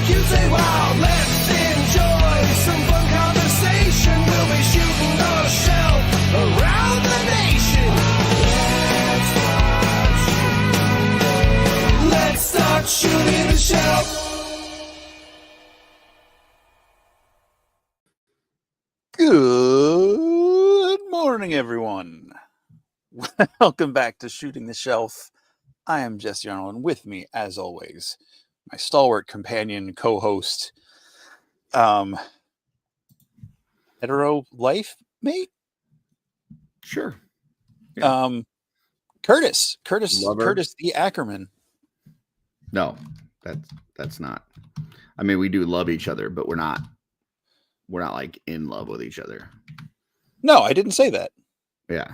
You say, wow, let's enjoy some fun conversation. We'll be shooting the shelf around the nation. Let's start shooting the shelf. Good morning, everyone. Welcome back to Shooting the Shelf. I am Jesse Arnold, and with me, as always, my stalwart companion, co-host, hetero life mate. Sure. Yeah. Curtis Lover. the Akerman. No, that's not. I mean, we do love each other, but we're not like in love with each other. No, I didn't say that. Yeah.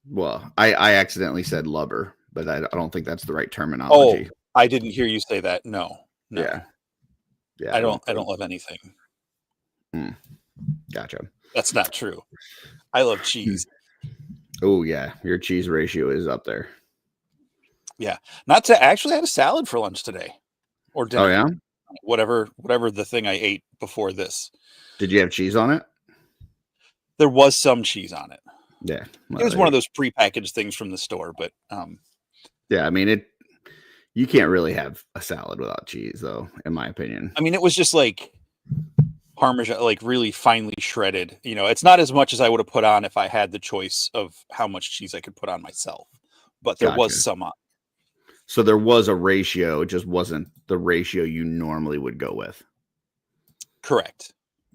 Well, I accidentally said lover, but I don't think that's the right terminology. Oh, I didn't hear you say that. No. Yeah. I don't love anything. Gotcha. That's not true. I love cheese. Oh yeah, your cheese ratio is up there. Yeah. Not to actually had a salad for lunch today. Or dinner. Oh yeah? Whatever the thing I ate before this. Did you have cheese on it? There was some cheese on it. Yeah. Well, it was one of those prepackaged things from the store, but yeah, I mean you can't really have a salad without cheese though, in my opinion. I mean, it was just like Parmesan, like really finely shredded. You know, it's not as much as I would have put on if I had the choice of how much cheese I could put on myself, but there was some on. So there was a ratio, it just wasn't the ratio you normally would go with. Correct.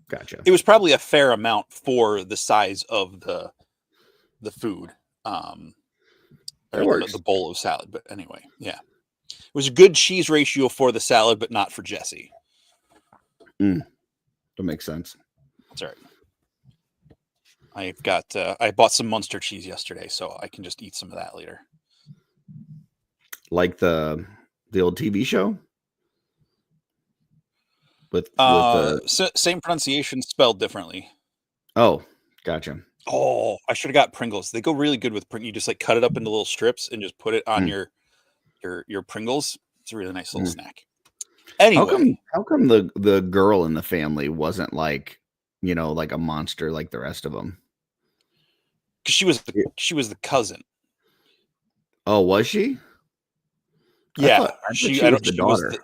Gotcha. It was probably a fair amount for the size of the food, or the bowl of salad. But anyway, yeah, it was a good cheese ratio for the salad, but not for Jesse. That makes sense. That's all right. I bought some Munster cheese yesterday, so I can just eat some of that later. Like the old TV show? With same pronunciation, spelled differently. Oh, gotcha. Oh, I should have got Pringles. They go really good with Pringles. You just like cut it up into little strips and just put it on your Pringles. It's a really nice little snack. Anyway, how come the girl in the family wasn't like, you know, like a monster like the rest of them? Because she was the cousin. Oh, was she? Yeah, I thought she was the daughter.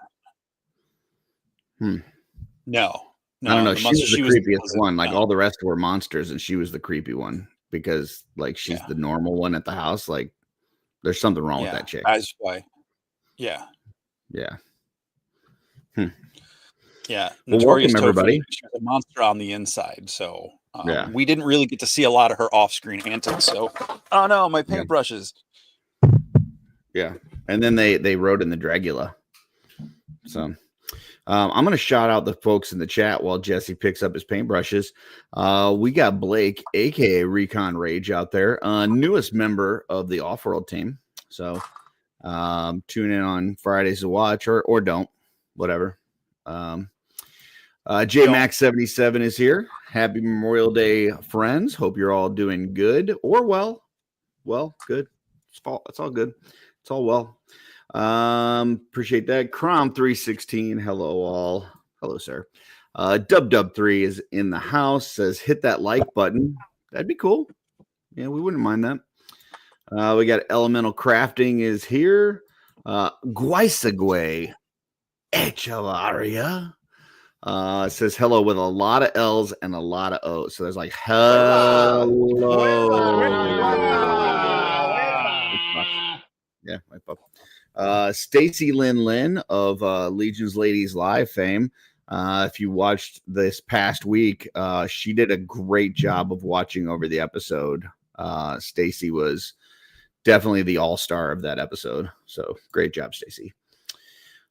No, I don't know. She was the creepiest one. Like all the rest were monsters, and she was the creepy one because, like, she's the normal one at the house. Like, there's something wrong with that chick. That's why. Yeah. Yeah. Yeah. Well, welcome everybody. She was a monster on the inside, so we didn't really get to see a lot of her off-screen antics. So, oh no, my paintbrushes. Yeah, and then they wrote in the Dragula. So. I'm going to shout out the folks in the chat while Jesse picks up his paintbrushes. We got Blake, a.k.a. Recon Rage, out there, newest member of the OffWorld team. So tune in on Fridays to watch or don't, whatever. JMax77 is here. Happy Memorial Day, friends. Hope you're all doing good or well. Well, good. It's all good. It's all well. Appreciate that. Crom 316. Hello all. Hello, sir. Dub3 is in the house, says hit that like button. That'd be cool. Yeah, we wouldn't mind that. We got Elemental Crafting is here. Guaisaguey Echavaria says hello with a lot of L's and a lot of O's. So there's like hello. Yeah, my pup. Stacy Lynn of Legion's Ladies Live fame. If you watched this past week, she did a great job of watching over the episode. Stacy was definitely the all-star of that episode. So great job, Stacy.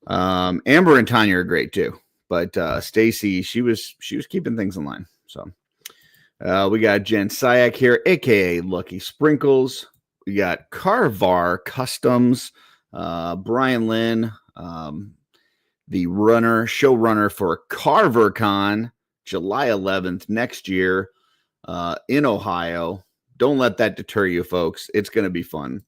Amber and Tanya are great too, but Stacy, she was keeping things in line. So we got Jen Sayak here, aka Lucky Sprinkles. We got Carvar Customs, Brian Lynn, the showrunner for CarverCon, July 11th next year in Ohio. Don't let that deter you, folks. It's going to be fun.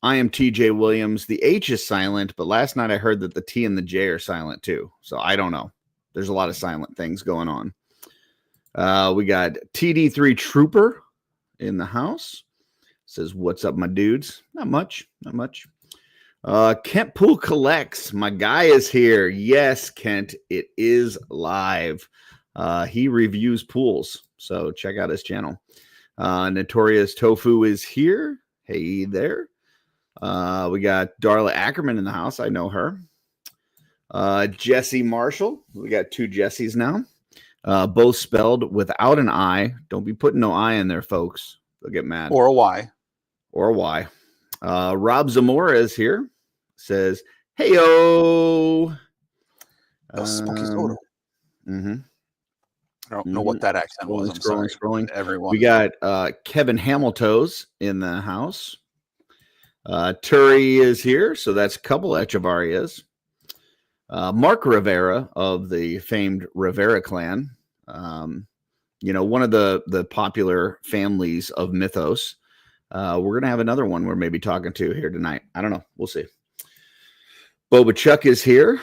I am TJ Williams. The H is silent, but last night I heard that the T and the J are silent too. So I don't know. There's a lot of silent things going on. We got TD3 Trooper in the house. Says, what's up, my dudes? Not much. Not much. Kent Pool Collects. My guy is here. Yes, Kent. It is live. He reviews pools. So check out his channel. Notorious Tofu is here. Hey there. We got Darla Akerman in the house. I know her. Jesse Marshall. We got two Jessies now. Both spelled without an I. Don't be putting no I in there, folks. They'll get mad. Or a Y. Or a Y. Rob Zamora is here. Says, hey-o. Smoky soda. Mm-hmm. I don't know what that accent was. I'm scrolling. Everyone. We got Kevin Hamiltos in the house. Turi is here, so that's a couple Echavarias. Mark Rivera of the famed Rivera clan. One of the popular families of Mythos. We're gonna have another one we're maybe talking to here tonight. I don't know. We'll see. Boba Chuck is here.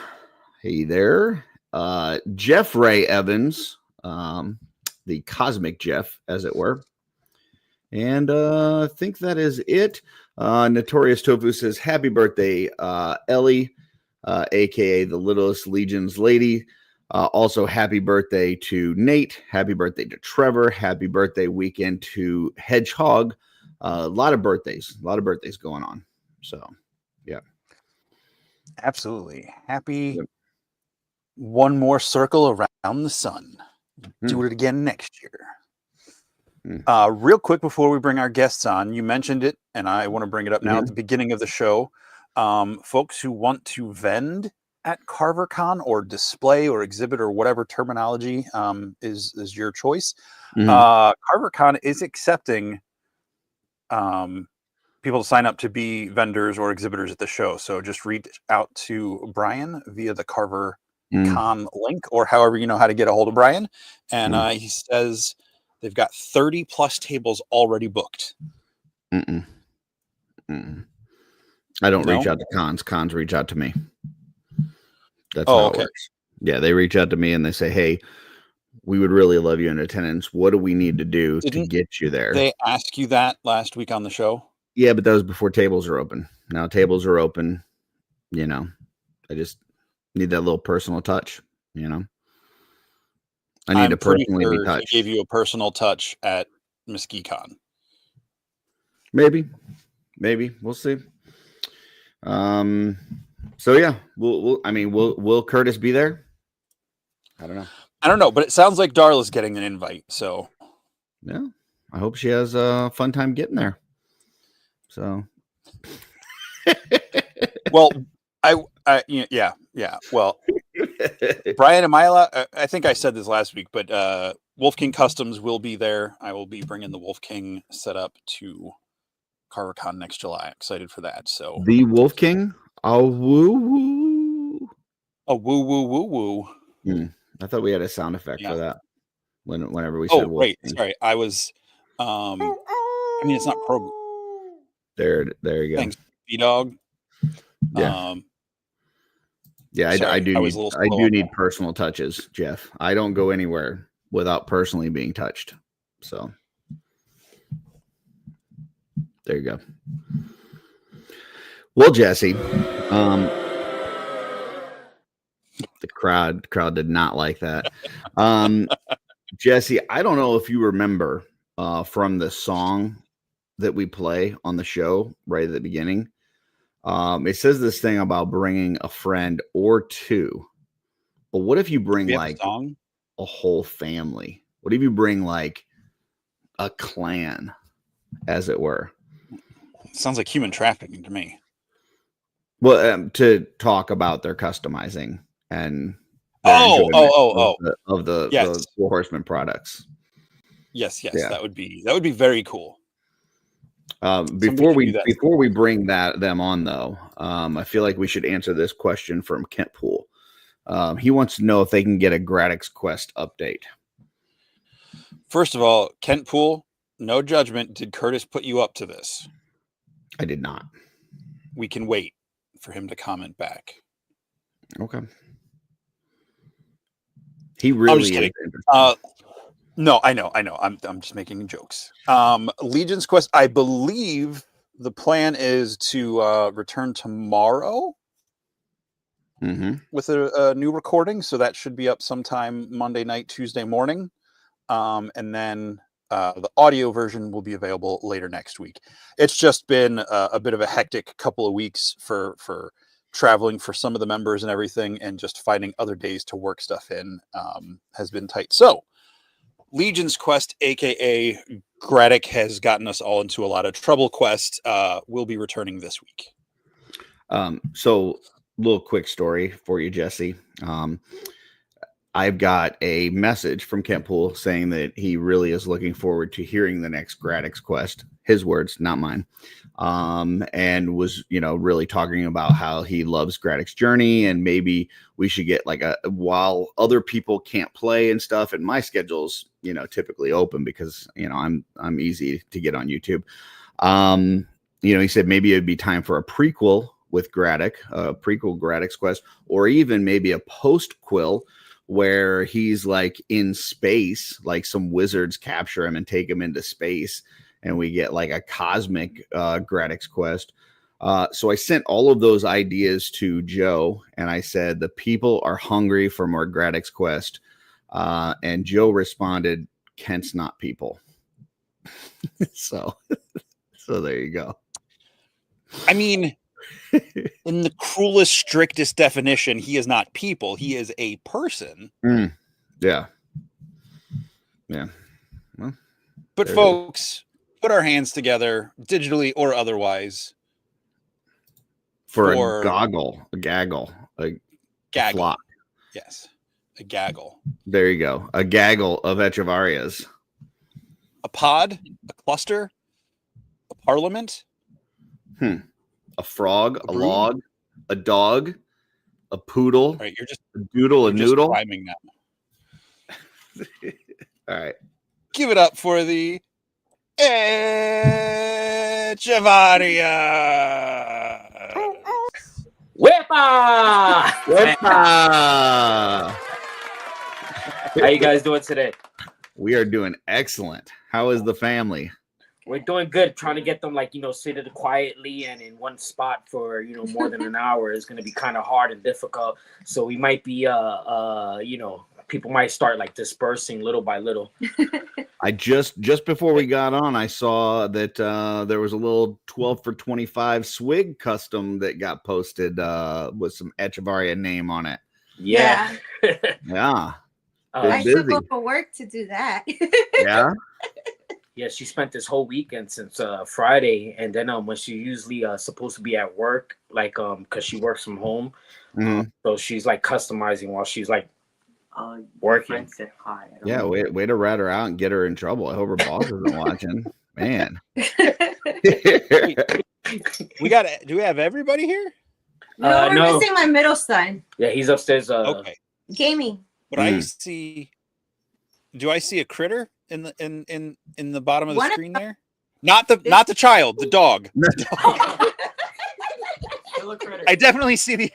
Hey there. Jeff Ray Evans, the cosmic Jeff, as it were. And I think that is it. Notorious Tofu says, happy birthday, Ellie, aka the Littlest Legion's Lady. Also, happy birthday to Nate. Happy birthday to Trevor. Happy birthday weekend to Hedgehog. A lot of birthdays going on. So, yeah. Absolutely. Happy one more circle around the sun. Do it again next year. Real quick before we bring our guests on, you mentioned it, and I want to bring it up now at the beginning of the show. Folks who want to vend at CarverCon or display or exhibit or whatever terminology is your choice. CarverCon is accepting people to sign up to be vendors or exhibitors at the show. So just reach out to Brian via the CarverCon link or however you know how to get a hold of Brian. And he says they've got 30 plus tables already booked. I don't reach out to cons. Cons reach out to me. That's how it works. Yeah, they reach out to me and they say, hey, we would really love you in attendance. What do we need to do to get you there? They asked you that last week on the show? Yeah, but that was before tables are open. Now tables are open. I just need that little personal touch, I need to personally be touched. He gave you a personal touch at MesquiCon. Maybe. We'll see. So yeah, will Curtis be there? I don't know, but it sounds like Darla's getting an invite. So yeah, I hope she has a fun time getting there. So, well, yeah. Well, Brian, am I allowed? I think I said this last week, but Wolf King Customs will be there. I will be bringing the Wolf King setup to CarverCon next July. Excited for that. So the Wolf King, woo woo, woo woo woo. I thought we had a sound effect for that. Whenever we said Wolf King. Sorry, I was. It's not programmed. There you go. Thanks, B-Dog. Yeah. I do need personal touches, Jeff. I don't go anywhere without personally being touched. So there you go. Well, Jesse, the crowd did not like that. Jesse, I don't know if you remember from the song that we play on the show right at the beginning. It says this thing about bringing a friend or two. But what if you bring like a whole family? What if you bring like a clan, as it were? Sounds like human trafficking to me. Well, to talk about their customizing and of the Four Horsemen products. Yes, yeah. That would be very cool. Before we bring them on though, I feel like we should answer this question from Kent Pool. He wants to know if they can get a Gradix Quest update. First of all, Kent Pool, no judgment. Did Curtis put you up to this? I did not. we can wait for him to comment back. Okay. He really just is kidding. interesting. No, I know. I'm just making jokes. Legion's Quest, I believe the plan is to return tomorrow with a new recording. So that should be up sometime Monday night, Tuesday morning. And then the audio version will be available later next week. It's just been a bit of a hectic couple of weeks for traveling for some of the members and everything, and just finding other days to work stuff in has been tight. So Legion's Quest, aka Graddock, has gotten us all into a lot of trouble. Quest will be returning this week. So little quick story for you, Jesse. I've got a message from Kent Poole saying that he really is looking forward to hearing the next Graddock's Quest. His words, not mine. And was, really talking about how he loves Graddock's Journey, and maybe we should get like while other people can't play and stuff, and my schedule's, typically open because, I'm easy to get on YouTube. He said maybe it'd be time for a prequel with Graddock, a prequel Graddock's Quest, or even maybe a post-quill where he's like in space, like some wizards capture him and take him into space, and we get like a cosmic Graddock's Quest. So I sent all of those ideas to Joe, and I said, the people are hungry for more Graddock's Quest. And Joe responded, Kent's not people. so there you go. I mean, in the cruelest, strictest definition, he is not people. He is a person. Yeah. Well, but folks, put our hands together, digitally or otherwise, for a gaggle, flock. Yes, a gaggle. There you go. A gaggle of Echavarias. A pod, a cluster, a parliament. A frog, a log, a dog, a poodle. All right, you're just a doodle, a noodle. Rhyming now. All right. Give it up for the Echavarias. Wepa! How you guys doing today? We are doing excellent. How is the family? We're doing good. Trying to get them seated quietly and in one spot for more than an hour is going to be kind of hard and difficult. So we might be people might start dispersing little by little. I just before we got on, I saw that there was a little 12 for 25 swig custom that got posted with some Echavaria name on it. Yeah. Yeah. I should go for work to do that. Yeah. Yeah, she spent this whole weekend since Friday, and then when she usually supposed to be at work, because she works from home, so she's customizing while she's working. Said hi. Yeah, way to rat her out and get her in trouble. I hope her boss isn't watching. Man. Do we have everybody here? No, we're missing my middle son. Yeah, he's upstairs. Okay. Gaming. But I see. Do I see a critter in the bottom of the screen there? Not the child, the dog. I definitely see the.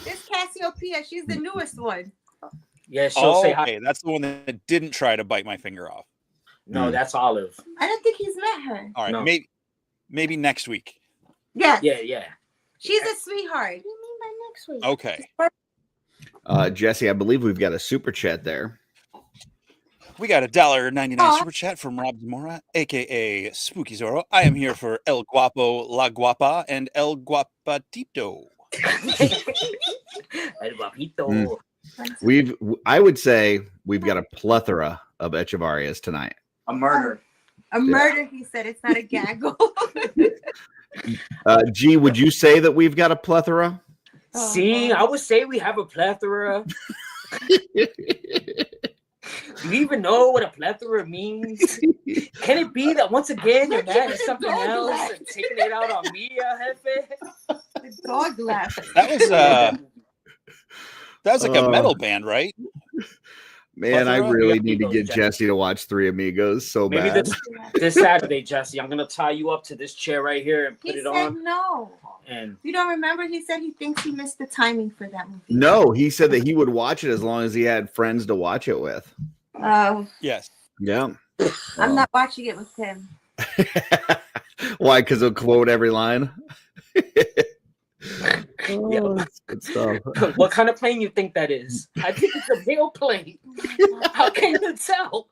This Cassiopeia, she's the newest one. Yeah, she'll say hi. Okay, that's the one that didn't try to bite my finger off. No, that's Olive. I don't think he's met her. All right, No. maybe next week. Yeah. Yeah. She's a sweetheart. What do you mean by next week? Okay. Jesse, I believe we've got a super chat there. We got a $1.99 super chat from Rob Zamora, aka Spooky Zorro. I am here for El Guapo, La Guapa, and El Guapatito. El Guapito. I would say we've got a plethora of Echavarias tonight. A murder. A murder, he said. It's not a gaggle. G, would you say that we've got a plethora? See, I would say we have a plethora. Do you even know what a plethora means? Can it be that once again you're mad at something else and taking it out on me, Jefe? The dog left. That was like a metal band, right? Man, I Plethora? really Yeah, need to get Jesse. Jesse to watch Three Amigos so Maybe bad. this Saturday, Jesse, I'm gonna tie you up to this chair right here and put He it said on. no. And You don't remember? He said he thinks he missed the timing for that movie. No, he said that he would watch it as long as he had friends to watch it with. Yes. Yeah. I'm not watching it with him. Why? Because he'll quote every line. Yeah. That's good stuff. what kind of plane you think that is? I think it's a real plane. How can you tell?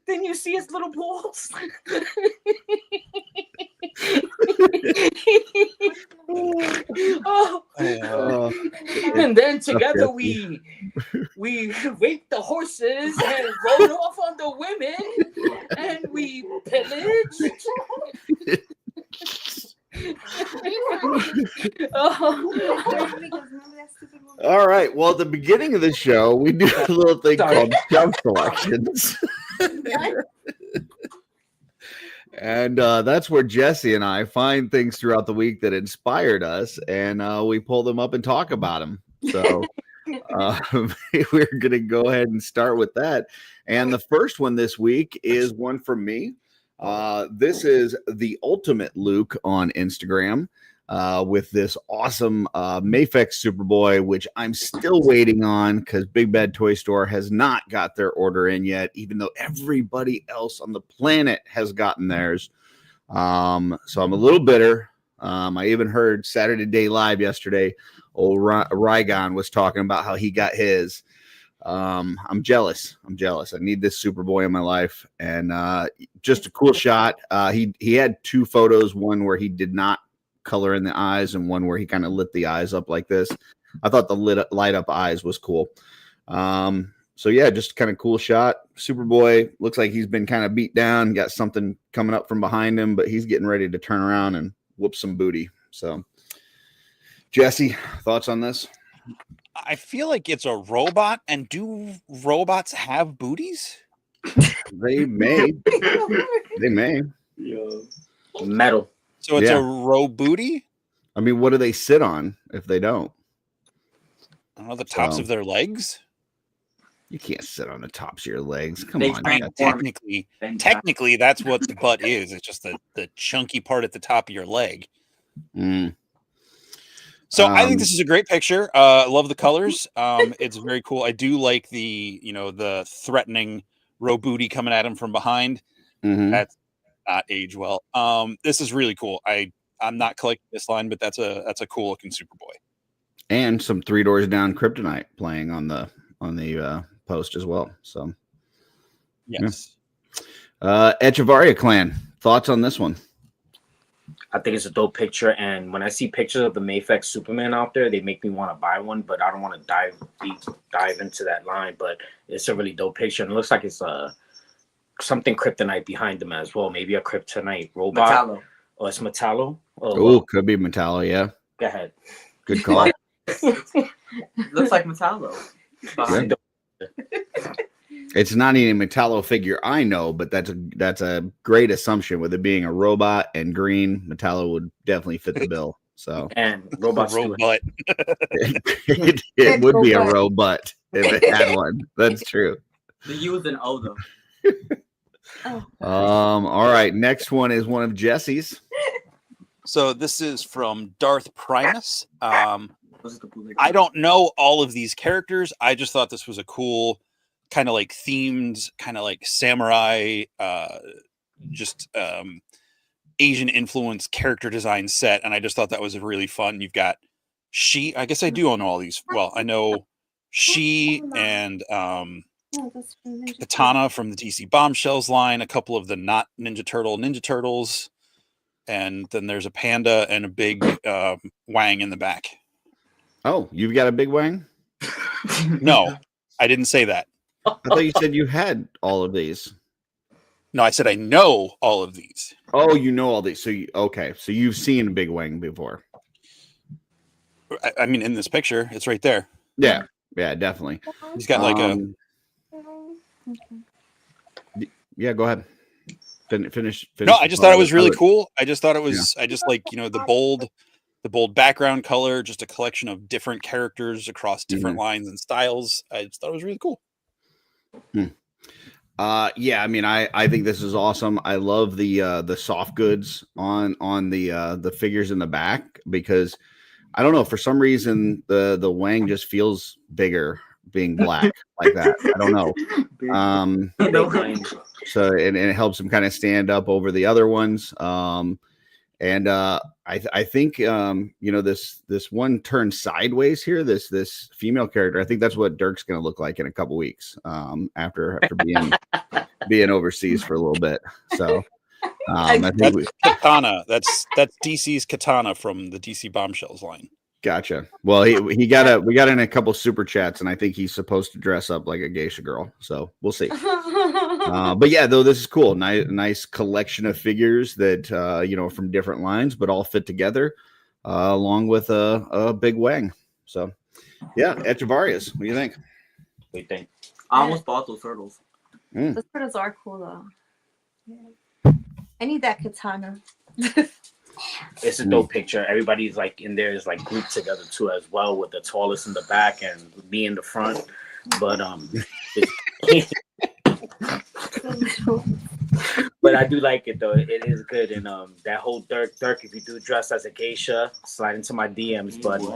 Didn't you see his little balls? Oh. And then together we raped the horses and rode off on the women and we pillaged. All right. Well, at the beginning of the show, we do a little thing called shelf selections. And that's where Jesse and I find things throughout the week that inspired us, and we pull them up and talk about them. So we're going to go ahead and start with that. And the first one this week is one from me. This is the Ultimate Luke on Instagram with this awesome Mafex Superboy, which I'm still waiting on because Big Bad Toy Store has not got their order in yet, even though everybody else on the planet has gotten theirs. So I'm a little bitter. I even heard Saturday Day Live yesterday. Old Rygon was talking about how he got his. I'm jealous. I need this Superboy in my life, and just a cool shot. He had two photos, one where he did not color in the eyes and one where he kind of lit the eyes up like this. I thought the light up eyes was cool. So yeah, just kind of cool shot. Superboy looks like he's been kind of beat down, got something coming up from behind him, but he's getting ready to turn around and whoop some booty. So Jesse, thoughts on this? I feel like it's a robot, and do robots have booties? They may. They may. Metal. So it's a booty? I mean, what do they sit on if they don't? I don't know, the tops of their legs? You can't sit on the tops of your legs. Come They on. I mean, Jesse. technically, that's what the butt is. It's just the chunky part at the top of your leg. Mm. So I think this is a great picture. I love the colors. It's very cool. I do like the threatening booty coming at him from behind. Mhm. That's not age well. This is really cool. I'm not collecting this line, but that's a cool looking Superboy. And some Three Doors Down Kryptonite playing on the post as well. So yes. Echavaria clan. Thoughts on this one? I think it's a dope picture, and when I see pictures of the Mafex Superman out there, they make me want to buy one, but I don't want to dive into that line. But it's a really dope picture, and it looks like it's something kryptonite behind them as well. Maybe a kryptonite robot. Metallo. Or it's Metallo. Oh, could be Metallo, yeah. Go ahead. Good call. Looks like Metallo. Yeah. It's not even a Metallo figure, I know, but that's a great assumption. With it being a robot and green, Metallo would definitely fit the bill. So and robots. Robot. it would be a robot if it had one. That's true. The U is an O though. All right. Next one is one of Jesse's. So this is from Darth Primus. I don't know all of these characters. I just thought this was a cool kind of like themed, kind of like samurai, Asian influence character design set. And I just thought that was really fun. You've got I guess I do own all these. Well, I know and Katana from the DC Bombshells line, a couple of the not Ninja Turtles, and then there's a panda and a big Wang in the back. Oh, you've got a big Wang? No, I didn't say that. I thought you said you had all of these. No, I said I know all of these. Oh, you know all these. So so you've seen a big Wang before. I mean, in this picture, it's right there. Yeah, definitely. He's got like Yeah, go ahead. Finish. No, I just thought it was really cool. I just thought it was. Yeah. I just like the bold background color, just a collection of different characters across different lines and styles. I just thought it was really cool. Yeah, I mean, I think this is awesome. I love the soft goods on the figures in the back, because I don't know, for some reason the Wang just feels bigger being black like that. I don't know. So it helps him kind of stand up over the other ones. I think this one turned sideways here, this female character. I think that's what Dirk's going to look like in a couple weeks after being overseas for a little bit. So I think that's Katana. That's DC's Katana from the DC Bombshells line. Gotcha. Well, we got in a couple super chats, and I think he's supposed to dress up like a geisha girl. So we'll see. But yeah, though, this is cool. Nice collection of figures that from different lines, but all fit together, along with a big Wang. So yeah, Echavarias. What do you think? What do you think? I almost bought those turtles. Those turtles are cool though. Yeah. I need that katana. It's a dope picture. Everybody's like in there is like grouped together too as well, with the tallest in the back and me in the front. But but I do like it though. It is good. And that whole Dirk, if you do dress as a geisha, slide into my DMs, buddy.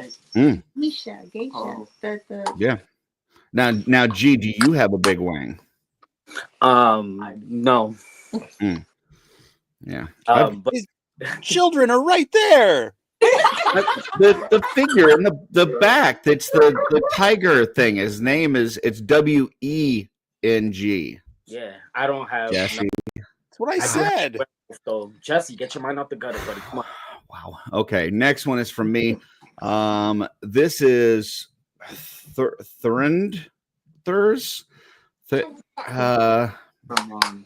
Geisha. Oh. Yeah. Now, G, do you have a big Wang? No. Yeah. But Children are right there. The figure in the back, that's the tiger thing. His name it's WENG. yeah, I don't have Jesse. That's what I said. So Jesse, get your mind out the gutter, buddy. Come on. Wow. Okay. Next one is from me. This is Thurs.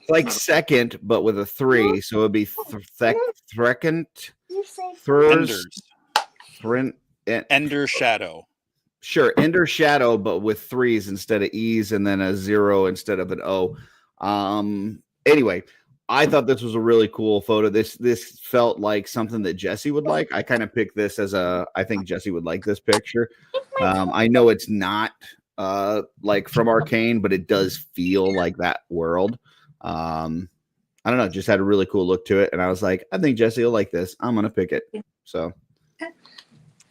Like second, but with a 3, so it'd be Threkent. Ender Shadow. Sure, Ender Shadow, but with 3s instead of E's, and then a 0 instead of an O. Anyway, I thought this was a really cool photo. This felt like something that Jesse would like. I kind of picked this as I think Jesse would like this picture. I know it's not like from Arcane, but it does feel like that world. I don't know, just had a really cool look to it, and I was like, I think Jesse will like this. I'm gonna pick it. So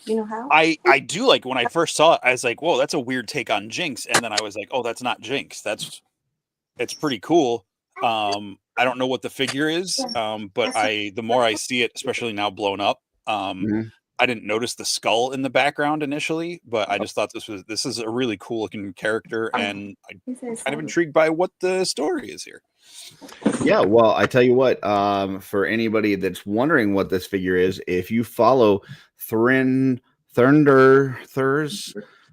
you know how I do like, when I first saw it, I was like, whoa, that's a weird take on Jinx, and then I was like, oh, that's not Jinx. It's pretty cool. I don't know what the figure is, but the more I see it, especially now blown up, I didn't notice the skull in the background initially, but I just thought this is a really cool looking character, and I'm kind of intrigued by what the story is here. Yeah, well, I tell you what, for anybody that's wondering what this figure is, if you follow Thurs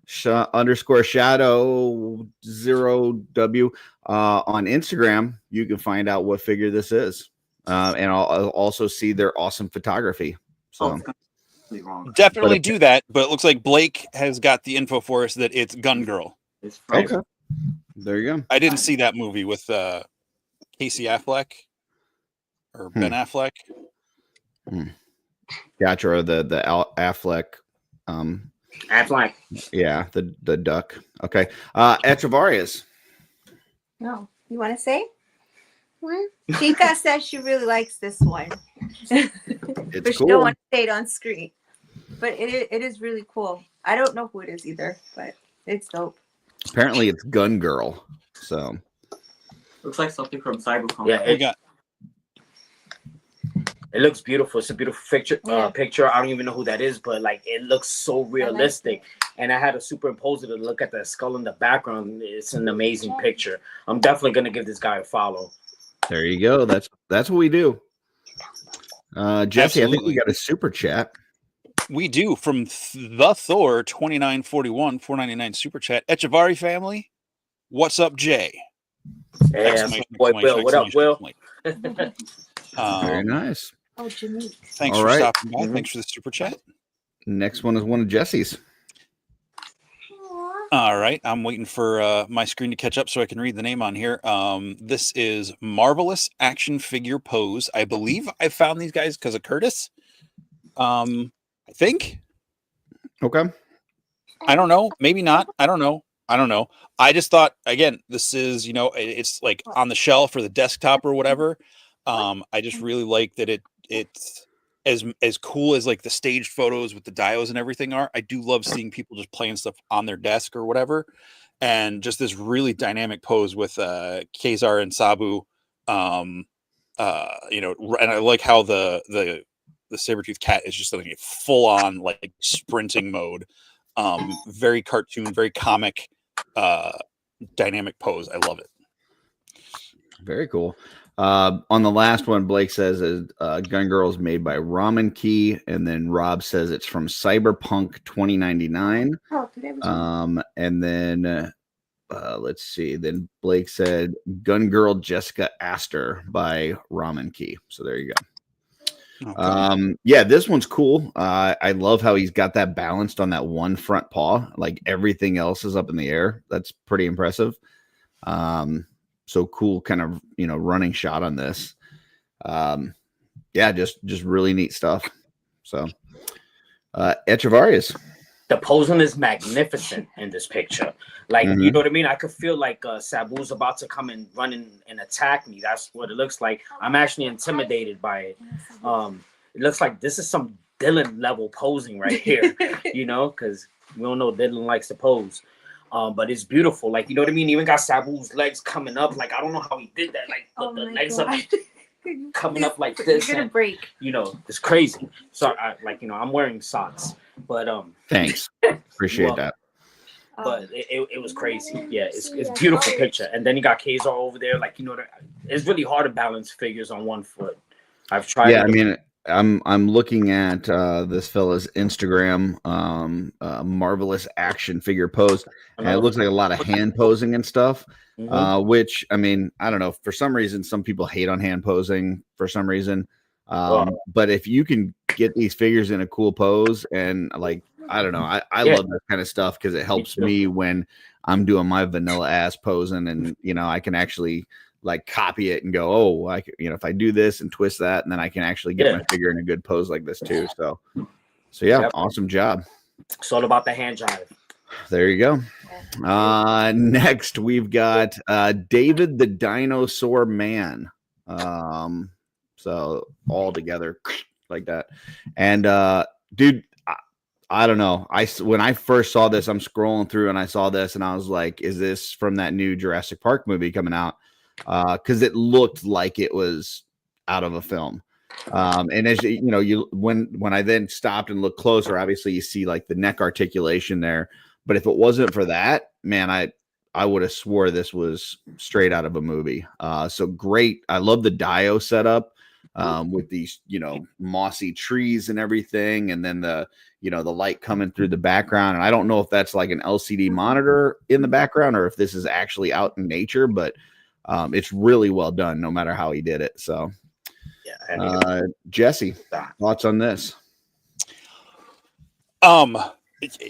_ shadow 0W on Instagram, you can find out what figure this is, and I'll also see their awesome photography. So definitely do that. But it looks like Blake has got the info for us that it's Gun Girl. Okay, there you go. I didn't see that movie with Casey Affleck or Ben Affleck. Gotcha, or the Affleck. Affleck. Yeah, the duck. Okay, Echavarias. No, you want to say? What? Chica says she really likes this one. It's but she cool. don't want to say it on screen. But it is really cool. I don't know who it is either, but it's dope. Apparently, it's Gun Girl. So looks like something from Cyberpunk. Yeah, it looks beautiful. It's a beautiful picture. Picture. I don't even know who that is, but like it looks so realistic. And I had to superimpose it to look at the skull in the background. It's an amazing picture. I'm definitely gonna give this guy a follow. there you go. That's what we do. Jesse, Absolutely. I think we got a super chat. We do, from the Thor 2941 499 super chat. Echavari family, what's up, Jay? Yeah, boy, Will. What up, Will? Very nice. Oh, Jimmy. Thanks All for right. stopping by. Thanks for the super chat. Next one is one of Jesse's. All right, I'm waiting for my screen to catch up so I can read the name on here. This is Marvelous Action Figure Pose. I believe I found these guys because of Curtis. I think. Okay. I don't know. Maybe not. I don't know. I don't know. I just thought, again, this is, it's like on the shelf or the desktop or whatever. I just really like that it's as cool as like the staged photos with the dials and everything are. I do love seeing people just playing stuff on their desk or whatever. And just this really dynamic pose with Kazar and Sabu. And I like how the saber-toothed cat is just like a full-on like sprinting mode. Very cartoon, very comic, dynamic pose. I love it. Very cool. On the last one, Blake says Gun Girl is made by Ramen Key, and then Rob says it's from Cyberpunk 2099. And then let's see. Then Blake said Gun Girl Jessica Astor by Ramen Key. So there you go. Okay. Yeah, this one's cool. I love how he's got that balanced on that one front paw. Like everything else is up in the air. That's pretty impressive. So cool kind of, running shot on this. Yeah, just really neat stuff. So Echavarias. The posing is magnificent in this picture. Like, you know what I mean? I could feel like Sabu's about to come and run in and attack me. That's what it looks like. I'm actually intimidated by it. It looks like this is some Dylan level posing right here, because we don't know Dylan likes to pose. But it's beautiful. Like, you know what I mean? Even got Sabu's legs coming up. Like, I don't know how he did that. Like, put the legs up, coming up like this. You're gonna break. It's crazy. So, I'm wearing socks. But thanks. Appreciate that. But it was crazy. Yeah, it's a beautiful picture. And then you got Kazar over there. Like, it's really hard to balance figures on one foot. I've tried. Yeah, I mean, I'm looking at this fella's Instagram, marvelous action figure pose, and it looks like a lot of hand posing and stuff. Which, I mean, I don't know. For some reason, some people hate on hand posing. For some reason, but if you can get these figures in a cool pose, and like, I don't know, I love that kind of stuff because it helps me when I'm doing my vanilla ass posing, and I can actually like copy it and go, oh, if I do this and twist that, and then I can actually get my figure in a good pose like this too. So yeah, awesome job. It's all about the hand jive. There you go. Next we've got David the Dinosaur Man. So all together like that. And dude, I don't know. When I first saw this, I'm scrolling through and I saw this and I was like, is this from that new Jurassic Park movie coming out? Because it looked like it was out of a film. And as when I then stopped and looked closer, obviously you see like the neck articulation there. But if it wasn't for that, man, I would have swore this was straight out of a movie. So great. I love the Dio setup with these, mossy trees and everything. And then the light coming through the background. And I don't know if that's like an LCD monitor in the background or if this is actually out in nature, but it's really well done no matter how he did it. So Jesse, thoughts on this?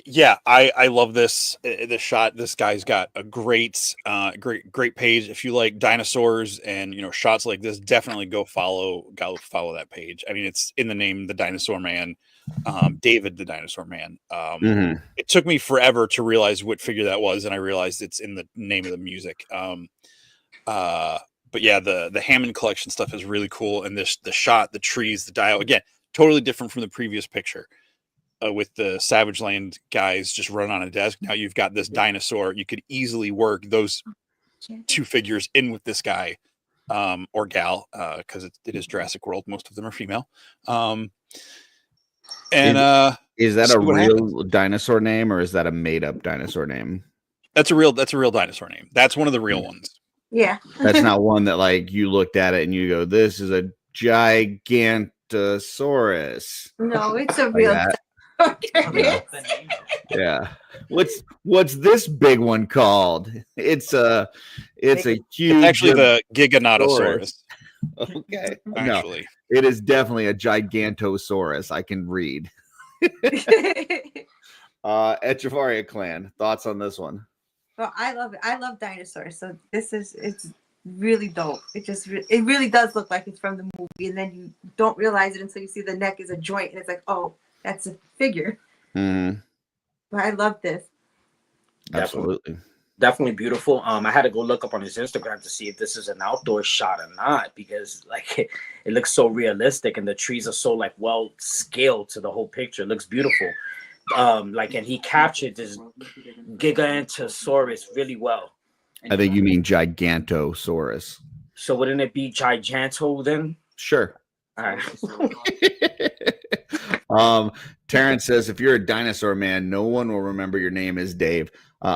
Yeah, I love this shot. This guy's got a great page. If you like dinosaurs and shots like this, definitely go follow that page. I mean, it's in the name, the Dinosaur Man, David the Dinosaur Man. It took me forever to realize what figure that was, and I realized it's in the name of the music. But yeah, the Hammond collection stuff is really cool, and the shot, the trees, the dial, again, totally different from the previous picture. With the Savage Land guys just run on a desk. Now you've got this dinosaur. You could easily work those two figures in with this guy or gal because it is Jurassic World. Most of them are female. Is that a real dinosaur name or is that a made up dinosaur name? That's a real dinosaur name. That's one of the real ones. Yeah. That's not one that like you looked at it and you go, this is a Gigantosaurus. No, it's a real Yeah. What's this big one called? It's huge. It's actually the Giganotosaurus. Okay. Actually, no, it is definitely a Gigantosaurus. I can read. Echavaria clan, thoughts on this one? Well, I love it. I love dinosaurs. So it's really dope. It really does look like it's from the movie, and then you don't realize it until you see the neck is a joint, and it's like, oh, that's a figure. But I love this. Absolutely. Definitely beautiful. I had to go look up on his Instagram to see if this is an outdoor shot or not, because like it looks so realistic and the trees are so like well scaled to the whole picture. It looks beautiful. Like, and he captured this Gigantosaurus really well. I think you mean Gigantosaurus. So wouldn't it be Giganto then? Sure. All right. Terrence says, if you're a dinosaur man, no one will remember your name as Dave.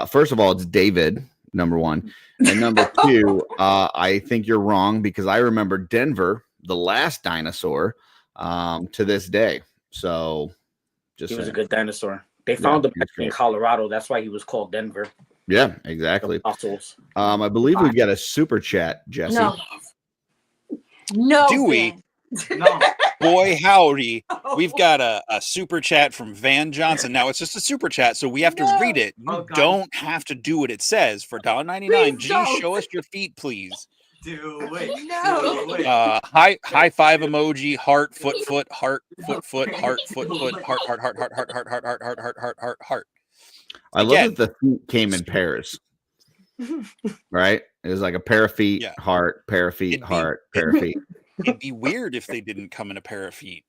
First of all, it's David, number one. And number two, I think you're wrong, because I remember Denver, the last dinosaur, to this day. So just he was a good dinosaur. They found him in Colorado. That's why he was called Denver. Yeah, exactly. Fossils. I believe we've got a super chat, Jesse. No. Do we? No. Boy, howdy. We've got a super chat from Van Johnson. Now, it's just a super chat, so we have to read it. You don't have to do what it says. For $1.99, G, show us your feet, please. Do it. No. Do it. High five emoji, heart, foot, heart, foot, heart, foot, heart, heart. I love that the feet came in pairs. Right? It was like a pair of feet, heart, pair of feet, heart, pair of feet. It'd be weird if they didn't come in a pair of feet.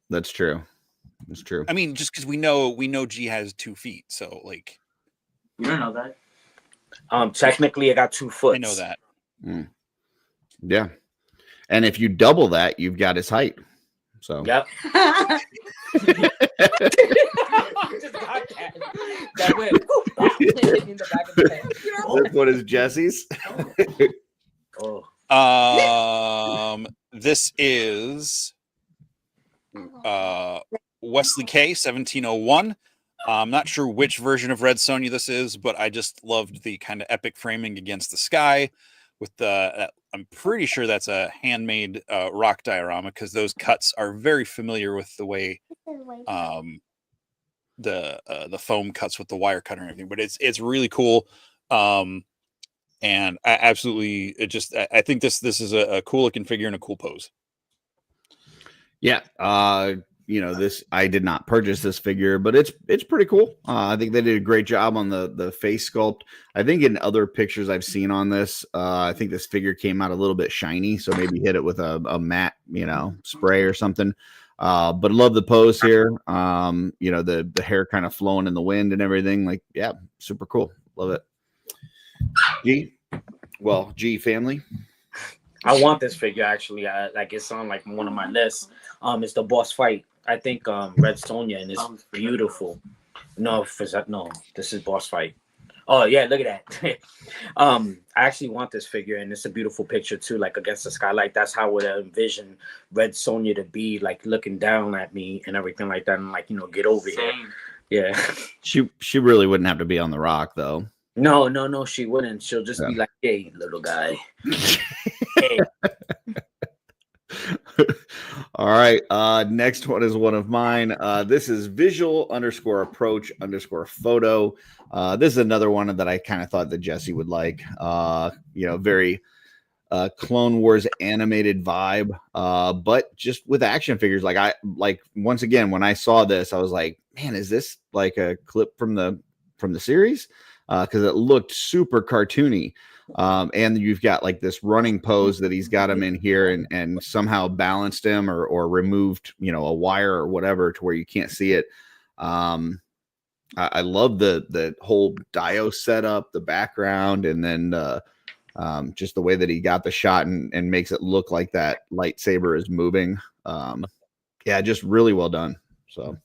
That's true. That's true. I mean, just because we know G has 2 feet, so like You don't know that. Technically, I got 2 foot. I know that. Yeah. And if you double that, you've got his height. So Yep. Just got that. That went in the back of the head. That's what is Jesse's. Oh. This is Wesley K 1701. I'm not sure which version of Red Sonja this is, but I just loved the kind of epic framing against the sky with the I'm pretty sure that's a handmade rock diorama, because those cuts are very familiar with the way the foam cuts with the wire cutter and everything. But it's really cool. And I absolutely, I think this is a cool looking figure and a cool pose. Yeah. This, I did not purchase this figure, but it's pretty cool. I think they did a great job on the face sculpt. I think in other pictures I've seen on this, I think this figure came out a little bit shiny, so maybe hit it with a matte, spray or something. But love the pose here. The hair kind of flowing in the wind and everything. Like, yeah, super cool. Love it. G family. I want this figure actually. It's on like one of my lists. It's the boss fight. I think Red Sonja, and it's beautiful. No, this is boss fight. Oh yeah, look at that. I actually want this figure, and it's a beautiful picture too, like against the skylight. That's how I would envision Red Sonja to be, like looking down at me and everything like that, and like get over here. Yeah. She really wouldn't have to be on the rock though. No, she wouldn't. She'll just be like, hey, little guy. Hey. All right. Next one is one of mine. This is visual_approach_photo. This is another one that I kind of thought that Jesse would like. Very Clone Wars animated vibe, but just with action figures. Once again, when I saw this, I was like, man, is this like a clip from the series? Because it looked super cartoony. And you've got like this running pose that he's got him in here and somehow balanced him or removed, a wire or whatever to where you can't see it. I love the whole Dio setup, the background, and then just the way that he got the shot and makes it look like that lightsaber is moving. Just really well done. So,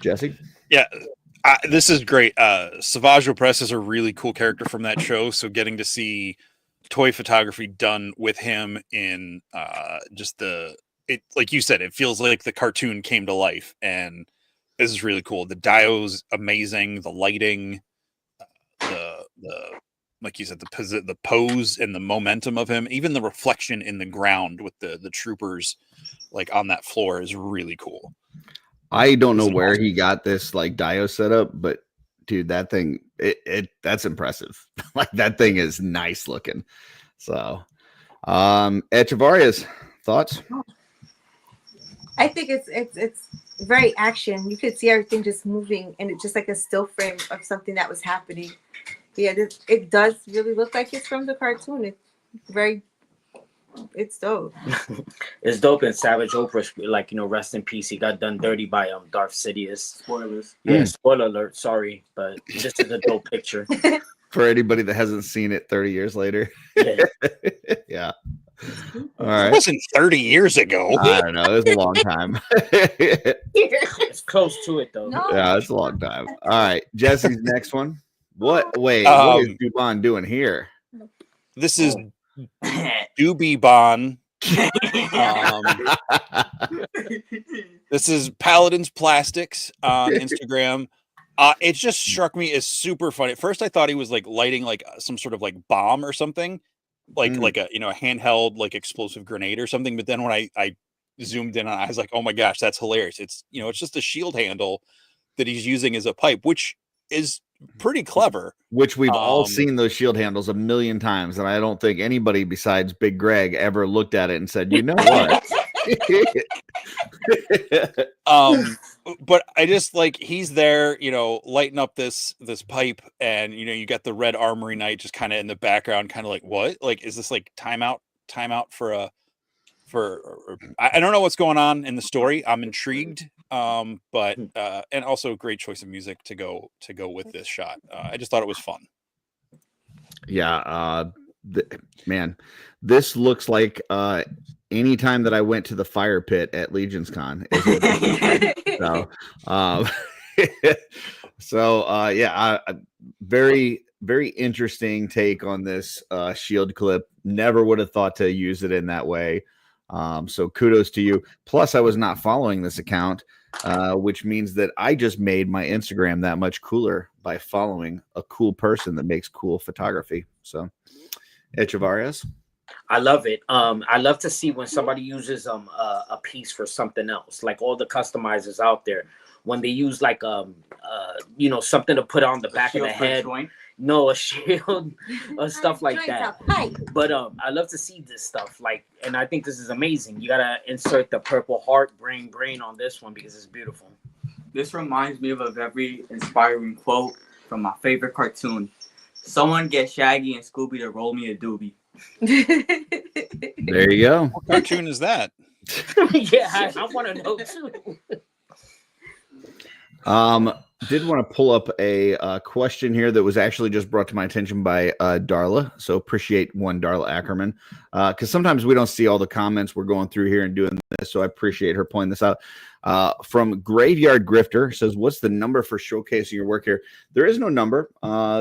Jesse? Yeah. This is great. Savage Opress is a really cool character from that show. So getting to see toy photography done with him in like you said, it feels like the cartoon came to life, and this is really cool. The dio's amazing. The lighting, the like you said, the pose and the momentum of him, even the reflection in the ground with the troopers like on that floor is really cool. I don't know where he got this like Dio setup, but dude, that thing, that's impressive. Like that thing is nice looking. So, Echavarias, thoughts? I think it's very action. You could see everything just moving, and it's just like a still frame of something that was happening. Yeah, it does really look like it's from the cartoon. It's dope. It's dope. And Savage Oprah, like, rest in peace. He got done dirty by Darth Sidious. Spoilers. Yeah, spoiler alert. Sorry, but this is a dope picture. For anybody that hasn't seen it 30 years later. Yeah. Yeah. All It right. wasn't 30 years ago. I don't know. It was a long time. It's close to it though. No. Yeah, it's a long time. All right. Jesse's next one. What? Wait, what is Dubon doing here? This is Doobie Bon. This is Paladin's Plastics on Instagram. It just struck me as super funny. At first, I thought he was like lighting like some sort of like bomb or something, like a a handheld like explosive grenade or something. But then when I zoomed in on it, I was like, oh my gosh, that's hilarious. It's it's just a shield handle that he's using as a pipe, which is pretty clever. Which we've all seen those shield handles a million times, and I don't think anybody besides Big Greg ever looked at it and said, you know what? But I just like he's there, lighting up this pipe, and you got the red armory knight just kind of in the background, kind of like, what? Like, is this like timeout for I don't know what's going on in the story. I'm intrigued. But and also great choice of music to go with this shot. I just thought it was fun. Yeah, man, this looks like anytime that I went to the fire pit at Legion's Con. So very, very interesting take on this shield clip. Never would have thought to use it in that way. So kudos to you. Plus, I was not following this account, which means that I just made my Instagram that much cooler by following a cool person that makes cool photography. So, Echavarias. I love it. I love to see when somebody uses a piece for something else, like all the customizers out there, when they use like something to put on the back of the head. No, a shield or stuff like that. But I love to see this stuff. And I think this is amazing. You gotta insert the purple heart brain on this one because it's beautiful. This reminds me of a very inspiring quote from my favorite cartoon. Someone get Shaggy and Scooby to roll me a doobie. There you go. What cartoon is that? Yeah, I want to know too. Did want to pull up a question here that was actually just brought to my attention by Darla. So appreciate one Darla Akerman, because sometimes we don't see all the comments we're going through here and doing this. So I appreciate her pointing this out. From Graveyard Grifter says, "What's the number for showcasing your work here?" There is no number.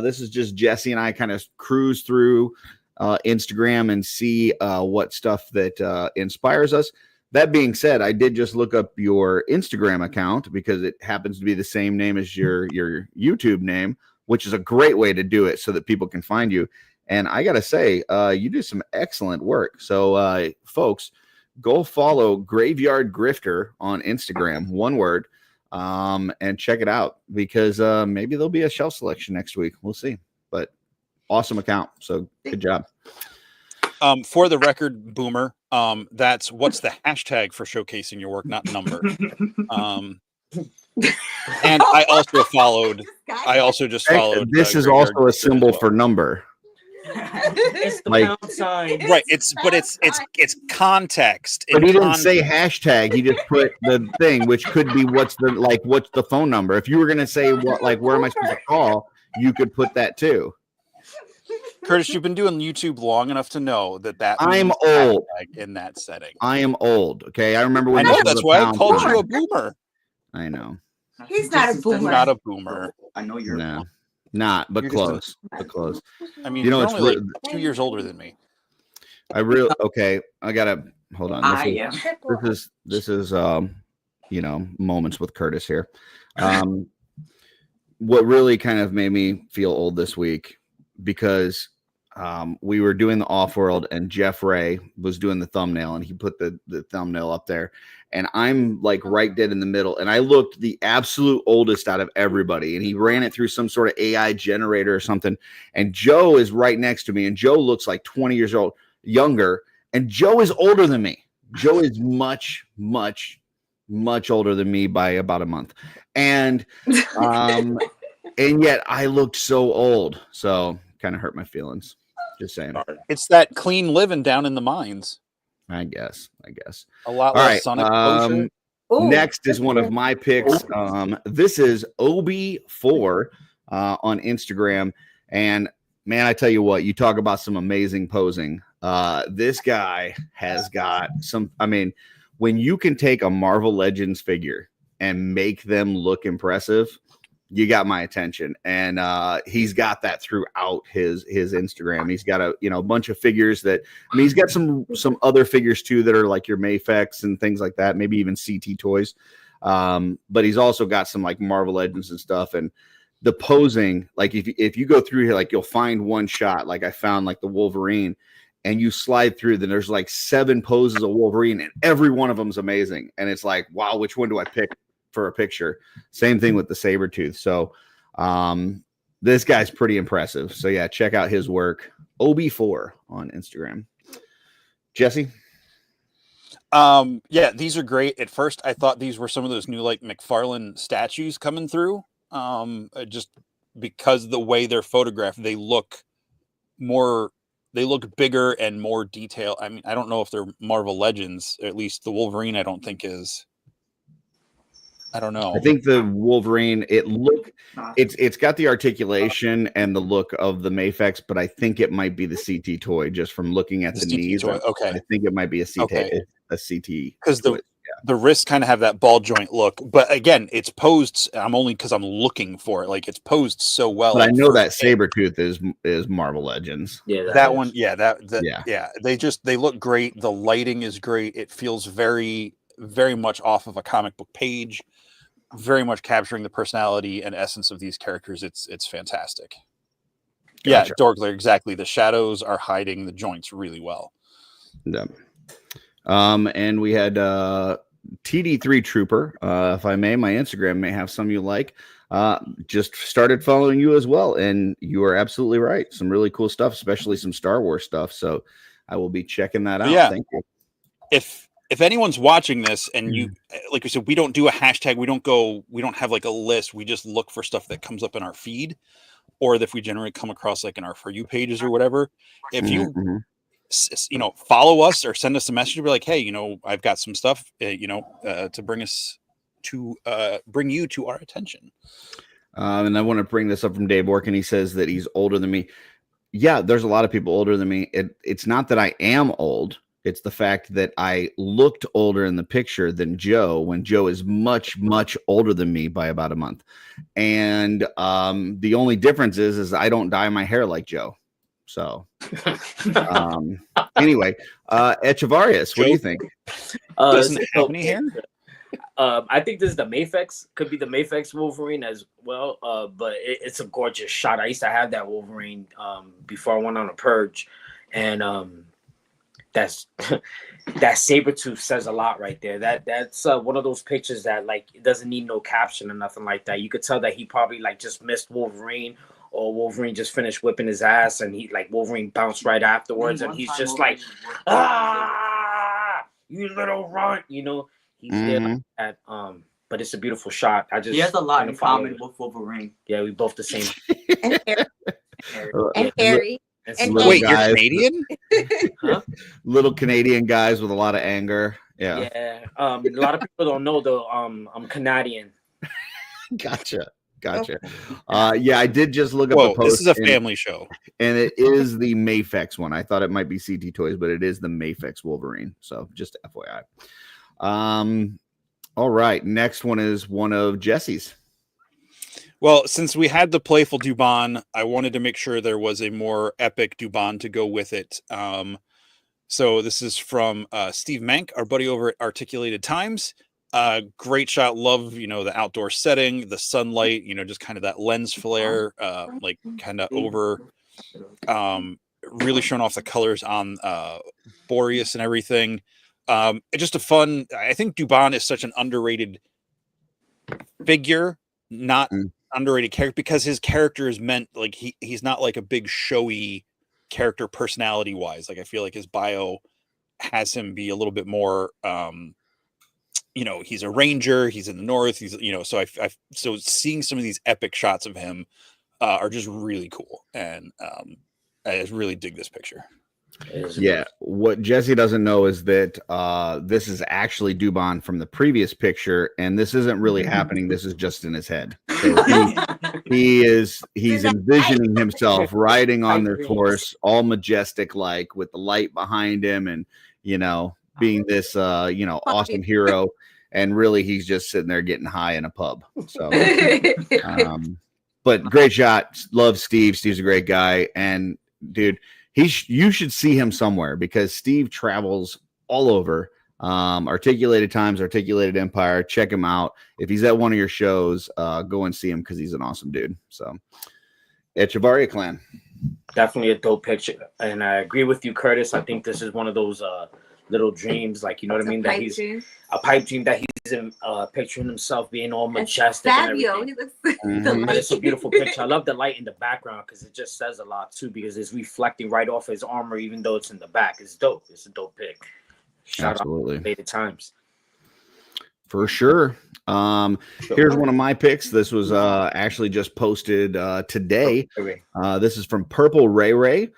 This is just Jesse and I kind of cruise through Instagram and see what stuff that inspires us. That being said, I did just look up your Instagram account because it happens to be the same name as your YouTube name, which is a great way to do it so that people can find you. And I got to say, you do some excellent work. So, folks, go follow Graveyard Grifter on Instagram, one word, and check it out because maybe there'll be a shelf selection next week. We'll see. But awesome account. So good job. For the record, Boomer, that's what's the hashtag for showcasing your work, not number. And I also just followed. This is also a symbol for number. It's the Like- pound sign. Right. It's context. But he didn't context. say hashtag. He just put the thing, which could be what's the phone number. If you were gonna say where am I supposed to call, you could put that too. Curtis, you've been doing YouTube long enough to know that I'm means old. hashtag in that setting. I am old. Okay, I remember when I know this was that's a why I pound called sign. you a boomer. I know. He's not a Just- boomer. Not a boomer. I know you're No, not, but You're just a- close. But close. I mean, You know, you're it's only re- like 2 years older than me. Okay. I gotta hold on. I am. This is moments with Curtis here. What really kind of made me feel old this week because we were doing the OffWorld and Jeff Ray was doing the thumbnail and he put the thumbnail up there and I'm like right dead in the middle and I looked the absolute oldest out of everybody and he ran it through some sort of AI generator or something and Joe is right next to me and Joe looks like 20 years old younger and Joe is older than me. Joe is much much older than me by about a month, and and yet I looked so old, so kind of hurt my feelings. Just saying. It's that clean living down in the mines. I guess. A lot All less right. sun exposure. Ooh, Next is one of my picks. This is OB4 on Instagram, and man, I tell you what, you talk about some amazing posing. This guy has got some. I mean, when you can take a Marvel Legends figure and make them look impressive, you got my attention. And he's got that throughout his Instagram. He's got a bunch of figures that, I mean, he's got some other figures too that are like your Mayfex and things like that, maybe even CT toys. But he's also got some like Marvel Legends and stuff. And the posing, like if you go through here, like you'll find one shot, like I found like the Wolverine, and you slide through, then there's like 7 poses of Wolverine, and every one of them's amazing. And it's like, wow, which one do I pick for a picture? Same thing with the Sabretooth. So this guy's pretty impressive. So yeah, check out his work. OB4 on Instagram. Jesse? Yeah, these are great. At first, I thought these were some of those new like McFarlane statues coming through. Just because the way they're photographed, they look bigger and more detailed. I mean, I don't know if they're Marvel Legends, or at least the Wolverine I don't think is. I don't know. I think the Wolverine, it's got the articulation and the look of the Mayfex, but I think it might be the CT toy just from looking at the knees. Toy. Okay. I think it might be a CT, a CT. Because the wrists kind of have that ball joint look, but again, it's posed. I'm only because I'm looking for it. Like it's posed so well. But I know that Sabretooth is Marvel Legends. Yeah, that one. Yeah, yeah. They look great. The lighting is great. It feels very, very much off of a comic book page. Very much capturing the personality and essence of these characters. It's fantastic. Gotcha. Yeah, Dorgler, exactly. The shadows are hiding the joints really well. Yeah. And we had TD3 Trooper. If I may, my Instagram may have some you like. Just started following you as well, and you are absolutely right. Some really cool stuff, especially some Star Wars stuff. So I will be checking that out. Yeah. Thank you. If anyone's watching this and you, like we said, we don't do a hashtag. We don't have like a list. We just look for stuff that comes up in our feed, or if we generally come across like in our For You pages or whatever. If you, follow us or send us a message, be like, hey, I've got some stuff, to bring you to our attention. And I want to bring this up from Dave Orkin. He says that he's older than me. Yeah, there's a lot of people older than me. It's not that I am old. It's the fact that I looked older in the picture than Joe, when Joe is much, much older than me by about a month. And the only difference is I don't dye my hair like Joe. So anyway, Echavarias, what do you think? Doesn't it have any hair? I think this is the Mayfex. Could be the Mayfex Wolverine as well. But it's a gorgeous shot. I used to have that Wolverine before I went on a purge, and that's that Sabretooth says a lot right there. That's one of those pictures that like it doesn't need no caption or nothing like that. You could tell that he probably like just missed Wolverine, or Wolverine just finished whipping his ass, and he like Wolverine bounced right afterwards, and he's just like, you little runt, He's there like that. But it's a beautiful shot. He has a lot in common with Wolverine. Yeah, we both the same. And Harry. Wait, you're Canadian? Huh? Little Canadian guys with a lot of anger. Yeah. Yeah. A lot of people don't know though. I'm Canadian. Gotcha. Yeah, I did just look up the post. This is a family show. And it is the Mayfex one. I thought it might be CT Toys, but it is the Mayfex Wolverine. So just FYI. All right. Next one is one of Jesse's. Well, since we had the playful Dubon, I wanted to make sure there was a more epic Dubon to go with it. So this is from Steve Mank, our buddy over at Articulated Times. Great shot. Love, the outdoor setting, the sunlight, just kind of that lens flare, like kind of over, really showing off the colors on Boreas and everything. Just a fun, I think Dubon is such an underrated figure, not underrated character, because his character is meant like he's not like a big showy character personality wise. Like I feel like his bio has him be a little bit more you know, he's a ranger, he's in the north, he's, you know, so so seeing some of these epic shots of him are just really cool, and I just really dig this picture. Yeah, what Jesse doesn't know is that this is actually Dubon from the previous picture, and this isn't really happening. This is just in his head. So he's envisioning himself riding on their horse, all majestic, like with the light behind him, and you know, being this awesome hero. And really, he's just sitting there getting high in a pub. So, but great shot. Love Steve. Steve's a great guy, and dude. You should see him somewhere, because Steve travels all over. Articulated Times, Articulated Empire. Check him out. If he's at one of your shows, go and see him, because he's an awesome dude. So, Echavaria clan. Definitely a dope picture. And I agree with you, Curtis. I think this is one of those little dreams, like, you know what I mean? That he's a pipe dream, that he's in picturing himself being all majestic. Fabio. And it's a beautiful picture. I love the light in the background, because it just says a lot too, because it's reflecting right off his armor, even though it's in the back. It's dope. It's a dope pic. Shout out to Later Times. For sure. Here's one of my picks. This was actually just posted today. This is from Purple Ray Ray.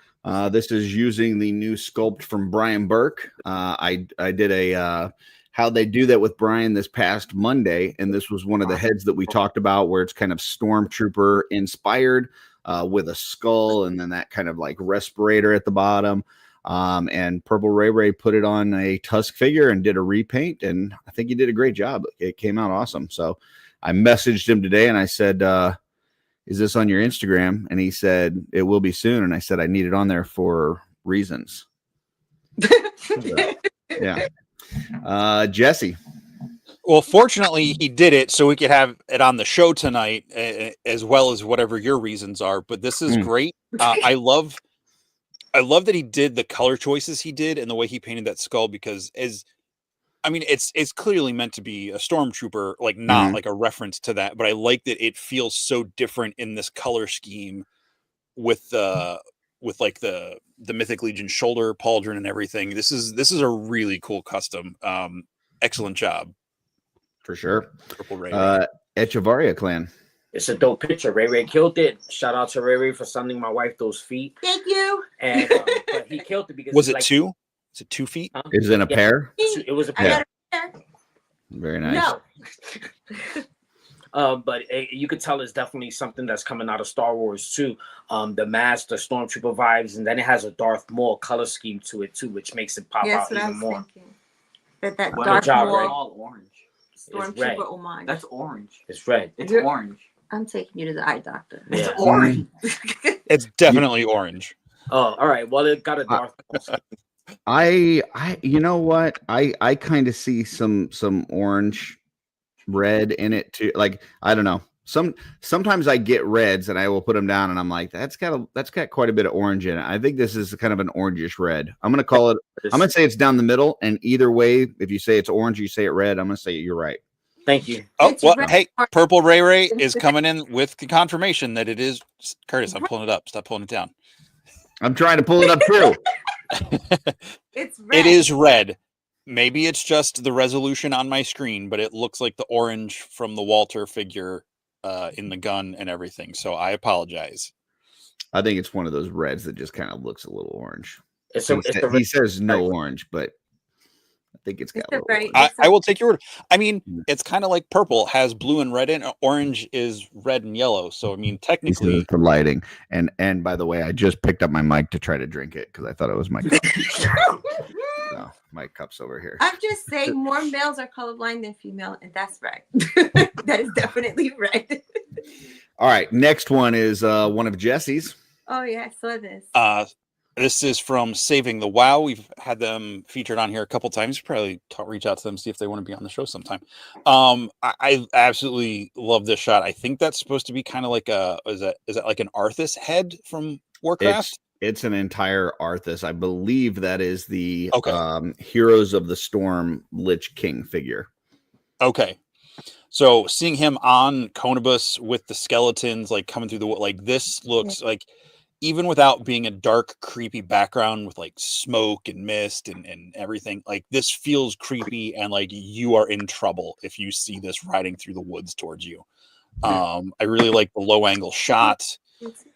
This is using the new sculpt from Brian Burke. I did a how they do that with Brian this past Monday, and this was one of the heads that we talked about, where it's kind of Stormtrooper inspired with a skull and then that kind of like respirator at the bottom. And Purple Ray Ray put it on a Tusk figure and did a repaint, and I think he did a great job. It came out awesome. So I messaged him today and I said, is this on your Instagram? And he said, it will be soon. And I said, I need it on there for reasons. So, yeah. Jesse. Well, fortunately, he did it so we could have it on the show tonight, as well as whatever your reasons are. But this is great. I love that he did the color choices he did and the way he painted that skull, because it's clearly meant to be a stormtrooper, like not like a reference to that. But I like that it feels so different in this color scheme with like the Mythic Legion shoulder pauldron and everything. This is a really cool custom. Excellent job. For sure. Purple Ray. Echavaria clan. It's a dope picture. Ray Ray killed it. Shout out to Ray Ray for sending my wife those feet. Thank you. And but he killed it because was it like, 2? Is it 2 feet? Is it in a pair? It was a pair. Very nice. No. But you could tell it's definitely something that's coming out of Star Wars too. The mask, the Stormtrooper vibes, and then it has a Darth Maul color scheme to it too, which makes it pop out even more. Thinking. That Well, Darth Maul all orange. Stormtrooper homage. That's orange. It's red. It's orange. I'm taking you to the eye doctor. It's orange. It's definitely orange. Oh, all right. Well, it got a Darth Maul. I you know what? I kind of see some orange red in it too. Like, I don't know. Sometimes I get reds and I will put them down and I'm like, that's got quite a bit of orange in it. I think this is kind of an orangish red. I'm gonna say it's down the middle, and either way, if you say it's orange, you say it red, I'm gonna say you're right. Thank you. Oh, well, hey, Purple Ray Ray is coming in with the confirmation that it is Curtis. I'm pulling it up. Stop pulling it down. I'm trying to pull it up too. It's red. It is red. Maybe it's just the resolution on my screen, but it looks like the orange from the Walter figure in the gun and everything. So I apologize. I think it's one of those reds that just kind of looks a little orange. He says no orange, but I think it's got a little. I will take your word. I mean, it's kind of like purple has blue and red in it. Orange is red and yellow. So I mean, technically, for lighting. And by the way, I just picked up my mic to try to drink it because I thought it was my cup. No, my cup's over here. I'm just saying, more males are colorblind than female, and that's right. That is definitely right. All right, next one is one of Jesse's. Oh yeah, I saw this. This is from Saving the WoW. We've had them featured on here a couple times. Probably reach out to them, see if they want to be on the show sometime. I absolutely love this shot. I think that's supposed to be kind of like is that like an Arthas head from Warcraft? It's an entire Arthas. I believe that is the Heroes of the Storm Lich King figure. Okay. So seeing him on Conibus with the skeletons like coming through this looks like even without being a dark, creepy background with like smoke and mist and everything, like this feels creepy and like you are in trouble if you see this riding through the woods towards you. I really like the low angle shots,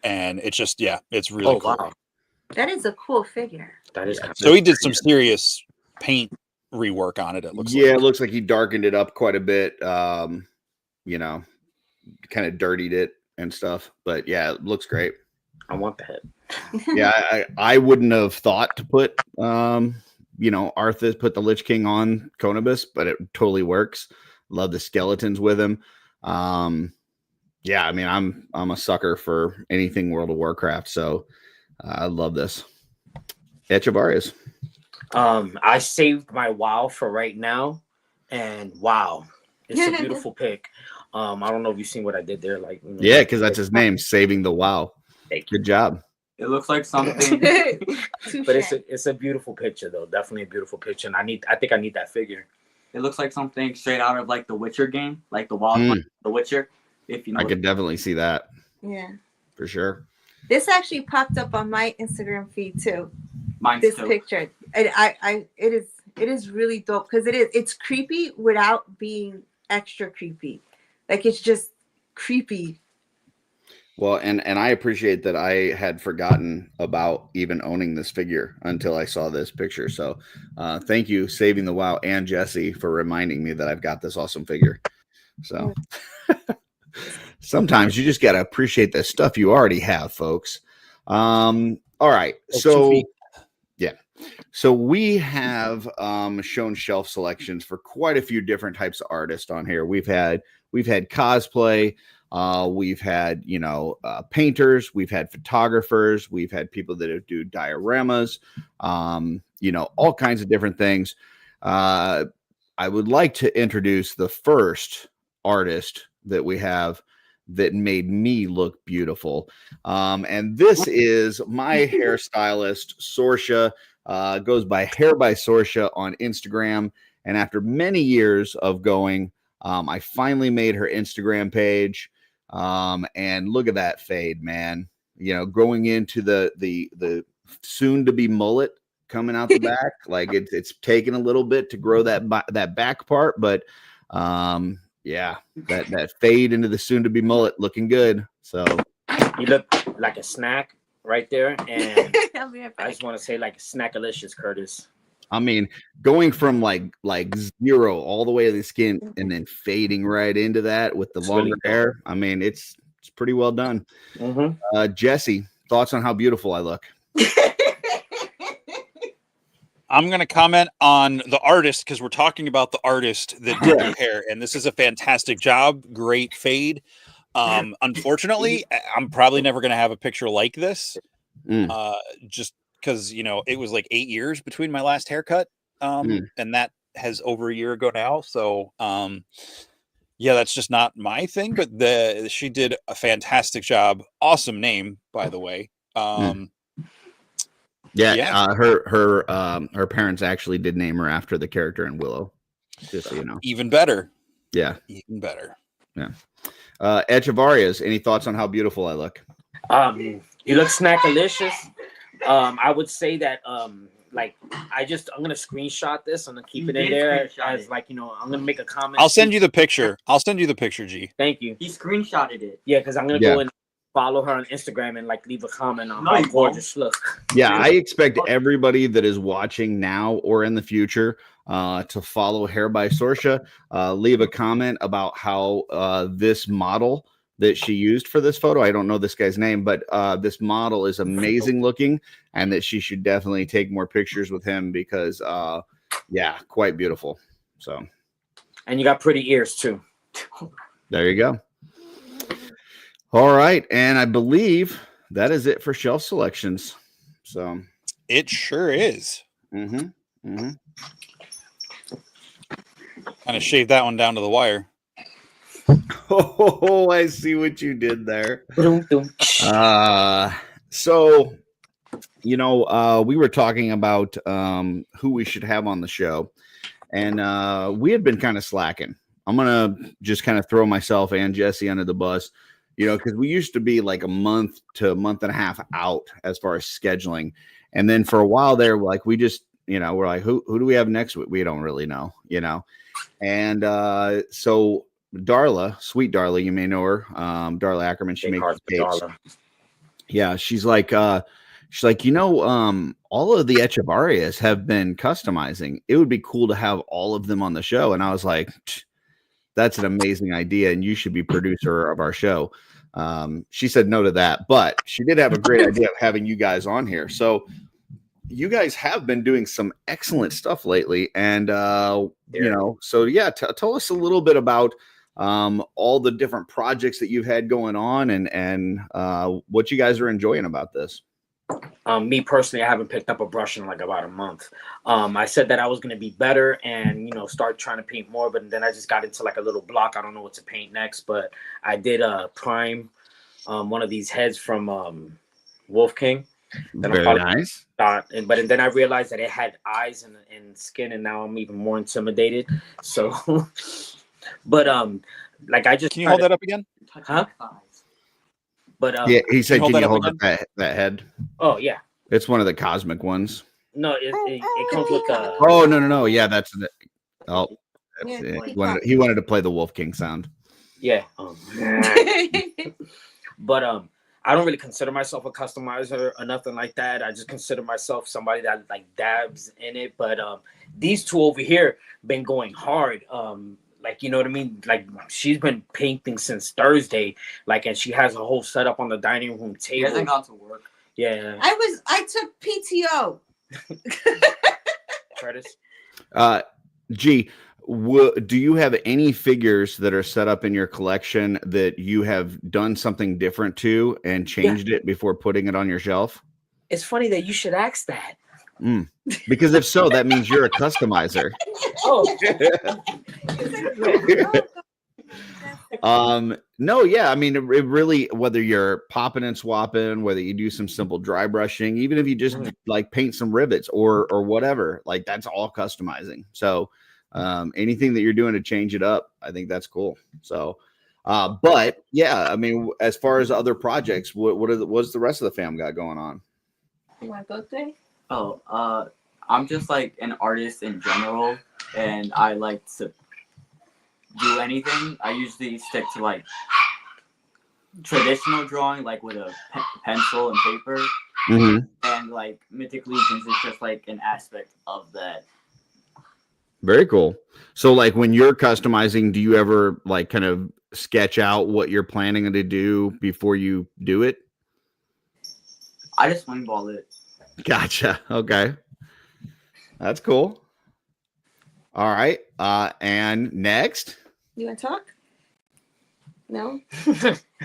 and it's just, yeah, it's really cool. Wow. That is a cool figure. That is So he did some serious paint rework on it. It looks Yeah, like. it looks like he darkened it up quite a bit. You know, kind of dirtied it and stuff. But yeah, it looks great. I want that. Yeah, I wouldn't have thought to put you know, Arthas, put the Lich King on Conobus, but it totally works. Love the skeletons with him. Yeah, I mean, I'm a sucker for anything World of Warcraft, so I love this. Echavarias. I saved my WoW for right now, and wow, it's a beautiful pick. I don't know if you've seen what I did there, like, you know, Yeah, because that's his name, Saving the WoW. Thank you. Good job. It looks like something. But it's a beautiful picture though, definitely a beautiful picture, and I think I need that figure. It looks like something straight out of like the Witcher game, like the wild the Witcher. If you know, I could definitely see that Yeah. for sure. This actually popped up on my Instagram feed too. mine's This too. picture. It is really dope because it's creepy without being extra creepy. Like it's just creepy. Well, and I appreciate that I had forgotten about even owning this figure until I saw this picture. So thank you, Saving the WoW and Jesse, for reminding me that I've got this awesome figure. So sometimes you just got to appreciate the stuff you already have, folks. All right. So yeah. So we have shown shelf selections for quite a few different types of artists on here. We've had cosplay. We've had, you know, painters, we've had photographers, we've had people that do dioramas, you know, all kinds of different things. I would like to introduce the first artist that we have that made me look beautiful. And this is my hairstylist, Sorsha, goes by Hair by Sorsha on Instagram. And after many years of going, I finally made her Instagram page. And look at that fade, man. You know, going into the soon to be mullet coming out the back. Like it's taken a little bit to grow that back part, but yeah, that fade into the soon to be mullet looking good. So You look like a snack right there, and I'll be right I back. just want to say like snackalicious, Curtis. I mean, going from like zero all the way to the skin and then fading right into that with the It's longer really dope. hair. I mean, it's pretty well done. Mm-hmm. Jesse, thoughts on how beautiful I look? I'm going to comment on the artist because we're talking about the artist that did your hair, and this is a fantastic job. Great fade. Unfortunately, I'm probably never going to have a picture like this. Just because, you know, it was like 8 years between my last haircut, and that has over a year ago now. So, yeah, that's just not my thing. But she did a fantastic job. Awesome name, by the way. Her parents actually did name her after the character in Willow. Just so you know. Even better. Yeah. Even better. Yeah. Echavarias, any thoughts on how beautiful I look? You look snackalicious. I would say that like I'm gonna screenshot this. I'm gonna keep it in there as like, you know, I'm gonna make a comment. I'll send you the picture. G. Thank you. He screenshotted it. Yeah, because I'm gonna go and follow her on Instagram and like leave a comment on how gorgeous look. Yeah, I expect everybody that is watching now or in the future to follow Hair by Sorsha. Leave a comment about how this model that she used for this photo, I don't know this guy's name, but this model is amazing looking, and that she should definitely take more pictures with him because yeah, quite beautiful. So, and you got pretty ears too. There you go. All right, and I believe that is it for shelf selections. So it sure is. Kind of shaved that one down to the wire. Oh, I see what you did there. So, you know, we were talking about who we should have on the show, and we had been kind of slacking. I'm gonna just kind of throw myself and Jesse under the bus. because we used to be like a month to a month and a half out as far as scheduling. And then for a while there, like we just, we're like, who do we have next week? We don't really know, And so Darla, sweet Darla, you may know her. Darla Akerman, she makes cakes. Yeah, she's like, all of the Echavarias have been customizing. It would be cool to have all of them on the show. And I was like, that's an amazing idea, and you should be producer of our show. She said no to that, but she did have a great idea of having you guys on here. So you guys have been doing some excellent stuff lately, and tell us a little bit about all the different projects that you've had going on, and what you guys are enjoying about this. Me personally, I haven't picked up a brush in like about a month. I said that I was going to be better and, start trying to paint more, but then I just got into like a little block. I don't know what to paint next, but I did prime one of these heads from Wolf King. Very nice. But then I realized that it had eyes and skin, and now I'm even more intimidated. So, but like I just can you hold that up again? Huh? But yeah, he said, "Can you hold up that head?" Oh yeah, it's one of the cosmic ones. No, it comes with the. Oh no! Yeah, that's the. Oh, Yeah, it. He wanted to play the Wolf King sound. Yeah. But I don't really consider myself a customizer or nothing like that. I just consider myself somebody that like dabs in it. But these two over here been going hard. Like, you know what I mean? Like, she's been painting since Thursday. Like, and she has a whole setup on the dining room table. She hasn't gone to work. Yeah. I took PTO. Curtis? G, do you have any figures that are set up in your collection that you have done something different to and changed it before putting it on your shelf? It's funny that you should ask that. Because if so, that means you're a customizer. No, yeah. I mean, it really, whether you're popping and swapping, whether you do some simple dry brushing, even if you just like paint some rivets or whatever, like that's all customizing. So anything that you're doing to change it up, I think that's cool. So but yeah, I mean, as far as other projects, what's the rest of the fam got going on? You want to go today? Oh, I'm just like an artist in general, and I like to do anything. I usually stick to like traditional drawing, like with a pencil and paper, and like Mythic Legions is just like an aspect of that. Very cool. So like when you're customizing, do you ever like kind of sketch out what you're planning to do before you do it? I just wing-ball it. Gotcha. Okay. That's cool. All right. And next. You want to talk? No?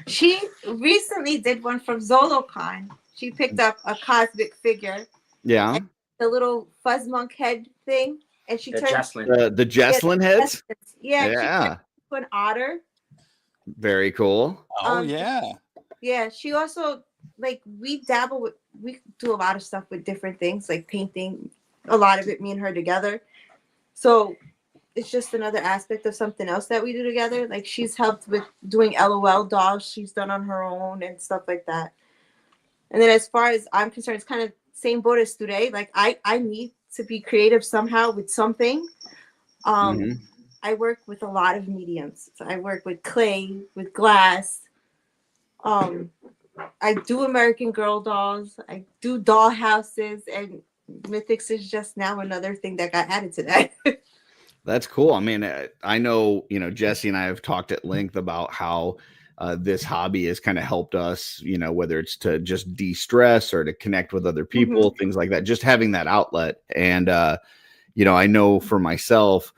She recently did one from ZoloCon. She picked up a cosmic figure. Yeah. The little fuzz monk head thing. And she turned the Jesslyn heads. Yeah. Yeah. To an otter. Very cool. Oh yeah. Yeah. She also we do a lot of stuff with different things, like painting. A lot of it, me and her together. So it's just another aspect of something else that we do together. Like she's helped with doing LOL dolls she's done on her own and stuff like that. And then as far as I'm concerned, it's kind of same boat as today. Like I need to be creative somehow with something. I work with a lot of mediums. So I work with clay, with glass. I do American Girl dolls. I do doll houses, and Mythics is just now another thing that got added to that. That's cool. I mean, I know, Jesse and I have talked at length about how this hobby has kind of helped us, whether it's to just de-stress or to connect with other people, things like that, just having that outlet. And, I know for myself,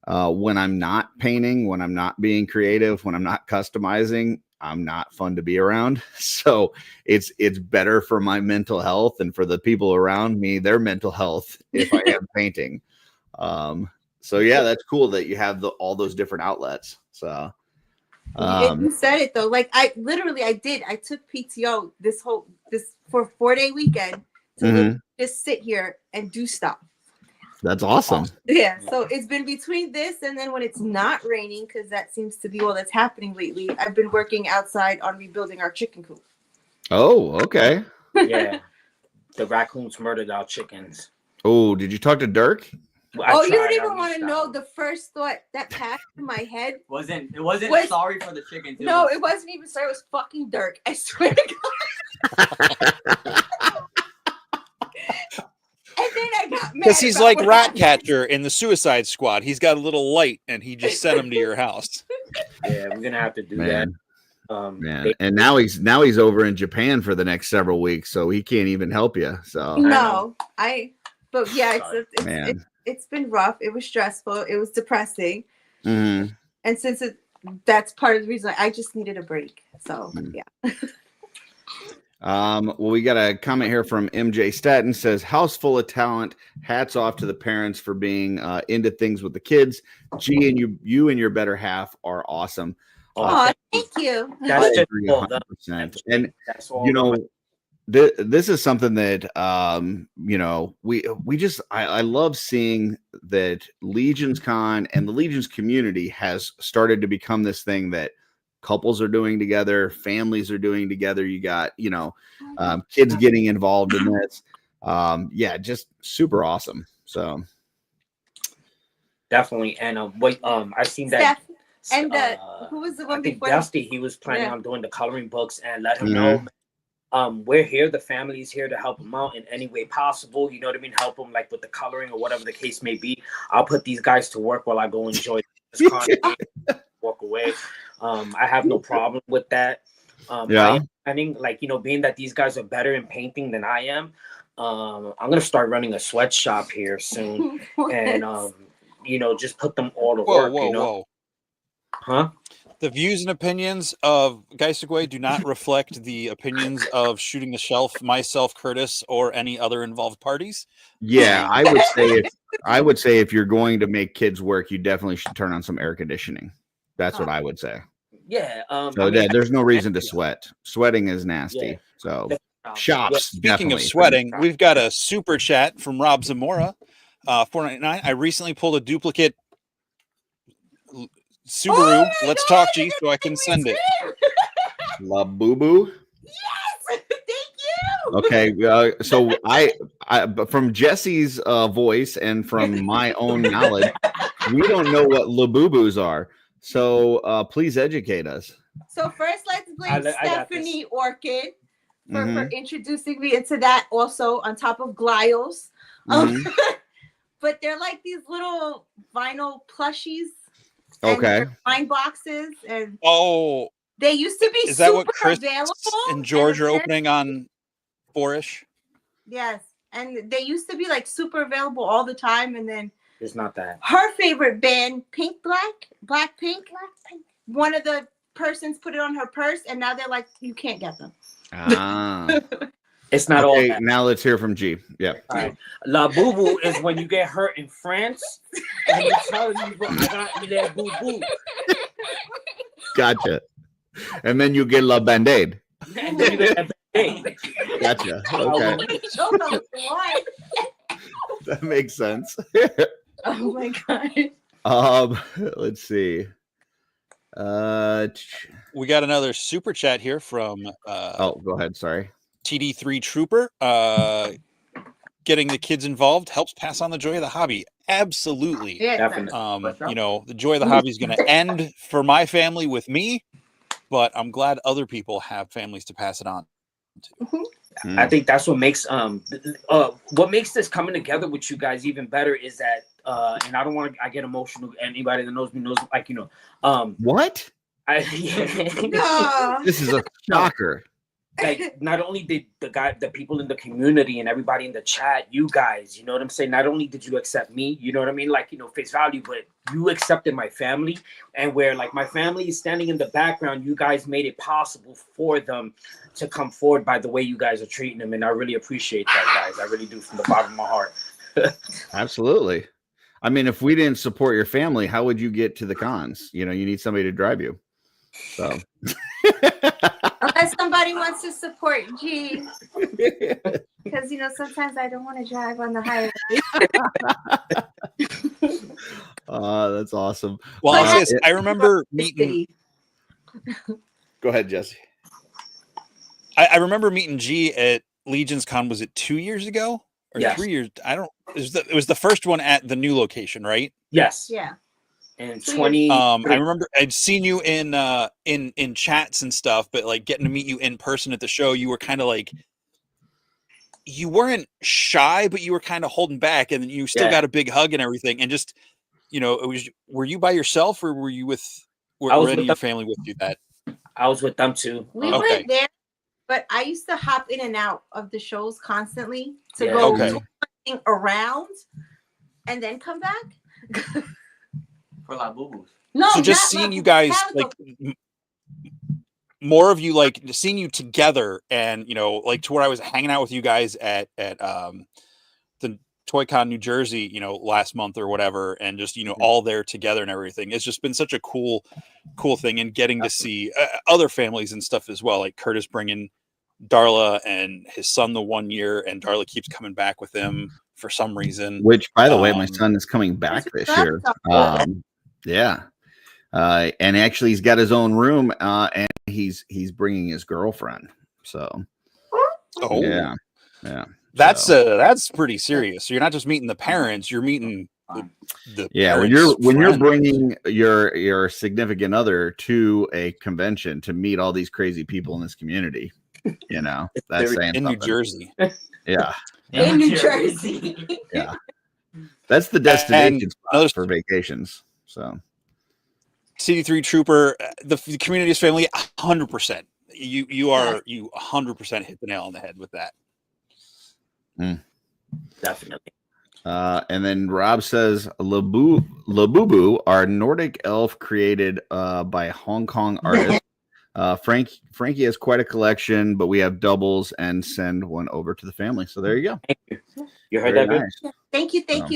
when I'm not painting, when I'm not being creative, when I'm not customizing, I'm not fun to be around. So it's better for my mental health and for the people around me, their mental health, if I am painting. So yeah, that's cool that you have all those different outlets. So you said it though. Like I took PTO this for 4-day weekend to just sit here and do stuff. That's awesome. Yeah, so it's been between this and then when it's not raining, because that seems to be all that's happening lately. I've been working outside on rebuilding our chicken coop. Oh, okay. Yeah, the raccoons murdered our chickens. Oh, did you talk to Dirk? Oh, you don't even want to know the first thought that passed in my head. It wasn't sorry for the chickens. No, it wasn't even sorry. It was fucking Dirk. I swear to God. And then I got mad Because he's about like what Rat happened. Catcher in the Suicide Squad. He's got a little light, and he just sent him to your house. Yeah, we're gonna have to do Man. that. Man, and now he's over in Japan for the next several weeks, so he can't even help you. So No, but yeah, Man. it's been rough. It was stressful. It was depressing. Mhm. And since that's part of the reason I just needed a break. So yeah. Well, we got a comment here from MJ Staten, says house full of talent. Hats off to the parents for being into things with the kids. G, and you and your better half are awesome. Oh, thank you. I That's just agree all 100%. And that's all. you know, this is something that you know, I love seeing that Legion's Con and the Legion's community has started to become this thing that couples are doing together, families are doing together. You got, you know, kids getting involved in this. Yeah, just super awesome. So definitely. And I've seen that. Steph, and who was the one I think before? Dusty, he was planning on doing the coloring books, and let him know. We're here. The family is here to help him out in any way possible. You know what I mean? Help him like with the coloring or whatever the case may be. I'll put these guys to work while I go enjoy this content. Walk away. I have no problem with that. I think, like, you know, being that these guys are better in painting than I am, I'm gonna start running a sweatshop here soon, and you know, just put them all to work. You know? Whoa. Huh? The views and opinions of Guaisaguey do not reflect the opinions of Shooting the Shelf, myself, Curtis, or any other involved parties. yeah, I would say if you're going to make kids work, you definitely should turn on some air conditioning. That's what I would say. Yeah. So I mean, there's no reason to sweat. Sweating is nasty. Yeah. So Yeah. shops. Speaking definitely. of sweating, we've got a super chat from Rob Zamora, $4.99. I recently pulled a duplicate Subaru. Let's talk, G, so I can send it. La Boo Boo. Yes, thank you. Okay, so I from Jesse's voice and from my own knowledge, we don't know what Labubus are. So please educate us. So first, let's blame I got Stephanie Orchid for Mhm. introducing me into that. Also, on top of Glios, but they're like these little vinyl plushies. And Okay. they're wine boxes, and Oh, they used to be is that super what Chris available. and George are then- opening on 4-ish? Yes, and they used to be like super available all the time, and then it's not that. her favorite band, Blackpink. One of the persons put it on her purse, and now they're like, you can't get them. Ah. It's not all Okay, that. now let's hear from G. Yeah. All right. La boo boo is when you get hurt in France and you tell people I got la boo boo. Gotcha. And then you get La Band-Aid. And then you get a band-aid. Gotcha. Okay. Don't know why. That makes sense. Oh my god. Let's see. We got another super chat here from Go ahead. Sorry. TD3 Trooper. Getting the kids involved helps pass on the joy of the hobby. Absolutely. Yeah, Definitely. You know, the joy of the hobby is going to end for my family with me, but I'm glad other people have families to pass it on to. I think that's what makes this coming together with you guys even better is that and I don't want to get emotional. Anybody that knows me knows, like, you know, What? No. This is a shocker. like not only did the people in the community and everybody in the chat, you guys, you know what I'm saying? Not only did you accept me, you know what I mean? Like, you know, face value, but you accepted my family, and where like my family is standing in the background, you guys made it possible for them to come forward by the way you guys are treating them. And I really appreciate that, guys. I really do, from the bottom of my heart. Absolutely. I mean, if we didn't support your family, how would you get to the cons? You know, you need somebody to drive you. So Unless somebody wants to support G. because sometimes I don't want to drive on the highway. That's awesome. Well, But I'll say this, I remember meeting. Go ahead, Jesse. I remember meeting G at Legion's Con. Was it 2 years ago or Yes. 3 years? I don't. It was the first one at the new location, right? Yes. Yeah. And So 20. I remember I'd seen you in chats and stuff, but like getting to meet you in person at the show, you were kind of like, you weren't shy, but you were kind of holding back, and you still got a big hug and everything. And just, it was. Were you by yourself, or were you with? Were any of your family with you? That I was with them too. We were there, but I used to hop in and out of the shows constantly to go do something around and then come back. For La Boo-Boos. No, so just seeing you guys like more of you, like seeing you together, and like to where I was hanging out with you guys at the Toy Con New Jersey, last month or whatever, and just all there together and everything. It's just been such a cool thing, and getting to see other families and stuff as well, like Curtis bringing Darla and his son the 1 year, and Darla keeps coming back with him for some reason. Which, by the way, my son is coming back this year. Yeah. And actually he's got his own room, and he's bringing his girlfriend. So yeah. That's pretty serious. So you're not just meeting the parents, you're meeting the when you're bringing your significant other to a convention to meet all these crazy people in this community, that's saying in something. New Jersey. Yeah. In New Jersey. Yeah. That's the destination spot for vacations. So CD3 Trooper, the community's family, 100%. You 100% hit the nail on the head with that. Definitely. And then Rob says Labubu are Nordic elf created by Hong Kong artists. Frankie has quite a collection, but we have doubles and send one over to the family. So there you go. Thank you. You heard Very that? nice. Thank you. Thank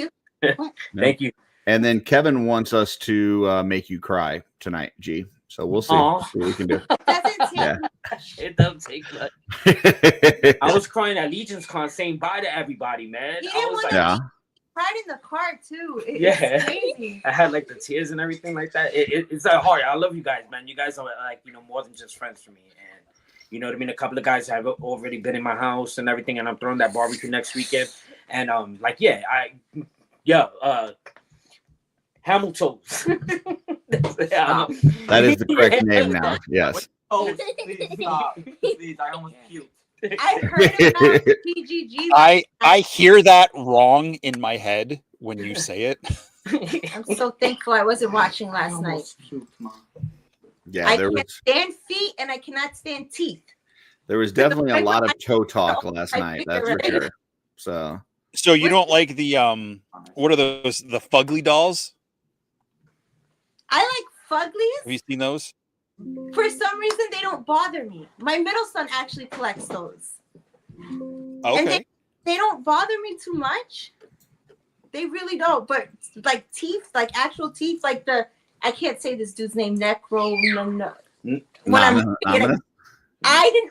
you. And then Kevin wants us to make you cry tonight, G. So we'll see. We'll see what we can do. It doesn't take much. I was crying at Legion's Con saying bye to everybody, man. I was like, cried in the car too. It's crazy. I had like the tears and everything like that. It's hard. I love you guys, man. You guys are like, more than just friends for me. And you know what I mean? A couple of guys have already been in my house and everything, and I'm throwing that barbecue next weekend. And Hamilton's. That is the correct name now. Yes. Oh, please stop. Please, I almost puked. I heard about PGG. I hear that wrong in my head when you say it. I'm so thankful I wasn't watching last night. Puked, Mom. Yeah, I can't stand feet and I cannot stand teeth. There was definitely a lot of toe talk last night. That's for sure. So you don't like the what are those, the fugly dolls? I like fugglies. Have you seen those? For some reason, they don't bother me. My middle son actually collects those. Okay. And they don't bother me too much. They really don't. But like teeth, like actual teeth, like I can't say this dude's name, I didn't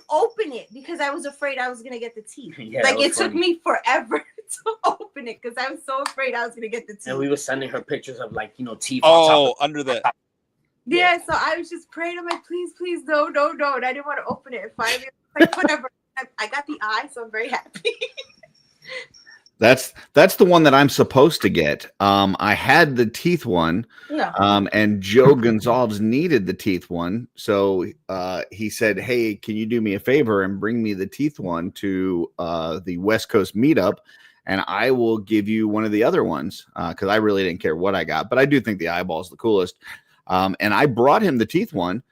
open it because I was afraid I was going to get the teeth. It took me forever to open it because I was so afraid I was going to get the teeth. And we were sending her pictures of teeth. Oh, under the... Yeah, so I was just praying. I'm like, please, no. And I didn't want to open it. And finally, like, whatever. I got the eye, so I'm very happy. That's the one that I'm supposed to get. I had the teeth one, and Joe Gonzalez needed the teeth one. So he said, hey, can you do me a favor and bring me the teeth one to the West Coast meetup? And I will give you one of the other ones because I really didn't care what I got. But I do think the eyeball is the coolest. And I brought him the teeth one,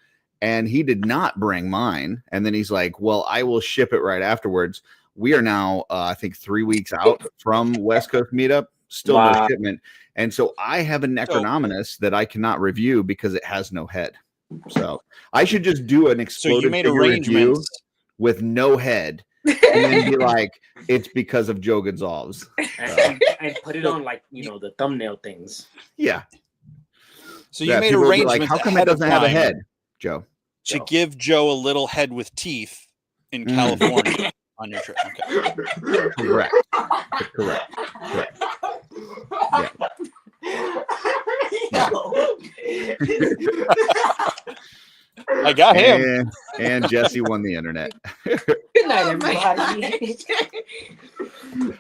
and he did not bring mine. And then he's like, well, I will ship it right afterwards. We are now, I think, 3 weeks out from West Coast meetup, still no shipment. And so I have a Necronominus that I cannot review because it has no head. So I should just do an exploded figure review with no head and then be like, it's because of Joe Gonzalez. And put it on the thumbnail things. Yeah. So you made arrangements. Like, how come it doesn't have a head, Joe? To give Joe a little head with teeth in California. on your trip. Okay. Correct. Correct. Yeah. I got him. And Jesse won the internet. Good night, Oh my everybody.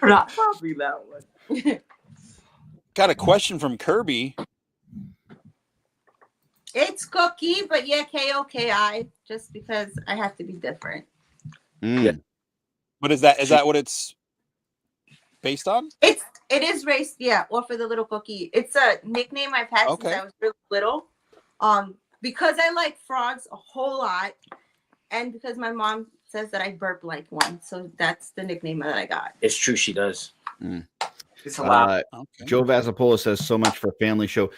Not probably that one. Got a question from Kirby. It's Cookie, but yeah, KOKI, just because I have to be different. What is that? Is that what it's based on? It is race, yeah, or for the little cookie. It's a nickname I've had since I was really little. Because I like frogs a whole lot, and because my mom says that I burp like one, so that's the nickname that I got. It's true, she does. It's a lot. Joe Vasapola says so much for family show.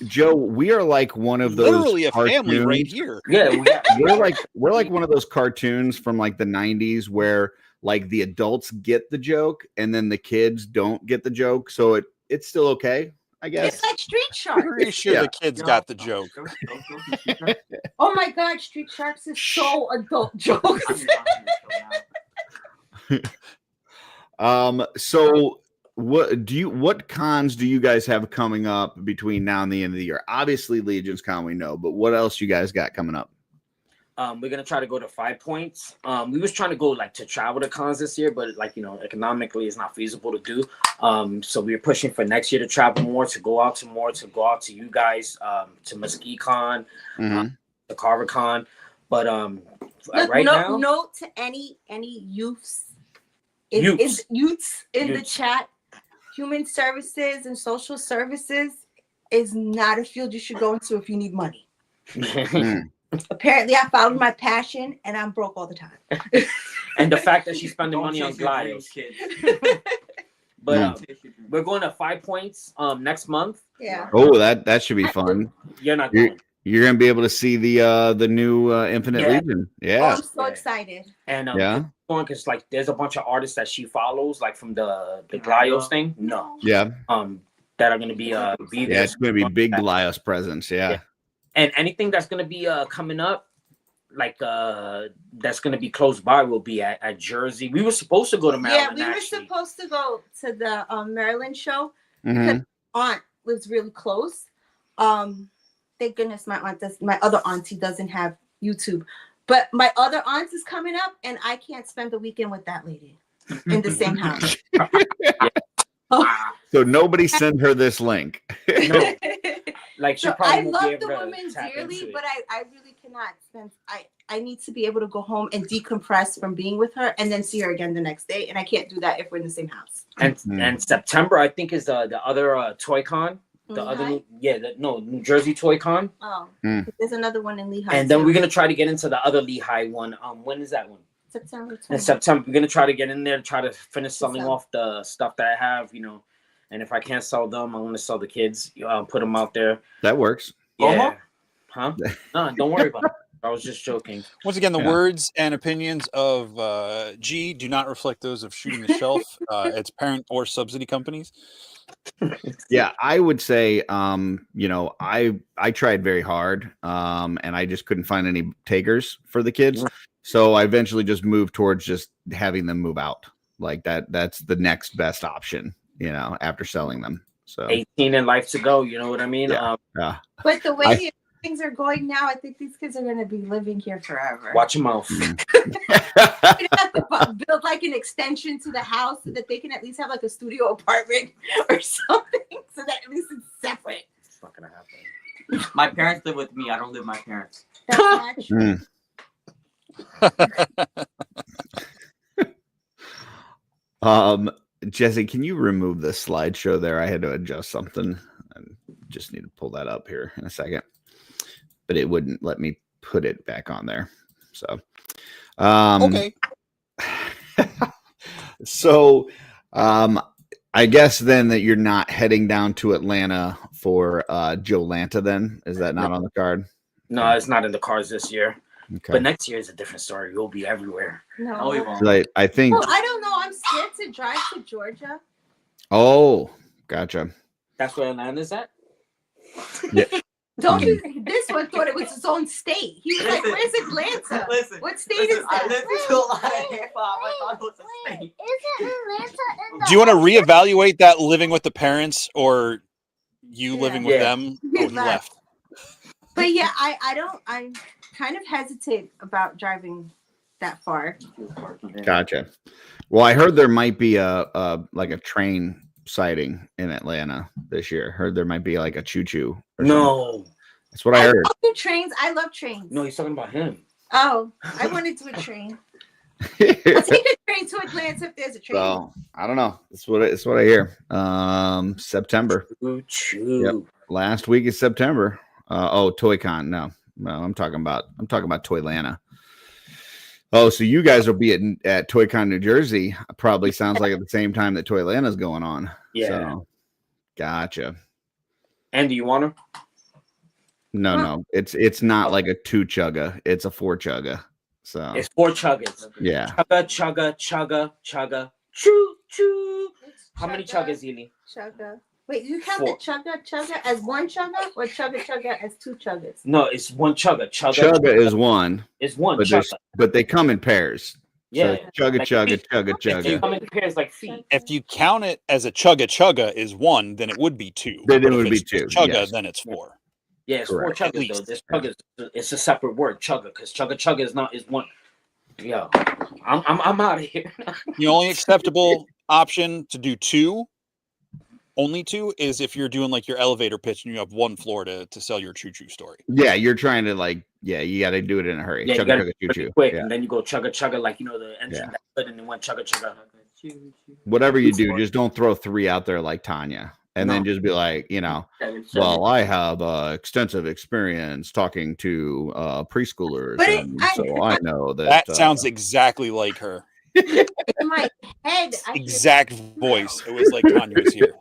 Joe, we are like one of those Literally a cartoons. family right here. Yeah, we're like one of those cartoons from like the 90s where like the adults get the joke and then the kids don't get the joke, so it's still okay, I guess. It's like Street Sharks. Pretty sure the kids got the joke. Oh my God, Street Sharks is so adult jokes. So what cons do you guys have coming up between now and the end of the year? Obviously Legion's Con we know, but what else you guys got coming up? We're gonna try to go to 5 points. We was trying to go like to travel to cons this year, but like economically it's not feasible to do. So we're pushing for next year to travel more, to go out to you guys, to Mesquite Con, to Carver Con. But Look, right now, note to any youths Youths. in the chat. Human services and social services is not a field you should go into if you need money. Apparently, I found my passion, and I'm broke all the time. and the fact that she's spending money on glides. But we're going to 5 points next month. Yeah. Oh, that should be fun. You're not going. You're gonna be able to see the new Infinite Legion. Oh, Yeah. I'm so excited. And Yeah. because like there's a bunch of artists that she follows, like from the Glios thing. No. Yeah. That are gonna be there. Yeah, it's gonna be big Goliath presence. Yeah. And anything that's gonna be coming up, like that's gonna be close by, will be at Jersey. We were supposed to go to Maryland. Yeah, we were supposed to go to the Maryland show because aunt lives really close. Thank goodness my other auntie doesn't have YouTube, but my other aunt is coming up, and I can't spend the weekend with that lady in the same house. So nobody send her this link. No. Like she So probably I won't love be able the to women tap dearly, into it. but I really cannot spend. I need to be able to go home and decompress from being with her, and then see her again the next day, and I can't do that if we're in the same house. And September, I think, is the other Toy Con. The other, New Jersey Toy Con. Oh, there's another one in Lehigh. And then too. we're gonna try to get into the other Lehigh one. When is that one? September 20th. In September. We're gonna try to get in there, try to finish selling off the stuff that I have, And if I can't sell them, I'm gonna sell the kids. Put them out there. That works. Yeah. Huh? No, don't worry about it. I was just joking. Once again, the words and opinions of G do not reflect those of Shooting the Shelf, its parent or subsidy companies. Yeah, I would say, I tried very hard, and I just couldn't find any takers for the kids. So I eventually just moved towards just having them move out. Like that's the next best option, after selling them. So 18 and life to go. You know what I mean? Yeah. But the way things are going now, I think these kids are going to be living here forever. Watch your mouth. We're gonna have to build like an extension to the house so that they can at least have like a studio apartment or something, so that at least it's separate. It's not gonna happen. My parents live with me. I don't live with my parents. That's not true. Jesse, can you remove the slideshow there? I had to adjust something. I just need to pull that up here in a second, but it wouldn't let me put it back on there. So, Okay. So, I guess then that you're not heading down to Atlanta for Jolanta then? Is that not on the card? No, it's not in the cards this year. Okay. But next year is a different story. We'll be everywhere. No. No, we won't. Like, I think. Well, I don't know. I'm scared to drive to Georgia. Oh, gotcha. That's where Atlanta's at? Yeah. Don't you? This one thought it was his own state. He was like, "Where's Atlanta? Listen, What state is I that?" listen to a lot of hip hop. I thought it was a state. Isn't Atlanta in the Do you want to reevaluate that living with the parents or you Yeah. living with Yeah. them? Oh, he left. But yeah, I'm kind of hesitant about driving that far. Gotcha. Well, I heard there might be a like a train sighting in Atlanta this year. Heard there might be like a choo-choo. or something. No, That's what I heard. love trains. I love trains. no, he's talking about him. Oh, I wanted to a train. I'll take a train to Atlanta if there's a train. So I don't know. It's what I hear. September. Choo. Last week is September. ToyCon. No, I'm talking about Toylanta. Oh, so you guys will be at ToyCon New Jersey. Probably sounds like at the same time that Toylanta's going on. Yeah. So, gotcha. And do you want to? No. It's not like a 2-chugga. It's a 4-chugga. So It's 4 chuggas. yeah. Chugga. Choo choo. How many chuggas, Ely? Chugga. Wait, you count 4. the chugga as one chugga or chugga as 2 chuggas? No, it's 1 chugga. Chugga is one, It's 1 but chugga. but they come in pairs. Yeah. So chugga, Like chugga, feet. chugga, If you chugga. come in pairs like feet. If you count it as a chugga is 1, then it would be 2. Then it But if would be it's just 2, Chugga, yes. then it's 4. Yeah, it's Correct. 4 At chuggas least. though. This chugga it's a separate word, chugga, because chugga is 1. Yo, I'm out of here. The only acceptable option to do 2, only 2, is if you're doing like your elevator pitch and you have 1 floor to sell your choo-choo story. Yeah, you're trying to you got to do it in a hurry. Yeah, you Chugga, gotta chugga, do it choo-choo. quick, Yeah. and then you go chugga like the engine Yeah. that good, and then went chugga. Whatever you do, just don't throw 3 out there like Tanya, and then No. just be like, well, I have extensive experience talking to preschoolers, But and so I know That sounds exactly like her. In my head, I hear- Exact voice. It was like Tanya was here.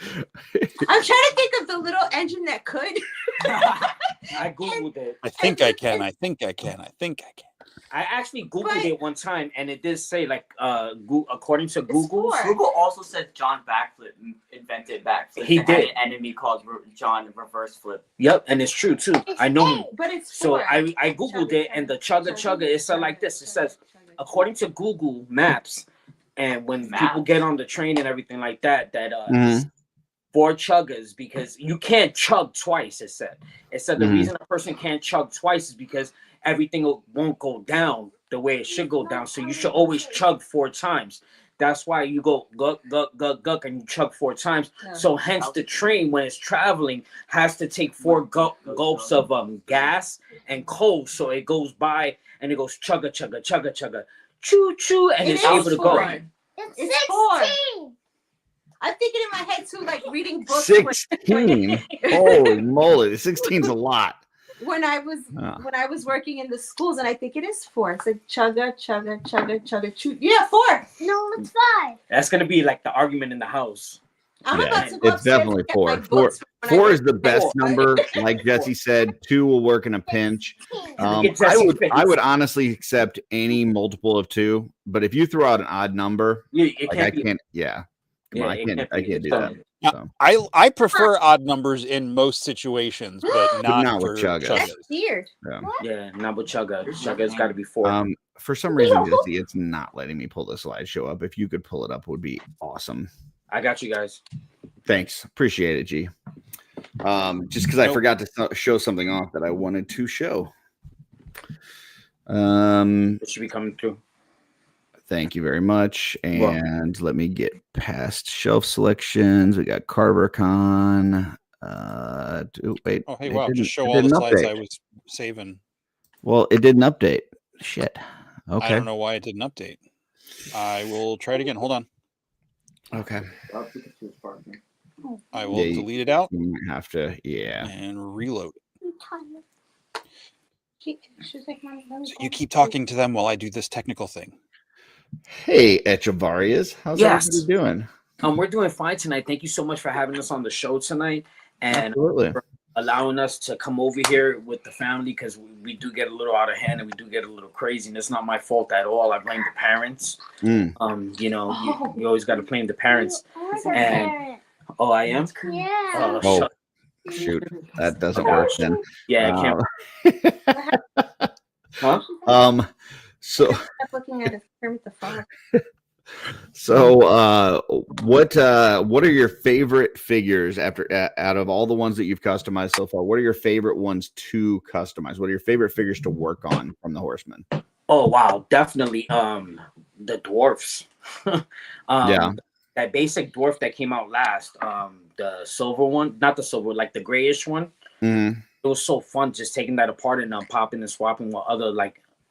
I'm trying to think of the little engine that could. I googled it. I think I can. I actually googled But- it one time, and it did say according to Google. 4. Google also said John Backflip invented backflip. He and had did. an enemy called John Reverse Flip. Yep, and it's true too. I know him. But it's So 4. I googled it, and the chugga it said like this. It says according to Google Maps, and when people get on the train and everything like that, Mhm. 4 chuggas, because you can't chug twice. It said the Mhm. reason a person can't chug twice is because everything won't go down the way it should go down. So you should always chug 4 times. That's why you go guck guck guck guck and you chug 4 times. Yeah. So hence the train when it's traveling has to take 4 gulps of gas and coal. So it goes by and it goes chugga choo choo, and It it's is able to go. 4. It's It's 16. I'm thinking in my head too, like reading books. when- 16. Holy moly, 16's a lot. When I was working in the schools, and I think it is 4. It's like chugga, choo. Yeah, 4. No, it's 5. That's gonna be like the argument in the house. I'm Yeah, about to go it's upstairs definitely and get 4. my books from when I 4 worked is the at best school. number. Like Jesse said, 2 will work in a pinch. Get Jesse's face. I would honestly accept any multiple of 2, but if you throw out an odd number, Yeah, it like can't I be. can't. Yeah, come Yeah, on, it I be. can't do that. Now, So. I prefer odd numbers in most situations, but not not for with chuggas. chuggas. That's weird. Yeah, not with chugga. Chugga's got to be 4. For some reason, Jesse, it's not letting me pull the slideshow up. If you could pull it up, would be awesome. I got you guys. Thanks, appreciate it, G. Just because I Nope. forgot to show something off that I wanted to show. Um, It should be coming through. Thank you very much. And let me get past shelf selections. We got CarverCon. Wait. Oh, hey, it wow. didn't- Just show it all the didn't slides update. I was saving. Well, it didn't update. Shit. I Okay. don't know why it didn't update. I will try it again. Hold on. Okay. I will Yeah, you- delete it out You might have to. Yeah. and reload. I'm tired. She's like, Mommy, let me So go you keep upstairs." talking to them while I do this technical thing. Hey, Echavarias. How's Yes. everybody doing? We're doing fine tonight. Thank you so much for having us on the show tonight and Absolutely. allowing us to come over here with the family, because we do get a little out of hand and we do get a little crazy, and it's not my fault at all. I blame the parents. Mm. You always got to blame the parents. You are the And- parent. Oh, I am. Yeah. Oh. Shut Shoot, that doesn't work then. Yeah, I can't. Huh? So I kept looking at Kermit the Frog. So, what are your favorite figures out of all the ones that you've customized so far? What are your favorite ones to customize? What are your favorite figures to work on from the Horsemen? Oh wow, definitely. The dwarfs. Yeah. That basic dwarf that came out last. The silver one, not the silver, like the grayish one. Mm-hmm. It was so fun just taking that apart and popping and swapping with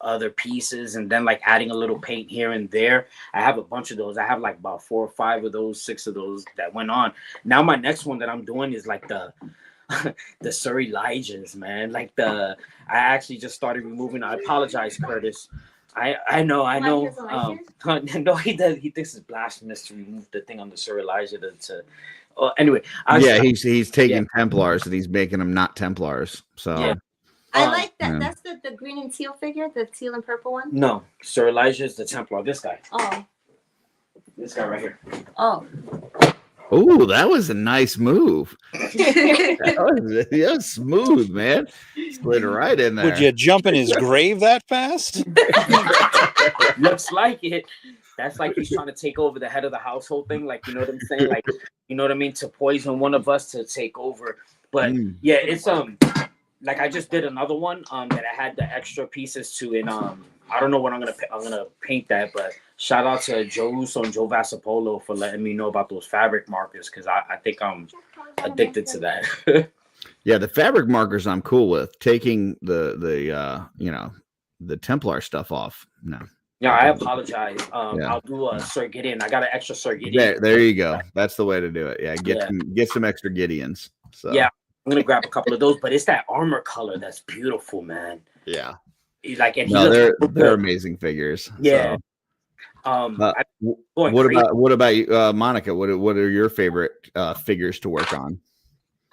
other pieces, and then like adding a little paint here and there. I have a bunch of those. I have like about 4 or 5 of those, 6 of those that went on. Now my next one that I'm doing is like the Sir Elijah's, man. Like I actually just started removing. I apologize, Curtis. I know. No, he does. He thinks it's blasphemous to remove the thing on the Sir Elijah anyway. He's taking Templars and he's making them not Templars. So yeah. I like that. Yeah. That's the green and teal figure, the teal and purple one. No, Sir Elijah's the Templar. This guy. Oh. This guy right here. Oh. Oh, that was a nice move. That was smooth, man. Slid right in there. Would you jump in his grave that fast? Looks like it. That's like he's trying to take over the head of the household thing. Like, you know what I'm saying? Like, you know what I mean? To poison one of us to take over. But yeah, it's like I just did another one that I had the extra pieces to, and I don't know what I'm gonna paint that, but shout out to Joe Russo and Joe Vassapolo for letting me know about those fabric markers, because I think I'm addicted to that. Yeah, the fabric markers I'm cool with. Taking the Templar stuff off. No. Yeah, I apologize. I'll do a Sir Gideon. I got an extra Sir Gideon. There you go. That's the way to do it. Yeah, get some extra Gideons. So yeah, I'm gonna grab a couple of those, but it's that armor color that's beautiful, man. Yeah. Like, and they're amazing figures. Yeah. So. What about you, Monica? What are your favorite figures to work on?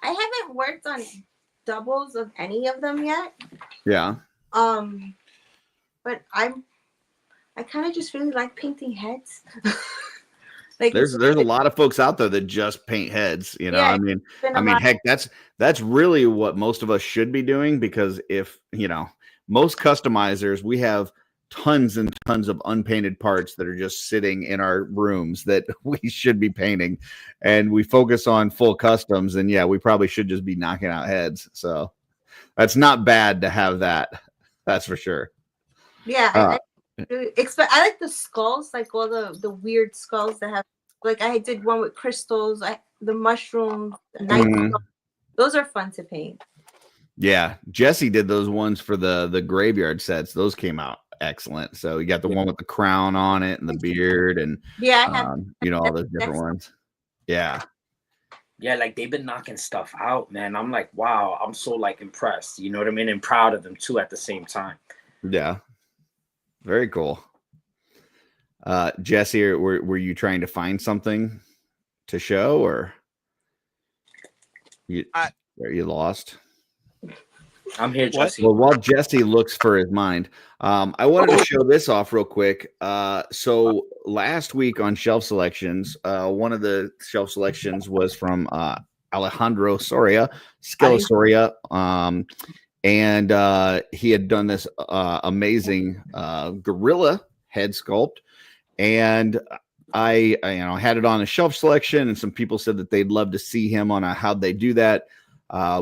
I haven't worked on doubles of any of them yet. Yeah. But I kind of just really like painting heads. Like, there's a lot of folks out there that just paint heads, you know. Yeah, I mean, heck, that's really what most of us should be doing, because if, most customizers, we have tons and tons of unpainted parts that are just sitting in our rooms that we should be painting, and we focus on full customs, and yeah, we probably should just be knocking out heads. So that's not bad to have that. That's for sure. Yeah. I like the skulls, like all the weird skulls that have, like I did one with crystals, the mushrooms, the night skulls. Those are fun to paint. Yeah, Jesse did those ones for the graveyard sets. Those came out excellent. So you got the one with the crown on it and the beard, and yeah, I have all those different ones. Yeah. Yeah, like they've been knocking stuff out, man. I'm like, wow, I'm so like impressed. You know what I mean? And proud of them too at the same time. Yeah. Very cool. Jesse, were you trying to find something to show, or you lost? I'm here, Jesse. Well, while Jesse looks for his mind, I wanted to show this off real quick. So last week on shelf selections, one of the shelf selections was from Alejandro Soria, Skilla Soria. And he had done this amazing gorilla head sculpt, and I had it on a shelf selection, and some people said that they'd love to see him on how'd they do that,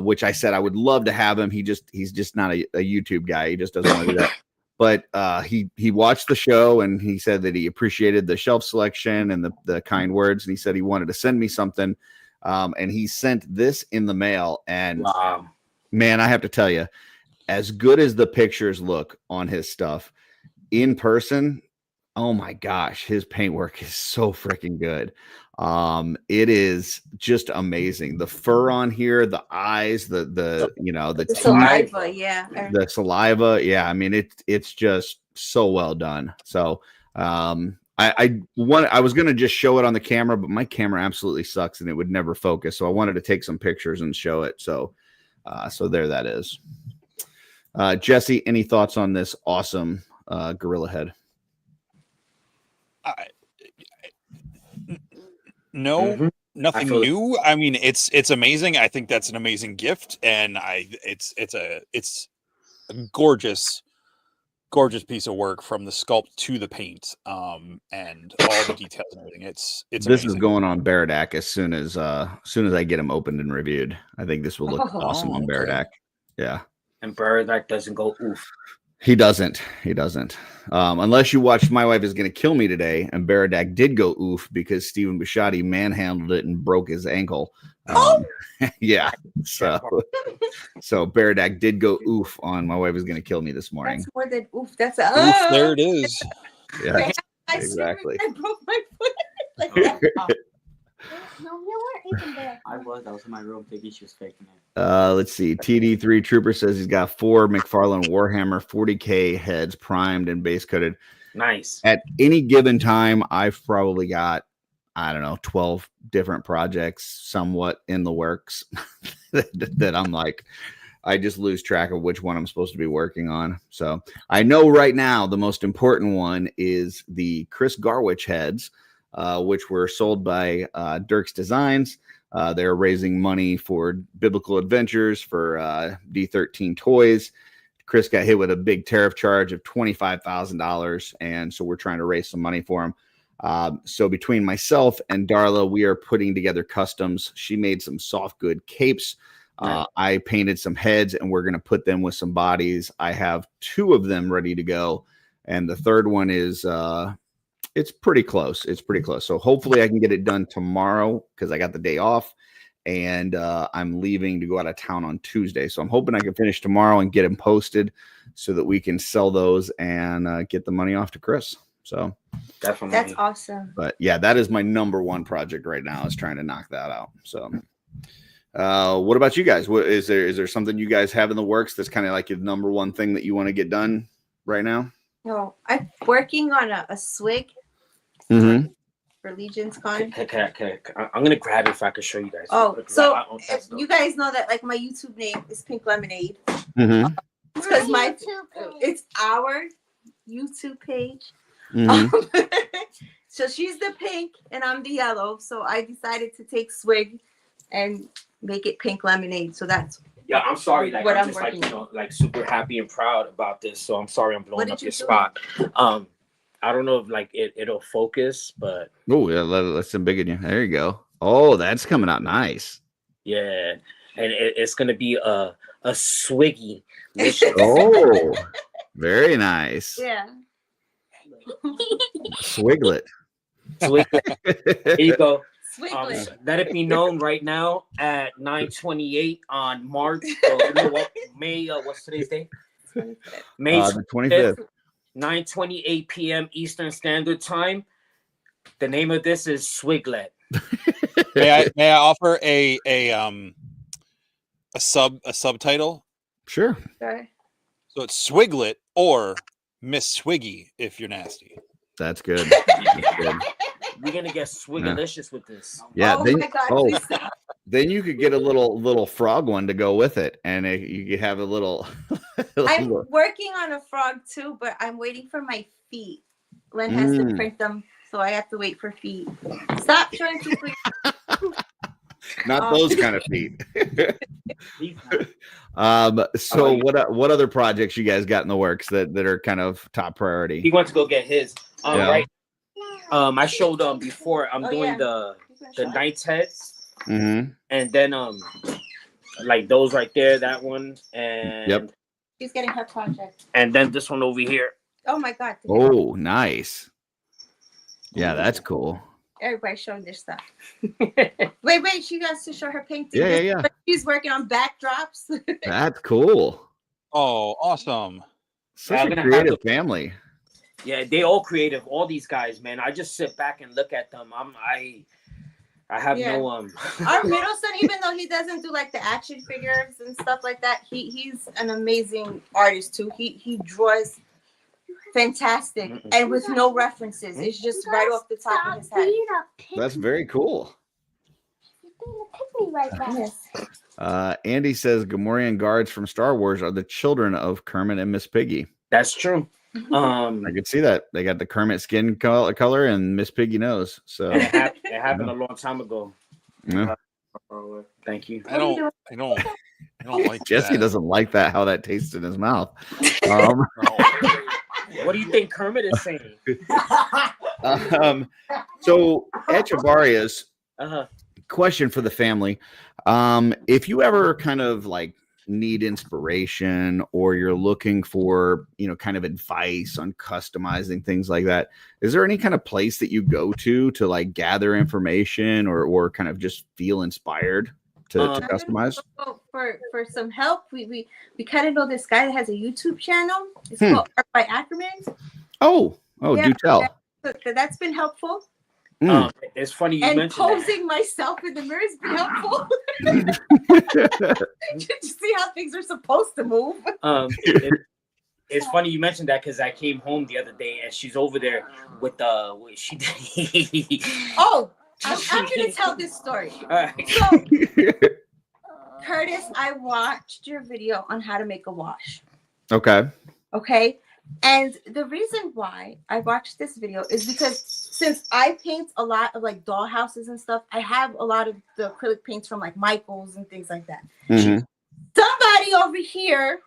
which I said I would love to have him. He's just not a YouTube guy. He just doesn't want to do that. But he watched the show, and he said that he appreciated the shelf selection and the kind words, and he said he wanted to send me something, and he sent this in the mail. And wow. Man, I have to tell you, as good as the pictures look on his stuff, in person, oh my gosh, his paintwork is so freaking good. It is just amazing. The fur on here, the eyes, the saliva, yeah. The saliva, yeah. I mean, it's just so well done. So I was gonna just show it on the camera, but my camera absolutely sucks and it would never focus. So I wanted to take some pictures and show it. So there that is. Jesse, any thoughts on this awesome gorilla head? No, nothing feel- new. I mean, it's amazing. I think that's an amazing gift, and it's a gorgeous piece of work from the sculpt to the paint, and all the details and everything. It's This amazing. is going on Baradak as soon as I get him opened and reviewed. I think this will look awesome on okay. Baradak. Yeah. And Baradak doesn't go oof. He doesn't. Unless you watched My Wife Is Gonna Kill Me today, and Baradak did go oof because Stephen Bisciotti manhandled it and broke his ankle. Yeah. So Baradak did go oof on My Wife Is Gonna Kill Me this morning. That's more than oof. That's a Oof, there it is. Yeah. I Exactly. I broke my foot. Like that. No, you weren't even there. I was in my room thinking she was faking it. Let's see. TD3 Trooper says he's got 4 McFarlane Warhammer 40K heads primed and base coated. Nice. At any given time, I've probably got, I don't know, 12 different projects somewhat in the works that I'm like, I just lose track of which one I'm supposed to be working on. So I know right now the most important one is the Chris Garwich heads, which were sold by Dirk's Designs. They're raising money for Biblical Adventures for D13 Toys. Chris got hit with a big tariff charge of $25,000, and so we're trying to raise some money for him. So between myself and Darla, we are putting together customs. She made some soft good capes. I painted some heads, and we're going to put them with some bodies. I have 2 of them ready to go, and the third one is it's pretty close. So hopefully I can get it done tomorrow because I got the day off, and I'm leaving to go out of town on Tuesday. So I'm hoping I can finish tomorrow and get them posted so that we can sell those and get the money off to Chris. So Definitely. That's awesome. but yeah, that is my number one project right now, is trying to knock that out. So what about you guys? What is there something you guys have in the works that's kind of like your number one thing that you want to get done right now? No, I'm working on a swig Mm-hmm. for Legion's Con. Okay. I'm gonna grab it if I could show you guys. Oh, Because so I don't- that's you guys know that like my YouTube name is Pink Lemonade. Mm-hmm. It's because my YouTube page. it's our YouTube page. Mm-hmm. So she's the pink and I'm the yellow. So I decided to take swig and make it Pink Lemonade. So that's Yeah, I'm sorry. Like What I'm I'm just like working like super happy and proud about this. So I'm sorry I'm blowing did up you your do? spot. I don't know if like it'll focus, but Oh yeah, let's embiggen you. There you go. Oh, that's coming out nice. yeah, and it's gonna be a swiggy. Oh, very nice. yeah. Swiglet. Swig. Here you go. Swiglet. Let it be known right now at 9:28 on March. May. What's today's date? May The 25th. 9:28 p.m. Eastern Standard Time. The name of this is Swiglet. May I offer a subtitle? Sure. Sorry. So it's Swiglet or Miss Swiggy if you're nasty. That's good. That's good. We're gonna get swigalicious with this. Yeah. Oh then, my God, oh, please stop. then you could get a little frog one to go with it, and you could have a little. I'm working on a frog too, but I'm waiting for my feet. Len has to print them, so I have to wait for feet. Stop trying to print. Not those kind of feet. So what other projects you guys got in the works that are kind of top priority? He went to go get his. Yeah. Right. I showed before. I'm Oh, doing yeah. the Knight's heads, Mm-hmm. and then like those right there, that one, and Yep. She's getting her project. and then this one over here. Oh my God. Oh, nice. Yeah, that's cool. Everybody's showing their stuff. Wait. She has to show her painting. Yeah. She's working on backdrops. That's cool. Oh, awesome. Such I'm a gonna have creative to- family. Yeah, they all creative. All these guys, man. I just sit back and look at them. I have Yeah. no Our middle son, even though he doesn't do like the action figures and stuff like that, he's an amazing artist too. He draws fantastic and with no references. It's just right off the top of his head. Being a pick That's very cool. You're being a pick me right now. Yes. Andy says Gamorrean guards from Star Wars are the children of Kermit and Miss Piggy. That's true. I could see that. They got the Kermit skin color and Miss Piggy nose. So It happened a long time ago. Yeah. Thank you. I don't like Jesse that. doesn't like that how that tastes in his mouth. No. What do you think Kermit is saying? So Echavarias, Uh-huh. question for the family. If you ever kind of like need inspiration or you're looking for, kind of advice on customizing things like that, is there any kind of place that you go to like gather information or kind of just feel inspired to customize? For some help, we kind of know this guy that has a YouTube channel. It's called Art by Akerman. Oh, Yeah, do tell. That's been helpful. It's funny you And mentioned posing myself in the mirror has been helpful. To see how things are supposed to move. It's funny you mentioned that because I came home the other day and she's over there with she did. Oh, I'm gonna tell this story. Right. So, Curtis, I watched your video on how to make a wash. Okay. And the reason why I watched this video is because since I paint a lot of like doll houses and stuff, I have a lot of the acrylic paints from like Michael's and things like that. Mm-hmm. Somebody over here,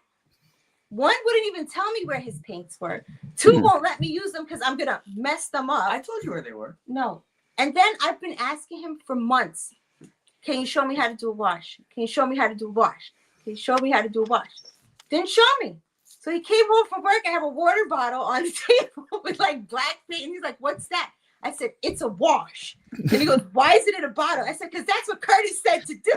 one wouldn't even tell me where his paints were. Two won't let me use them because I'm gonna mess them up. I told you where they were. No. And then I've been asking him for months, can you show me how to do a wash? Can you show me how to do a wash? Can you show me how to do a wash? Didn't show me. So he came home from work. I have a water bottle on the table with like black paint. And he's like, what's that? I said, it's a wash. And he goes, why is it in a bottle? I said, because that's what Curtis said to do.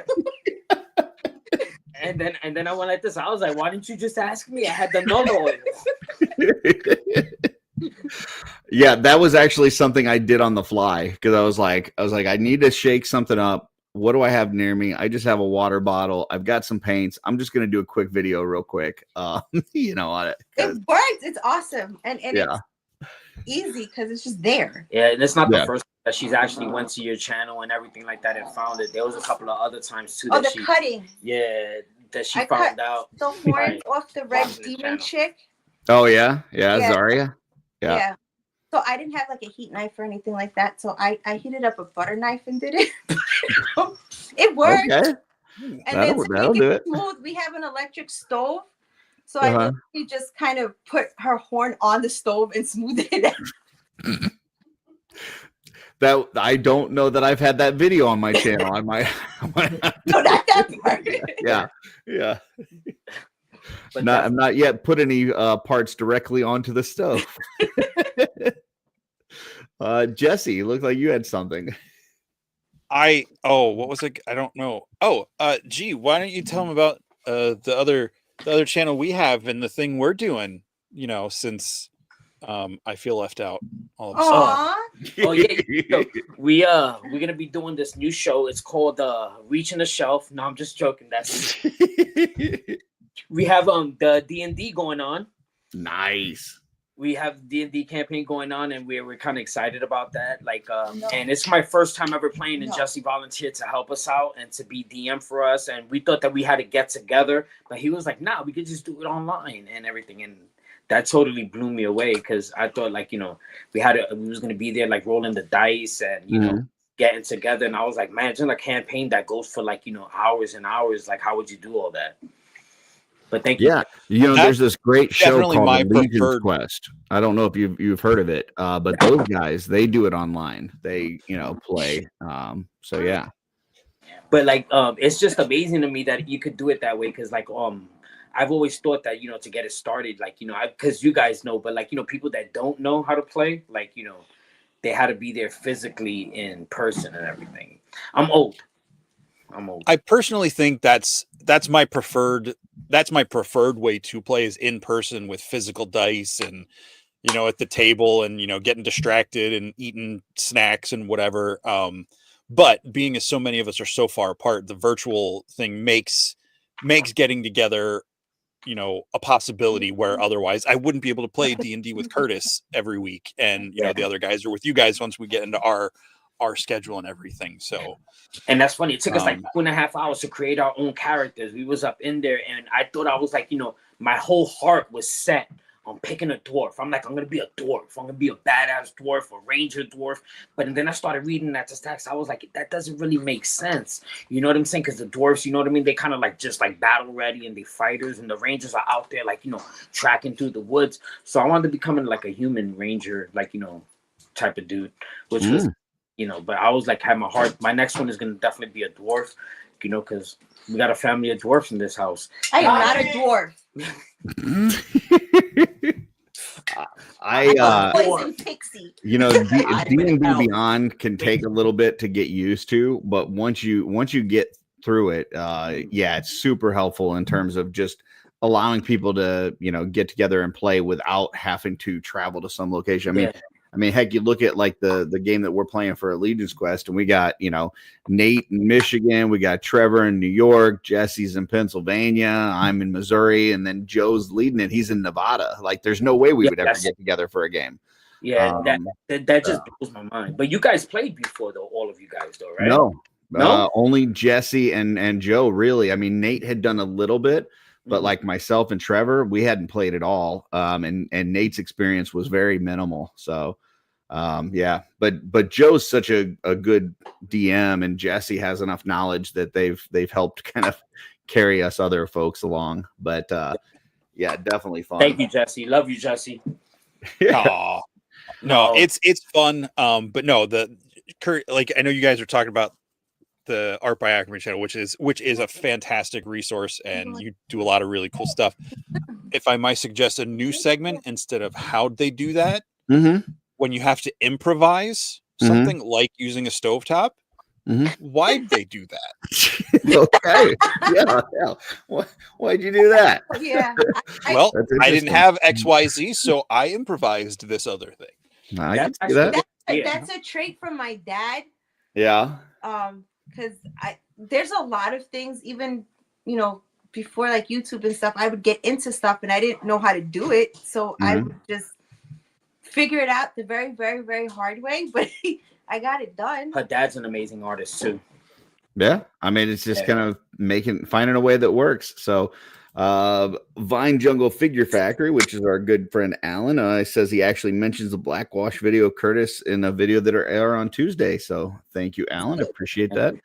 And then I went like this. I was like, why didn't you just ask me? I had the no-no. Yeah, that was actually something I did on the fly because I was like, I need to shake something up. What do I have near me? I just have a water bottle. I've got some paints. I'm just gonna do a quick video real quick. On it. It works. It's awesome. And it's easy because it's just there. Yeah, and it's not the first that she's actually went to your channel and everything like that and found it. There was a couple of other times too. Oh, the cutting. Yeah, that she I found cut out. the horns off the red demon chick. Oh yeah, Zarya. Yeah. So I didn't have like a heat knife or anything like that. So I heated up a butter knife and did it. It worked. Okay. And That'll then to do it. smooth, we have an electric stove. So I literally just kind of put her horn on the stove and smoothed it out. That I don't know that I've had that video on my channel. I might No, not that part. Yeah. But I'm not yet put any parts directly onto the stove. Jesse, you looked like you had something. What was it? I don't know. Gee, why don't you tell them about the other channel we have and the thing we're doing, since I feel left out all of a sudden. Oh yeah. So we're gonna be doing this new show. It's called Reaching the Shelf. No, I'm just joking. That's we have the D&D going on. Nice. We have D&D campaign going on, and we're kind of excited about that. And it's my first time ever playing, and Jesse volunteered to help us out and to be DM for us. And we thought that we had to get together, but he was like, "Nah, we could just do it online and everything." And that totally blew me away because I thought we was gonna be there like rolling the dice and getting together. And I was like, man, it's a campaign that goes for hours and hours. Like, how would you do all that? But thank you. Yeah, there's this great show called my Legion's preferred Quest. I don't know if you've heard of it, but those guys, they do it online. They play. So yeah. But it's just amazing to me that you could do it that way because I've always thought that to get it started because you guys know, but people that don't know how to play they had to be there physically in person and everything. I'm old. I personally think that's my preferred way to play is in person with physical dice and at the table and getting distracted and eating snacks and whatever. But being as so many of us are so far apart, the virtual thing makes getting together a possibility where otherwise I wouldn't be able to play D&D with Curtis every week and the other guys are with you guys once we get into our schedule and everything. So, and that's funny. It took us 2.5 hours to create our own characters. We was up in there, and I thought I was my whole heart was set I'm picking a dwarf. I'm like, I'm gonna be a dwarf. I'm gonna be a badass dwarf, a ranger dwarf. But then I started reading that text. I was like, that doesn't really make sense. You know what I'm saying? Because the dwarfs, you know what I mean? They kind of like just like battle ready and they fighters, and the rangers are out there like, you know, tracking through the woods. So I wanted to become like a human ranger, like, you know, type of dude, which was, you know, but I was like, had my heart. My next one is gonna definitely be a dwarf, you know, because we got a family of dwarfs in this house. I am not a dwarf. Poison pixie. You know, D&D Beyond can take a little bit to get used to, but once you get through it, yeah, it's super helpful in terms of just allowing people to, you know, get together and play without having to travel to some location. I mean, heck, you look at like the game that we're playing for Allegiance Quest, and we got, you know, Nate in Michigan, we got Trevor in New York, Jesse's in Pennsylvania, I'm in Missouri, and then Joe's leading it. He's in Nevada. Like, there's no way we would ever get together for a game. Yeah, that just blows my mind. But you guys played before, though, all of you guys, though, right? No, only Jesse and Joe, really. I mean, Nate had done a little bit, but like myself and Trevor, we hadn't played at all. And Nate's experience was very minimal. So, yeah, but Joe's such a good DM, and Jesse has enough knowledge that they've helped kind of carry us other folks along. But yeah, definitely fun. Thank you, Jesse. Love you, Jesse. Yeah. No, it's fun. But no, like, I know you guys are talking about the Art by Akerman channel, which is a fantastic resource, and you do a lot of really cool stuff. If I might suggest a new segment instead of how they do that, when you have to improvise something like using a stovetop, why'd they do that? Okay. Yeah. Why'd you do that? Yeah. Well, I didn't have XYZ, so I improvised this other thing. I can see that. That's a trait from my dad. Yeah. Because there's a lot of things, even, you know, before like YouTube and stuff, I would get into stuff and I didn't know how to do it. So I would just figure it out the very, very, very hard way. But I got it done. Her dad's an amazing artist too. Yeah. I mean, it's just kind of finding a way that works. So Vine Jungle Figure Factory, which is our good friend Alan, says he actually mentions the Blackwash video of Curtis in a video that are air on Tuesday. So thank you, Alan. Appreciate that.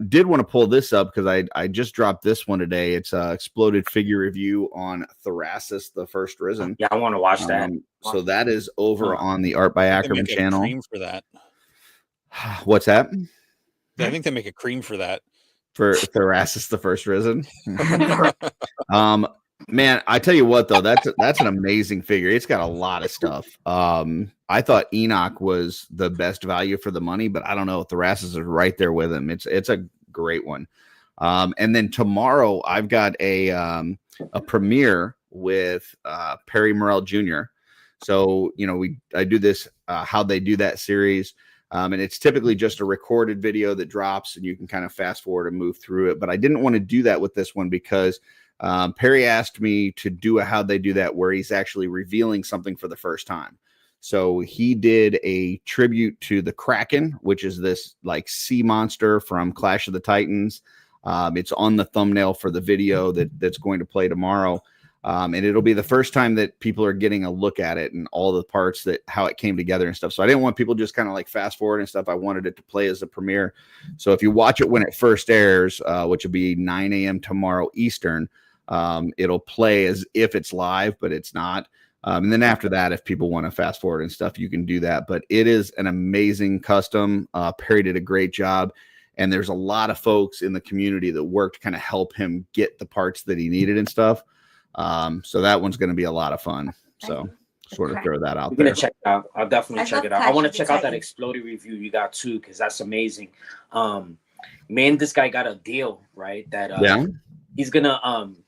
Did want to pull this up because I just dropped this one today. It's exploded figure review on Therasis, the First Risen. Yeah, I want to watch that. So that is over on the Art by Akerman channel. Cream for that. What's that? I think they make a cream for that. For Therasis, the First Risen. Man, I tell you what, though, that's an amazing figure. It's got a lot of stuff. I thought Enoch was the best value for the money, but I don't know. Therasis is right there with him. It's a great one. And then tomorrow I've got a premiere with Perry Morrell Jr. So, you know, I do this How They Do That series. And it's typically just a recorded video that drops and you can kind of fast forward and move through it. But I didn't want to do that with this one because Perry asked me to do a How They Do That where he's actually revealing something for the first time. So he did a tribute to the Kraken, which is this like sea monster from Clash of the Titans. It's on the thumbnail for the video that's going to play tomorrow. And it'll be the first time that people are getting a look at it and all the parts how it came together and stuff. So I didn't want people just kind of like fast forward and stuff. I wanted it to play as a premiere. So if you watch it when it first airs, which will be 9 a.m. tomorrow Eastern, it'll play as if it's live, but it's not. And then after that, if people want to fast forward and stuff, you can do that. But it is an amazing custom. Perry did a great job. And there's a lot of folks in the community that worked to kind of help him get the parts that he needed and stuff. So that one's going to be a lot lot of fun. So sort of throw that out there. I'm gonna check it out. I'll definitely check it out. I want to check out that exploded review you got too, because that's amazing. Man, this guy got a deal, right? That he's gonna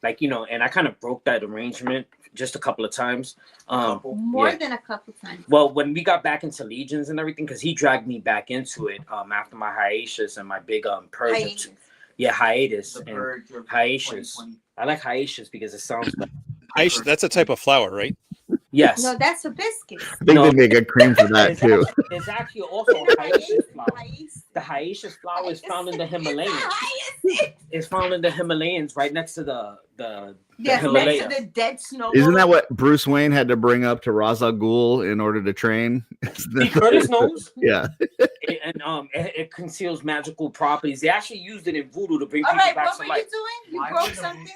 like, you know, and I kind of broke that arrangement just a couple of times. More than a couple times. Well, when we got back into Legions and everything, because he dragged me back into it after my hiatus and my big purge. Hiatus. Yeah, hiatus The and purge of hiatus. 2020. I like hiatus because it sounds like That's a type of flower, right? Yes. No, that's hibiscus. I think they make a cream for that It's too. It's actually also hyacinth flower. The hyacinth flower is found in the Himalayas. It's found in the Himalayas, right next to the Yes, Himalayas. next to the dead snow. Isn't that what Bruce Wayne had to bring up to Ra's al Ghul in order to train? See, Curtis knows. Yeah. It conceals magical properties. They actually used it in voodoo to bring All people right, back what to were you life. doing? You Why broke were the- something?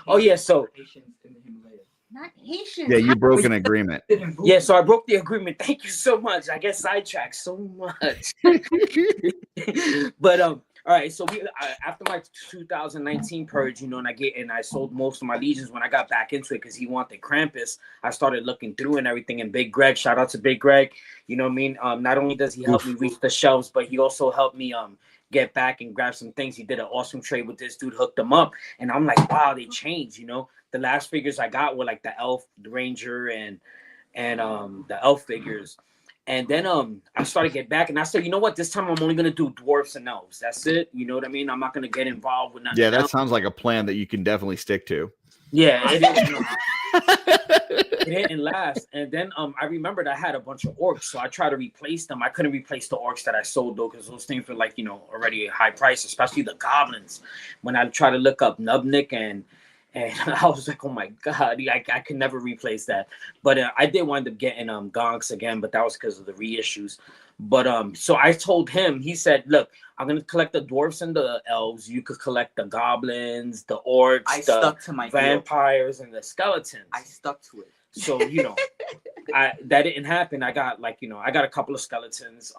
Oh, yeah. So Haitians in the Himalayas. Not Haitians. Yeah, you broke an agreement. yeah, so I broke the agreement. Thank you so much. I get sidetracked so much. But all right. So after my 2019 purge, and I sold most of my legions when I got back into it because he wanted Krampus. I started looking through and everything. And Big Greg, shout out to Big Greg. You know what I mean? Not only does he help me reach the shelves, but he also helped me get back and grab some things. He did an awesome trade with this dude, hooked them up, and I'm like, wow, they changed. The last figures I got were like the elf, the ranger, and the elf figures. And then I started to get back, and I said, you know what? This time I'm only gonna do dwarfs and elves. That's it. You know what I mean? I'm not gonna get involved with nothing. Yeah, that else. sounds like a plan that you can definitely stick to. Yeah, it didn't last. And then I remembered I had a bunch of orcs, so I tried to replace them. I couldn't replace the orcs that I sold though, because those things were like already a high price, especially the goblins. When I tried to look up Nubnik and I was like, oh my god, I could never replace that. But I did wind up getting gonks again, but that was because of the reissues. But so I told him, he said, look, I'm gonna collect the dwarfs and the elves. You could collect the goblins, the orcs, I the stuck to my deal. vampires, and the skeletons. I stuck to it. So that didn't happen. I got I got a couple of skeletons,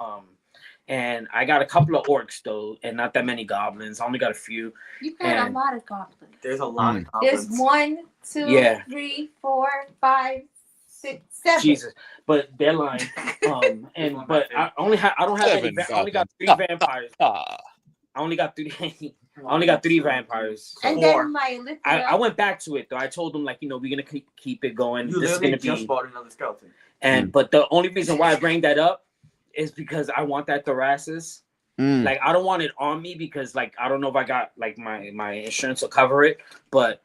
and I got a couple of orcs though, and not that many goblins. I only got a few. You got a lot of goblins. There's a lot of goblins. There's 1, 2, Yeah. 3, 4, 5, 6, 7. Jesus, but they're lying. But I don't have any. I only got 3 vampires. I only got 3. I only got 3 vampires. So And then my I went back to it though. I told them we're gonna keep it going. You This is literally gonna just be. bought another skeleton. But the only reason why I bring that up is because I want that Thrasis. Like I don't want it on me because I don't know if I got my insurance will cover it, but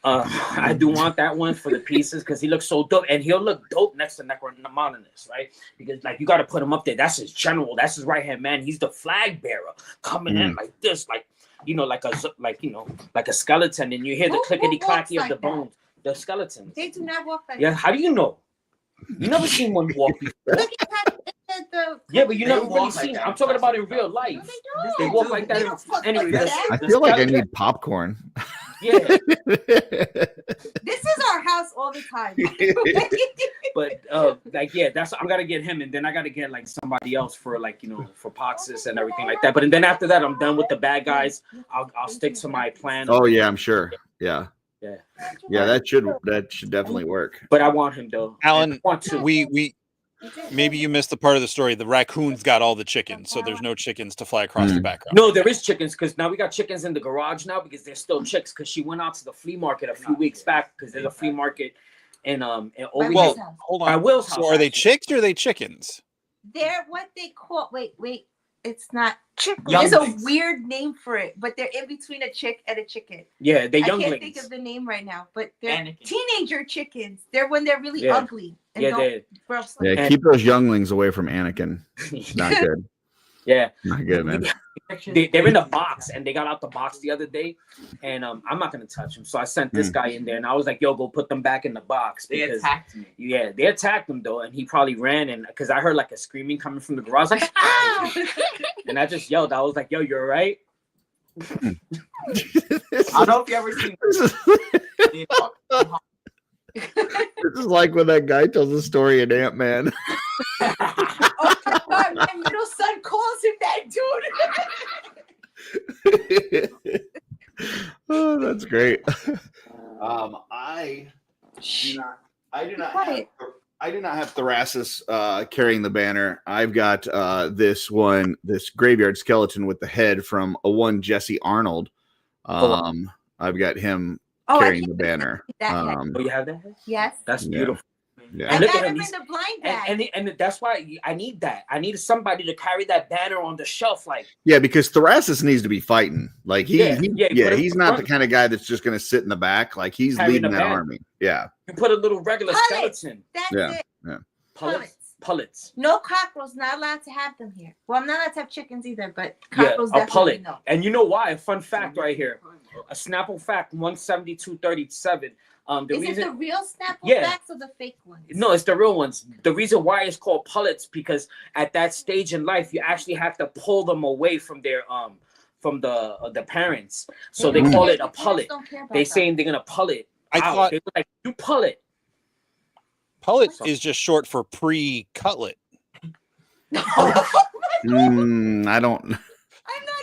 I do want that one for the pieces because he looks so dope, and he'll look dope next to Necronomicus, right? Because you got to put him up there. That's his general. That's his right hand man. He's the flag bearer coming in like this, like a skeleton, and you hear the clickety clacky of the bones. The skeletons. They do not walk like Yeah, how do you know? You never seen one walk before. Look at that. Yeah, but you They never walk really like seen it. that. I'm talking about in real life. No, they They don't. walk like that. They don't fuck Anyway, like the- that. I the feel like I skeleton- need popcorn. Yeah, This is our house all the time. but that's I gotta get him, and then I gotta get somebody else for for Poxus and everything like that. But then after that, I'm done with the bad guys. I'll stick to my plan. Oh yeah, I'm sure. Yeah. Yeah. Yeah, that should definitely work. But I want him though. Alan, I want to. we maybe you missed the part of the story. The raccoons got all the chickens, so there's no chickens to fly across the background. No, there is chickens because now we got chickens in the garage now because there's still chicks because she went out to the flea market a few weeks back because there's a flea market in over Well, here. hold By on. Will's So house, are they actually. chicks or are they chickens? They're what they call. Wait. It's not chick. Younglings. There's a weird name for it, but they're in between a chick and a chicken. Yeah, they I can't think younglings. of the name right now, but they're Anakin. teenager chickens. They're when they're really Yeah. ugly. And Yeah, don't gross Yeah, like keep those younglings away from Anakin. Not good. yeah. Not good, man. They're in the box and they got out the box the other day, and I'm not gonna touch them. So I sent this guy in there and I was like, "Yo, go put them back in the box." They Because, attacked me. yeah, they attacked him though, and he probably ran and because I heard a screaming coming from the garage, like ah! And I just yelled. I was like, "Yo, you're right." I don't know if you ever seen. This is like when that guy tells the story in Ant-Man. oh my god, my middle son calls him that dude. Oh, that's great. I do not have Thrasis carrying the banner. I've got this graveyard skeleton with the head from a one Jesse Arnold. I've got him Oh, I carrying can't the banner. that head. Oh, you have that? Yes. That's Yeah. beautiful. Yeah. I And look got at him him. in the blind bag. And that's why I need that. I need somebody to carry that banner on the shelf. Like, Yeah, because Thrasis needs to be fighting. Like you put it he's in not the front, kind of guy that's just going to sit in the back. Like he's carrying leading a that banner. army. Yeah, You put a little regular Pullets. skeleton. That's Yeah. it. Pullets. Pullets. No cockroaches. Not allowed to have them here. Well, I'm not allowed to have chickens either, but Yeah, cockroaches a definitely pullet. no. And you know why? A fun fact right here. A Snapple fact 172.37. The Is reason it the real Snapple Yeah. facts or the fake ones? No, it's the real ones. The reason why it's called pullets because at that stage in life, you actually have to pull them away from their from the parents. So they don't call care. it a Parents pullet. don't care about They that. saying they're gonna pull it. I out. thought They were like you pull it. pullet is just short for pre-cutlet. I don't. I'm not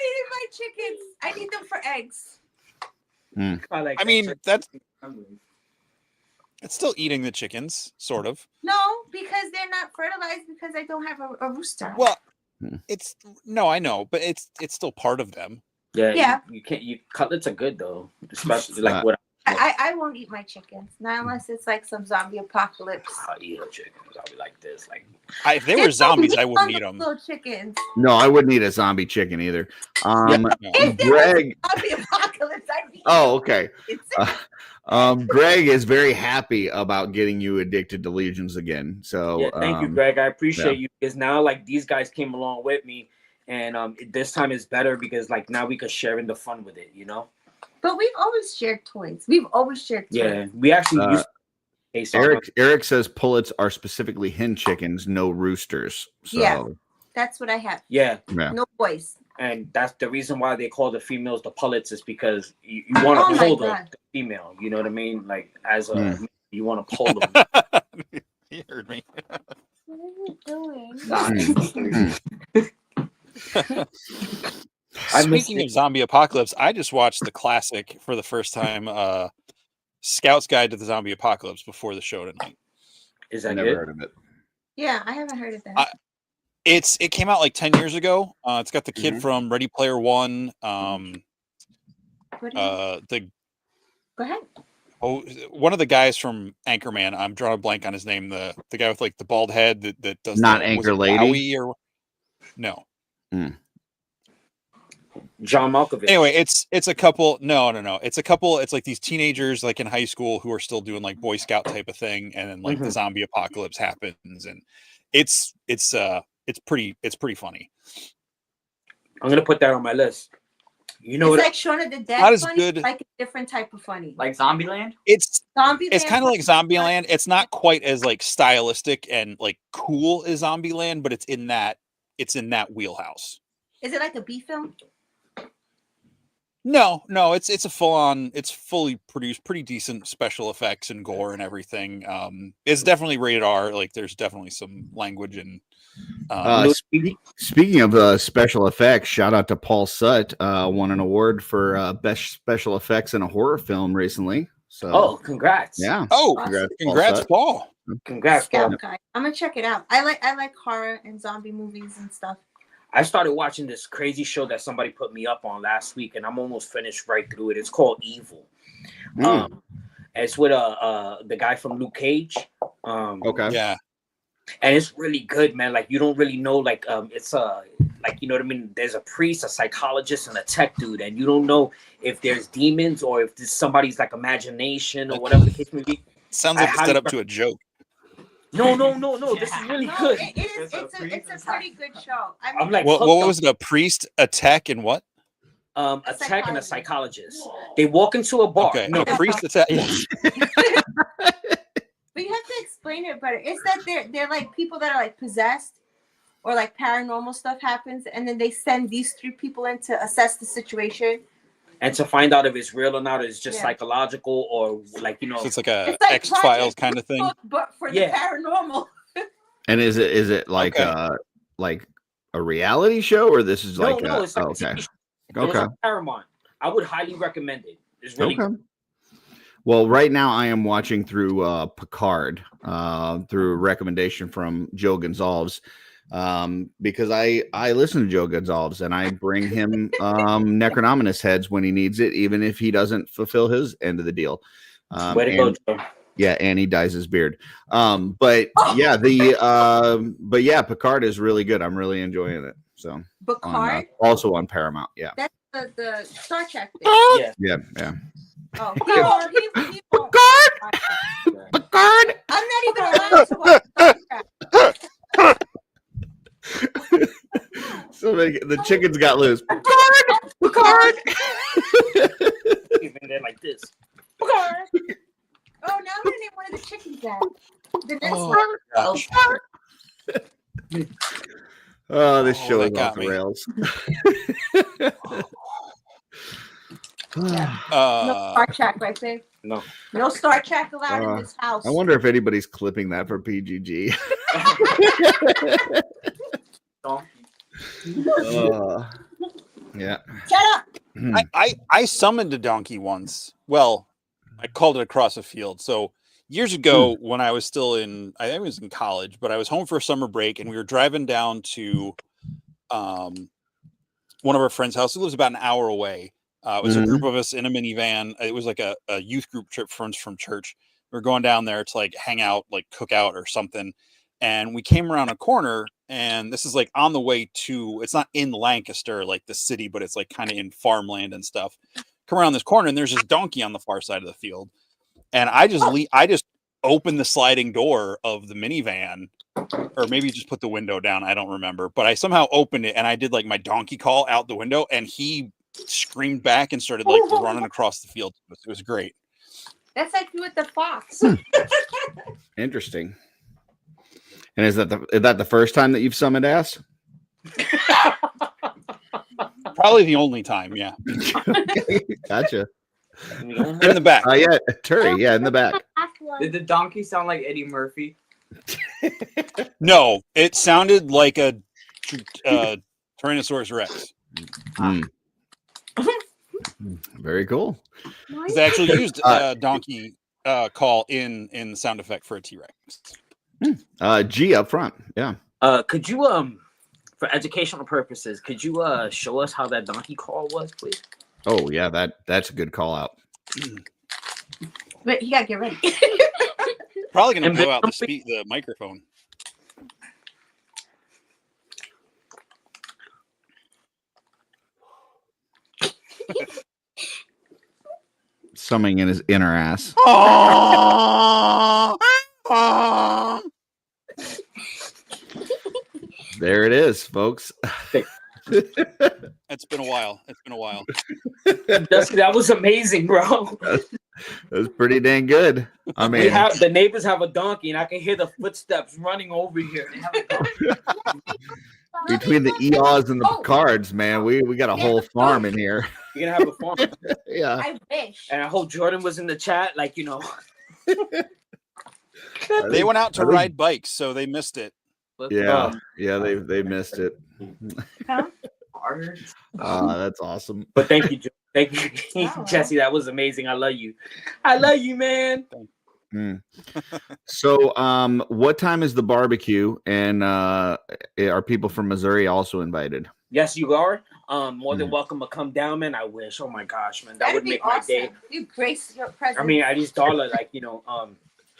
eating my chickens. I need them for eggs. I mean, that's it's still eating the chickens, sort of. No, because they're not fertilized because I don't have a rooster. Well, it's no, I know, but it's still part of them. Yeah. You can't. You cutlets are good though, especially like what I won't eat my chickens, not unless it's like some zombie apocalypse. I'll eat a chicken. I'll be like this, like If they were There's no zombies, meat I on wouldn't eat those them. little chickens. No, I wouldn't eat a zombie chicken either. No. If there Greg. was a zombie apocalypse, I'd be Oh, okay. It's Greg is very happy about getting you addicted to legions again. So yeah, thank you, Greg. I appreciate you because now like these guys came along with me, and this time is better because like now we could share in the fun with it, you know. But we've always shared toys. We've always shared toys. Yeah, we actually used. Eric says pullets are specifically hen chickens, no roosters. So Yeah. That's what I have. Yeah, No boys. and that's the reason why they call the females the pullets is because you want to Oh my pull God. the female. You know what I mean? Like as a Mm. you want to pull them. You heard me. What are you doing? Speaking of zombie apocalypse, I just watched the classic for the first time, Scout's Guide to the Zombie Apocalypse before the show tonight. Is I that never good? heard of it. Yeah, I haven't heard of that. It came out like 10 years ago. It's got the kid from Ready Player One. What do you- The Go ahead. one of the guys from Anchorman. I'm drawing a blank on his name. The guy with like the bald head that does Not the, Anchor was it Lady? Wowie or no. John Malkovich. Anyway, it's a couple. No. It's a couple. It's like these teenagers like in high school who are still doing like Boy Scout type of thing, and then like the zombie apocalypse happens, and it's pretty funny. I'm gonna put that on my list. You know It's what? like Shaun of the Dead. Not as funny, good. Like a different type of funny. Like Zombieland? It's Zombie. kind of like Zombieland. It's not quite as like stylistic and like cool as Zombieland, but it's in that wheelhouse. Is it like a B film? No, it's a it's fully produced, pretty decent special effects and gore and everything. It's definitely rated R. Like there's definitely some language and Speaking of special effects, shout out to Paul Sutt. Won an award for best special effects in a horror film recently. So Oh, congrats! yeah. oh, Congrats, congrats, Sutt. Paul. Congrats, Paul. Scout Guy. I'm gonna check it out. I like horror and zombie movies and stuff. I started watching this crazy show that somebody put me up on last week, and I'm almost finished right through it. It's called Evil. It's with the guy from Luke Cage. Okay. Yeah. And it's really good, man. Like you don't really know, like it's like you know what I mean. There's a priest, a psychologist, and a tech dude, and you don't know if there's demons or if this somebody's like imagination or whatever the case may be. Sounds like it's set up to a joke. No. This is really No, good. It's a pretty good show. I mean, I'm like, What hooked was it? A priest, a tech, and what? a tech and a psychologist. They walk into a bar. Okay, No, a priest, a tech. But you have to explain it better. It's that they're like people that are like possessed or like paranormal stuff happens, and then they send these three people in to assess the situation. and to find out if it's real or not, or it's just Yeah. psychological or like you know. So it's like a It's like X Files kind of thing. but for Yeah. the paranormal. And is it like like a reality show, or this is like no, it's like a okay. TV show. It was Okay. on Paramount. I would highly recommend it. It's really Okay. good. Well, right now I am watching through Picard through a recommendation from Joe Gonzalez because I listen to Joe Gonzalez and I bring him Necronominus heads when he needs it, even if he doesn't fulfill his end of the deal. Way to go, Joe. Yeah, and he dyes his beard. But yeah, but yeah, Picard is really good. I'm really enjoying it. So Picard, also on Paramount. Yeah. that's the Star Trek thing. Yeah. Yeah. Oh, he won't. He won't. Picard. I'm not even allowed to watch Star Trek. So the chickens got loose. Picard. Even they're like this. Picard. Oh, now I'm gonna name one of the chickens that. The next one. gosh. Oh, this show that is got off the me. rails. No Star Trek, right there. No. No Star Trek allowed in this house. I wonder if anybody's clipping that for PGG. Yeah. Shut up. I summoned a donkey once. Well, I called it across a field. So years ago, when I was still in, I think it was in college, but I was home for a summer break, and we were driving down to one of our friends' house. It lives about an hour away. It was a group of us in a minivan. It was like a youth group trip from church. We were going down there to like hang out, like cook out or something. And we came around a corner, and this is like on the way to, it's not in Lancaster, like the city, but it's like kind of in farmland and stuff. Come around this corner, and there's this donkey on the far side of the field. And I just opened the sliding door of the minivan, or maybe just put the window down. I don't remember, but I somehow opened it, and I did like my donkey call out the window, and he screamed back and started like running across the field. It was great. That's like you with the fox. Interesting. And is that the first time that you've summoned ass? Probably the only time, yeah. Gotcha. In the back. Yeah, Turi, yeah, in the back. Did the donkey sound like Eddie Murphy? No, it sounded like a Tyrannosaurus Rex. Very cool. Because they actually used donkey call in the sound effect for a T-Rex. G up front. Yeah. Could you for educational purposes, could you show us how that donkey call was, please? Oh yeah, that's a good call out. But you gotta get ready. Probably gonna blow out the microphone. Summoning in his inner ass. There it is, folks. It's been a while. That was amazing, bro. That was pretty dang good. I mean, The neighbors have a donkey, and I can hear the footsteps running over here. between the EOs and the Picards, man, we got a whole farm in here. You're gonna have a farm. Yeah. I wish. And I hope Jordan was in the chat, like, you know. They went out to ride bikes, so they missed it. Yeah, they missed it. Huh? That's awesome. But thank you, Jesse. That was amazing. I love you. I love you, man. So, what time is the barbecue? And are people from Missouri also invited? Yes, you are. More than welcome to come down, man. I wish. Oh my gosh, man, that would make my day. You grace your presence. I mean, at least Darla, like, you know,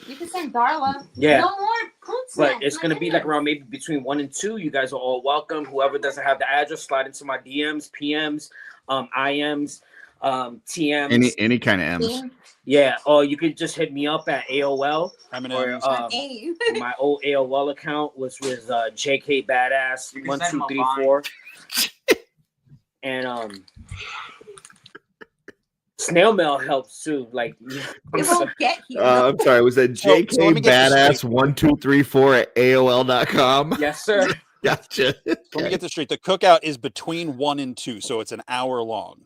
you can send Darla. Yeah. No more food but snacks, it's gonna be like around maybe between 1 and 2. You guys are all welcome. Whoever doesn't have the address, slide into my DMs, PMs, IMs, TMs. Any kind of M's. Yeah. Or you could just hit me up at AOL. Or, my old AOL account was with JK Badass 1234. And snail mail helps too. Like it won't get here. I'm sorry, was that JK Badass 1234 at AOL.com? Yes, sir. Gotcha. Let me get this straight. The cookout is between 1 and 2, so it's an hour long.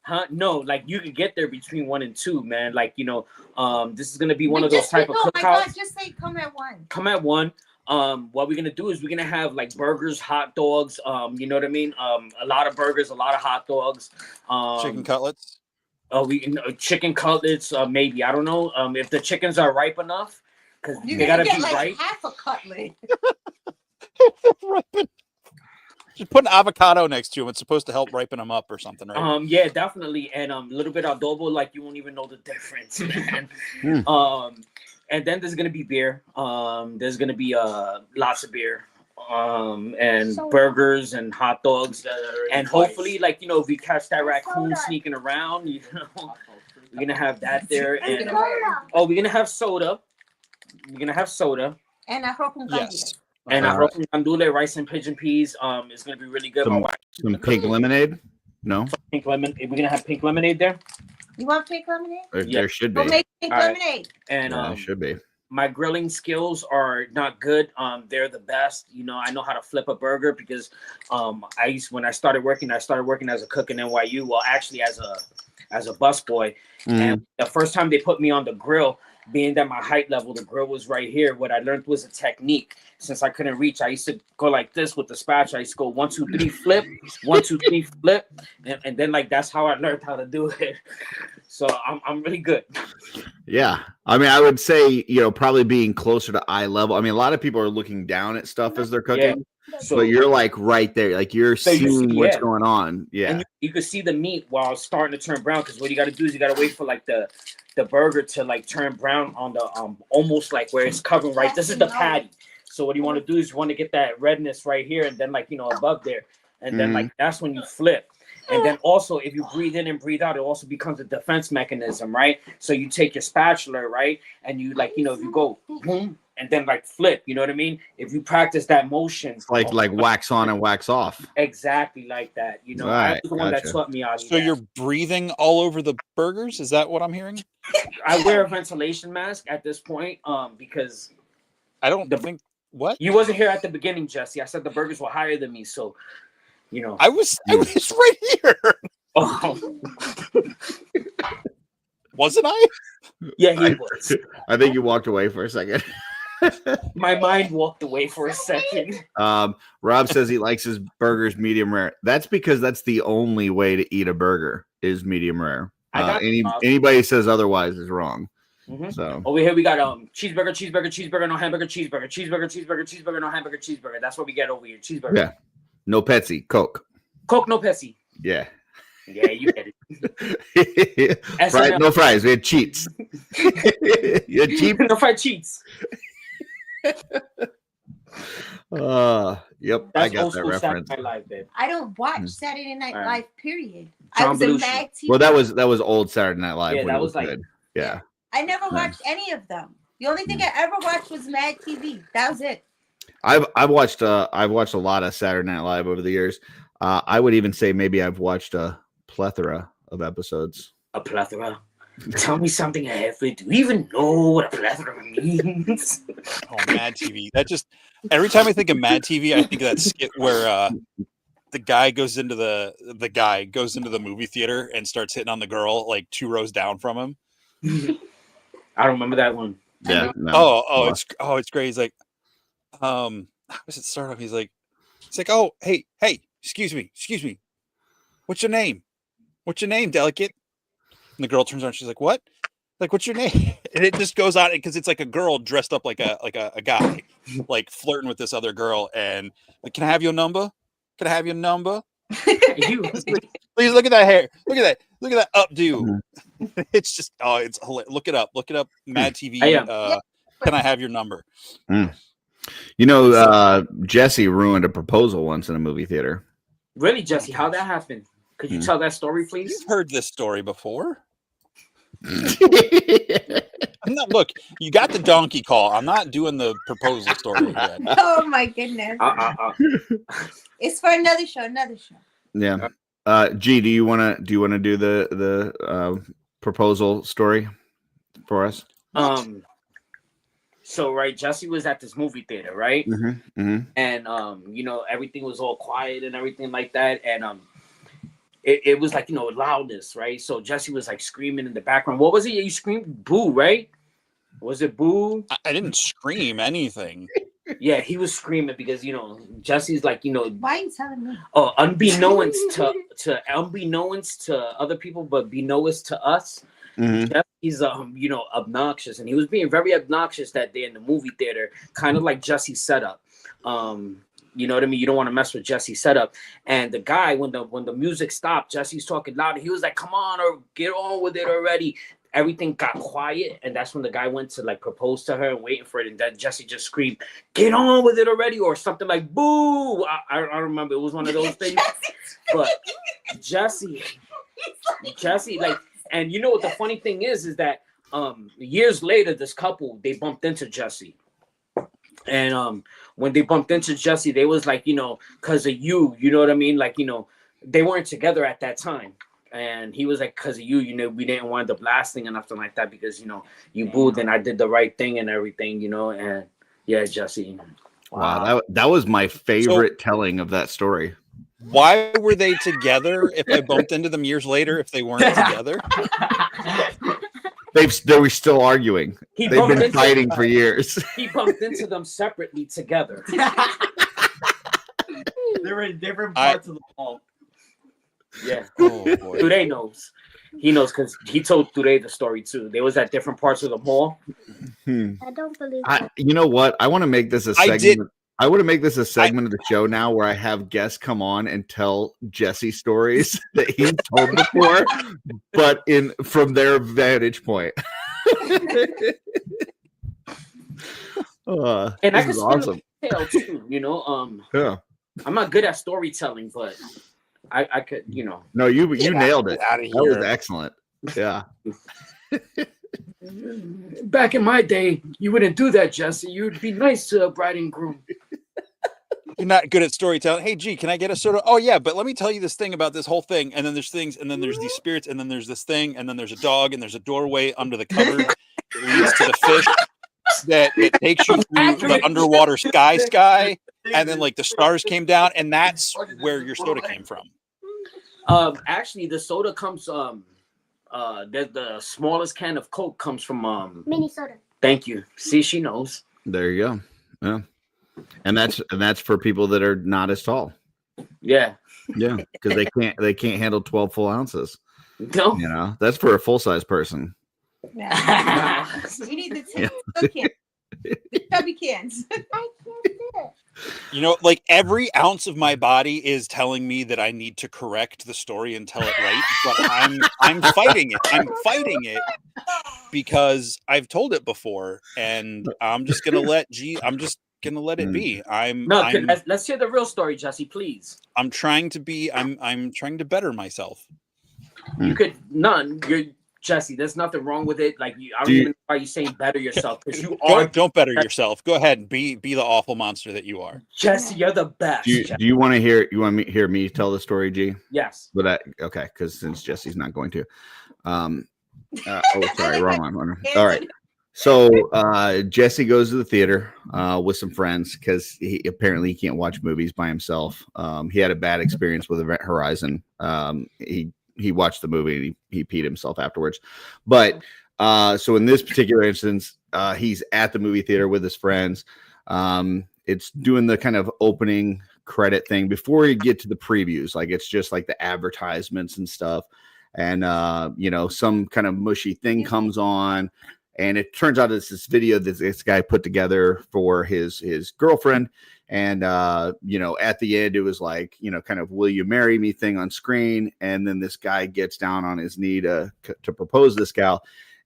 Huh? No, like you can get there between 1 and 2, man. Like, you know, this is gonna be one of those type of cookouts. Oh my God, just say come at 1. Come at 1. What we're gonna do is we're gonna have like burgers, hot dogs, you know what I mean? A lot of burgers, a lot of hot dogs, chicken cutlets. Chicken cutlets, maybe. I don't know. If the chickens are ripe enough, because they gotta be like ripe. Half a cutlet. Just put an avocado next to him. It's supposed to help ripen them up or something, right? Yeah, definitely. And a little bit of adobo, like you won't even know the difference, man. And then there's gonna be beer. There's gonna be lots of beer. And burgers and hot dogs. And hopefully, like, you know, if we catch that raccoon sneaking around, you know, we're gonna have that there. And we're gonna have soda. We're gonna have soda. And arroz con Yes. And arroz con gandules, rice and pigeon peas. It's gonna be really good. Some pink lemonade? No? Pink lemon. We're gonna have pink lemonade there. You want pink lemonade? There should be. We'll make pink lemonade. And there should be. my grilling skills are not good. They're the best. You know, I know how to flip a burger because when I started working as a cook in NYU. Well, actually as a busboy. And the first time they put me on the grill, being that my height level, the grill was right here. What I learned was a technique. Since I couldn't reach, I used to go like this with the spatula. I used to go 1, 2, 3, flip, 1, 2, 3, flip, and then like that's how I learned how to do it. So I'm really good. Yeah, I mean, I would say probably being closer to eye level. I mean, a lot of people are looking down at stuff as they're cooking. Yeah. So, but you're like right there, like you're seeing what's going on. Yeah, and you can see the meat while it's starting to turn brown. Because what you got to do is you got to wait for like the burger to like turn brown on the almost like where it's covering right. This is the patty. So what you want to do is you want to get that redness right here, and then like above there, and then like that's when you flip. And then also, if you breathe in and breathe out, it also becomes a defense mechanism, right? So you take your spatula, right, and you like if you go boom and then like flip, you know what I mean? If you practice that motion, it's like wax on and wax off. Exactly like that. I was the one that taught me how to do that. You're breathing all over the burgers? Is that what I'm hearing? I wear a ventilation mask at this point, because I don't think what you wasn't here at the beginning, Jesse. I said the burgers were higher than me, so. I was right here. Oh. Wasn't I? Yeah, he was. I think you walked away for a second. My mind walked away for a second. Rob says he likes his burgers medium rare. That's because that's the only way to eat a burger is medium rare. Anybody says otherwise is wrong. So over here we got cheeseburger, no hamburger, cheeseburger, no hamburger, cheeseburger. That's what we get over here. Cheeseburger. Yeah. No Pepsi, Coke, no Pepsi. Yeah. Yeah, you get it. No fries. We had cheats. You had cheap. No fried cheats. Yep. That's I got that reference. Saturday Night Live, babe. I don't watch Saturday Night Live. Period. John I was in Mag TV. Well, that was old Saturday Night Live. Yeah, when that it was like good. Yeah. I never watched any of them. The only thing I ever watched was Mag TV. That was it. I've watched a lot of Saturday Night Live over the years. I would even say maybe I've watched a plethora of episodes. A plethora. Tell me something, Effie. Do you even know what a plethora means? Oh, Mad TV. That just every time I think of Mad TV, I think of that skit where the guy goes into the movie theater and starts hitting on the girl like 2 rows down from him. I don't remember that one. Yeah. No. It's great. He's like, how does it start off? He's like, oh, hey, excuse me. What's your name? Delicate? And the girl turns around. She's like, what? Like, what's your name? And it just goes on because it's like a girl dressed up like a guy, like flirting with this other girl. And like, can I have your number? Please look at that hair. Look at that updo. It's just it's hilarious. Look it up. Mad TV. Can I have your number? Jesse ruined a proposal once in a movie theater. Really, Jesse? How'd that happen? Could you tell that story, please? You've heard this story before. Look, you got the donkey call. I'm not doing the proposal story yet. Oh my goodness. It's for another show. Yeah. G, do you want to do the proposal story for us? So right, Jesse was at this movie theater, right? And everything was all quiet and everything like that, and it was like loudness, right? So Jesse was like screaming in the background. What was it? You screamed boo, right? Was it boo? I didn't scream anything. Yeah, he was screaming because Jesse's like Why are you telling me? Oh, unbeknownst to other people, but beknownst to us. Jesse's obnoxious, and he was being very obnoxious that day in the movie theater, kind of like Jesse's setup. You know what I mean? You don't want to mess with Jesse's setup. And the guy, when the music stopped, Jesse's talking loud. He was like, "Come on, or get on with it already." Everything got quiet, and that's when the guy went to like propose to her and waiting for it. And then Jesse just screamed, "Get on with it already," or something like "Boo!" I don't remember. It was one of those things. But Jesse, like, and you know what the funny thing is that years later, this couple, they bumped into Jesse. And when they bumped into Jesse, they was like, because of you know what I mean? Like, they weren't together at that time. And he was like, because of you, we didn't wind up lasting or nothing like that because, you booed and I did the right thing and everything, and yeah, Jesse. Wow. That was my favorite telling of that story. Why were they together if I bumped into them years later if they weren't together? They were still arguing. They've been fighting for years. He bumped into them separately together. They were in different parts of the mall. Yeah. Oh, boy. Today knows. He knows because he told Today the story too. They was at different parts of the mall. I don't believe that. You know what? I want to make this a segment. I want to make this a segment of the show now where I have guests come on and tell Jesse stories that he's told before, but from their vantage point. And I can awesome. tell too, Yeah. I'm not good at storytelling, but I could, No, you nailed it. Out of That was here. excellent. Yeah. Back in my day, you wouldn't do that, Jesse. You'd be nice to a bride and groom. You're not good at storytelling. Hey, G, can I get a soda? Oh, yeah, but let me tell you this thing about this whole thing. And then there's things, and then there's these spirits, and then there's this thing, and then there's a dog, and there's a doorway under the cupboard that leads to the fish that it takes you through the underwater sky, and then like the stars came down, and that's where your soda came from. Actually, the soda comes the smallest can of Coke comes from Minnesota. Thank you. See, she knows. There you go. Yeah. And that's for people that are not as tall. Yeah. Yeah, because they can't handle 12 full ounces. No. That's for a full size person. You need the the chubby cans. I can't do it. Like every ounce of my body is telling me that I need to correct the story and tell it right, but I'm fighting it. I'm fighting it because I've told it before, and I'm just gonna let it be. Let's hear the real story, Jesse, please. I'm trying to better myself. You could you're Jesse, there's nothing wrong with it. Like I don't even know why you're saying better yourself, because you are. Don't better yourself. Go ahead and be the awful monster that you are. Jesse, you're the best. Do you want to hear? You want to hear me tell the story, G? Yes. But okay, because since Jesse's not going to. Sorry, wrong one. All right. So Jesse goes to the theater with some friends because he apparently can't watch movies by himself. He had a bad experience with Event Horizon. He watched the movie and he peed himself afterwards. But so in this particular instance, he's at the movie theater with his friends. It's doing the kind of opening credit thing before you get to the previews. Like it's just like the advertisements and stuff. And, some kind of mushy thing comes on. And it turns out it's this video that this guy put together for his girlfriend. And, at the end, it was like, kind of, will you marry me thing on screen. And then this guy gets down on his knee to propose this gal.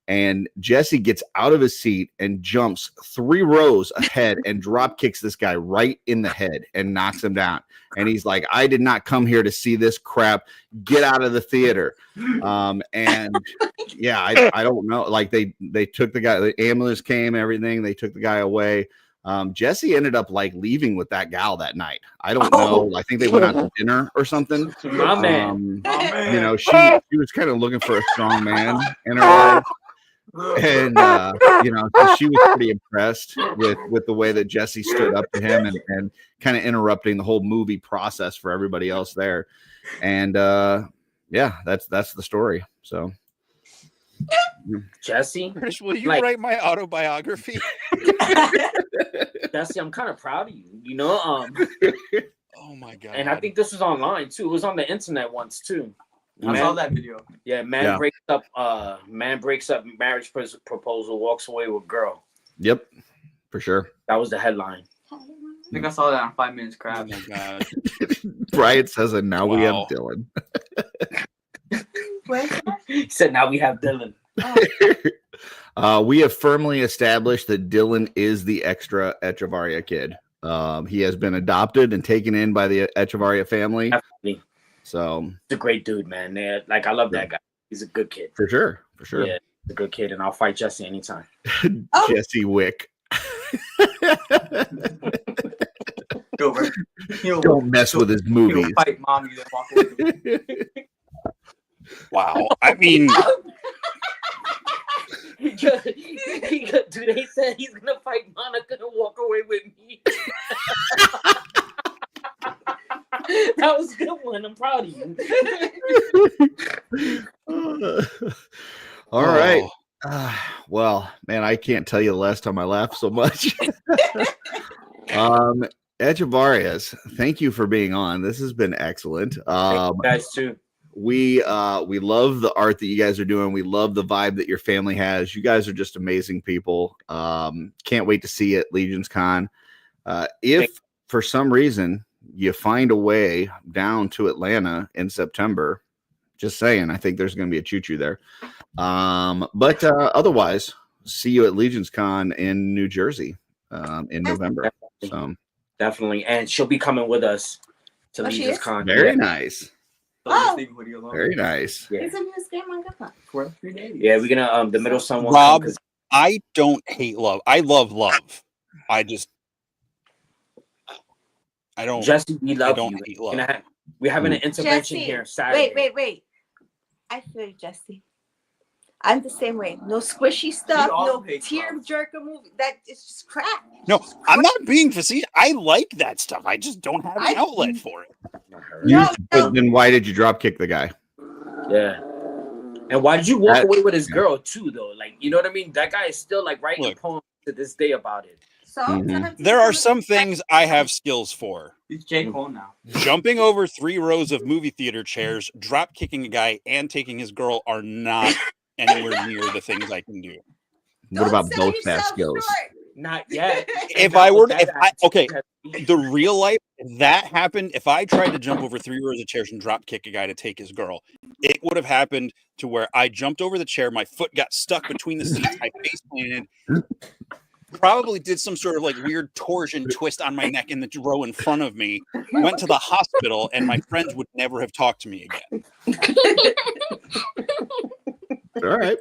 And Jesse gets out of his seat and jumps 3 rows ahead and drop kicks this guy right in the head and knocks him down. And he's like, I did not come here to see this crap. Get out of the theater. And yeah, I don't know. Like they took the guy, the ambulance came, everything. They took the guy away. Jesse ended up like leaving with that gal that night. I don't know. I think they went out to dinner or something. My man. She was kind of looking for a strong man in her life. And she was pretty impressed with the way that Jesse stood up to him and kind of interrupting the whole movie process for everybody else there. And that's the story. So Jesse, will you write my autobiography? Jesse, I'm kind of proud of you. Oh my god! And I think this was online too. It was on the internet once too. I saw that video. Yeah, breaks up marriage proposal, walks away with girl. Yep, for sure. That was the headline. I think I saw that on 5 Minutes Oh Craft. my god. Brian says, and now we have Wow. Dylan. Where's that? He said, now we have Dylan. We have firmly established that Dylan is the extra Echavaria kid. He has been adopted and taken in by the Echavaria family. Definitely. So He's a great dude, man. Like, I love that guy. He's a good kid. for sure. Yeah, he's a good kid, and I'll fight Jesse anytime. Oh. Jesse Wick. Don't mess with his movies. He'll fight mommy then walk away. Wow. I mean, Dude, they said he's gonna fight Monica and walk away with me. That was a good one. I'm proud of you. All right. Well, man, I can't tell you the last time I laughed so much. Echavarias, thank you for being on. This has been excellent. Thank you guys too. We love the art that you guys are doing. We love the vibe that your family has. You guys are just amazing people. Can't wait to see it, Legions Con. If for some reason you find a way down to Atlanta in September, just saying, I think there's going to be a choo-choo there. But otherwise, see you at Legions Con in New Jersey in November. So Definitely, and she'll be coming with us to Oh, she Legions is? Con. very nice. Oh. Very nice. Yeah. It's a new scam on Guppa. For 3 days. Yeah, we're gonna the middle son will Rob, come 'cause- I don't hate love. I love love. I don't. Jesse, we I love don't you. hate love. We're having an intervention Jesse, here Saturday. wait. I feel you, Jesse. I'm the same way. No squishy stuff, also no hates tear love. jerker movie. That it's just crap. No, I'm not being facetious. I like that stuff. I just don't have an I- outlet for it. But then why did you drop kick the guy? Yeah. And why did you walk That- away with his girl too, though? Like, you know what I mean? That guy is still like writing Look. poems to this day about it. So Mhm. There are some things I have skills for. He's J. Cole now. Jumping over 3 rows of movie theater chairs, drop kicking a guy, and taking his girl are not anywhere near the things I can do. What about Don't sell both yourself fast skills? short. Not yet. If Not I were with to, that if I, attitude. okay, the real life, if that happened, if I tried to jump over 3 rows of chairs and drop kick a guy to take his girl, it would have happened to where I jumped over the chair, my foot got stuck between the seats, I face planted, probably did some sort of like weird torsion twist on my neck in the row in front of me, went to the hospital, and my friends would never have talked to me again. All right.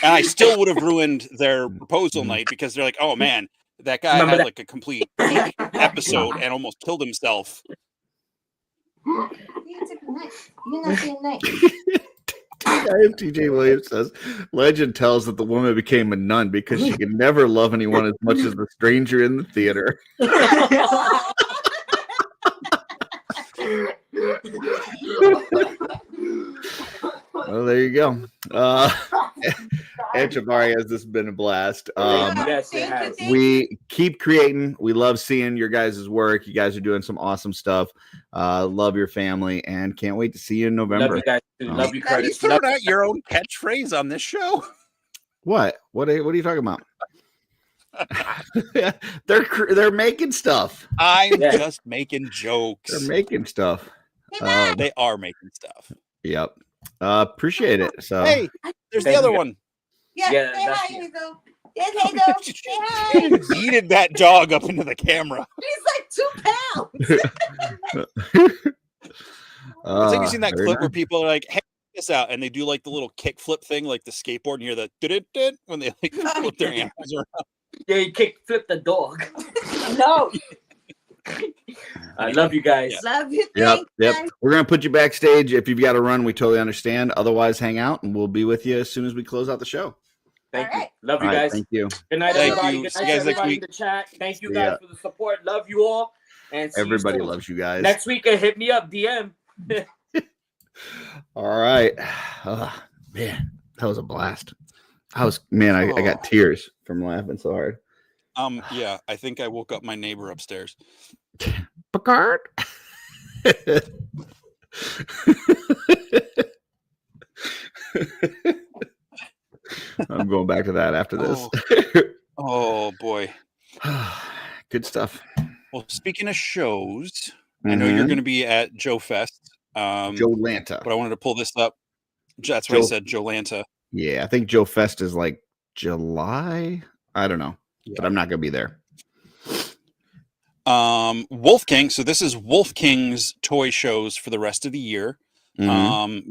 And I still would have ruined their proposal night because they're like, oh man, that guy Remember had that- like a complete episode and almost killed himself. You took a night. You're not being nice. TJ Williams says, legend tells that the woman became a nun because she could never love anyone as much as the stranger in the theater. Well, there you go. Echavarias, this has been a blast. Yes, it Thank has. you. We keep creating. We love seeing your guys' work. You guys are doing some awesome stuff. Love your family and can't wait to see you in Love November. you guys too. Love you, You credits. throwing out your own catchphrase on this show. What? What are you talking about? They're making stuff. I'm Yeah. just making jokes. They're making stuff. Hey, Matt. They are making stuff. Yep. Appreciate it. So Hey, there's the Thank other you. one. Yeah, Yeah, say that's hi, me. Hazel. Yes, Hazel. Say hi. Yeeted that dog up into the camera. She's like 2 pounds. It's like you've seen that very clip where nice. people are like, hey, check this out, and they do like the little kick flip thing, like the skateboard, and you hear the did when they like flip their animals around. Yeah, you flip the dog. No. I love you guys. Love you. Yep, Thanks, yep. guys. We're gonna put you backstage. If you've got to run, we totally understand. Otherwise, hang out and we'll be with you as soon as we close out the show. Thank All you. right. Love you All right, guys. thank you. Good night, Thank everybody. you. Good See night, you guys next everybody in week. the chat. Thank you See guys ya. for the support. Love you all. And see Everybody you soon. loves you guys. Next week, hit me up, DM. All right. Oh, man, that was a blast. I got tears from laughing so hard. Yeah, I think I woke up my neighbor upstairs. Picard. I'm going back to that after this. Oh boy. Good stuff. Well, speaking of shows, I know you're going to be at Joe Fest. Joe Lanta. But I wanted to pull this up. That's what I said, Joe Lanta. Yeah, I think Joe Fest is like July. I don't know, but I'm not going to be there. Wolf King. So this is Wolf King's toy shows for the rest of the year. Toy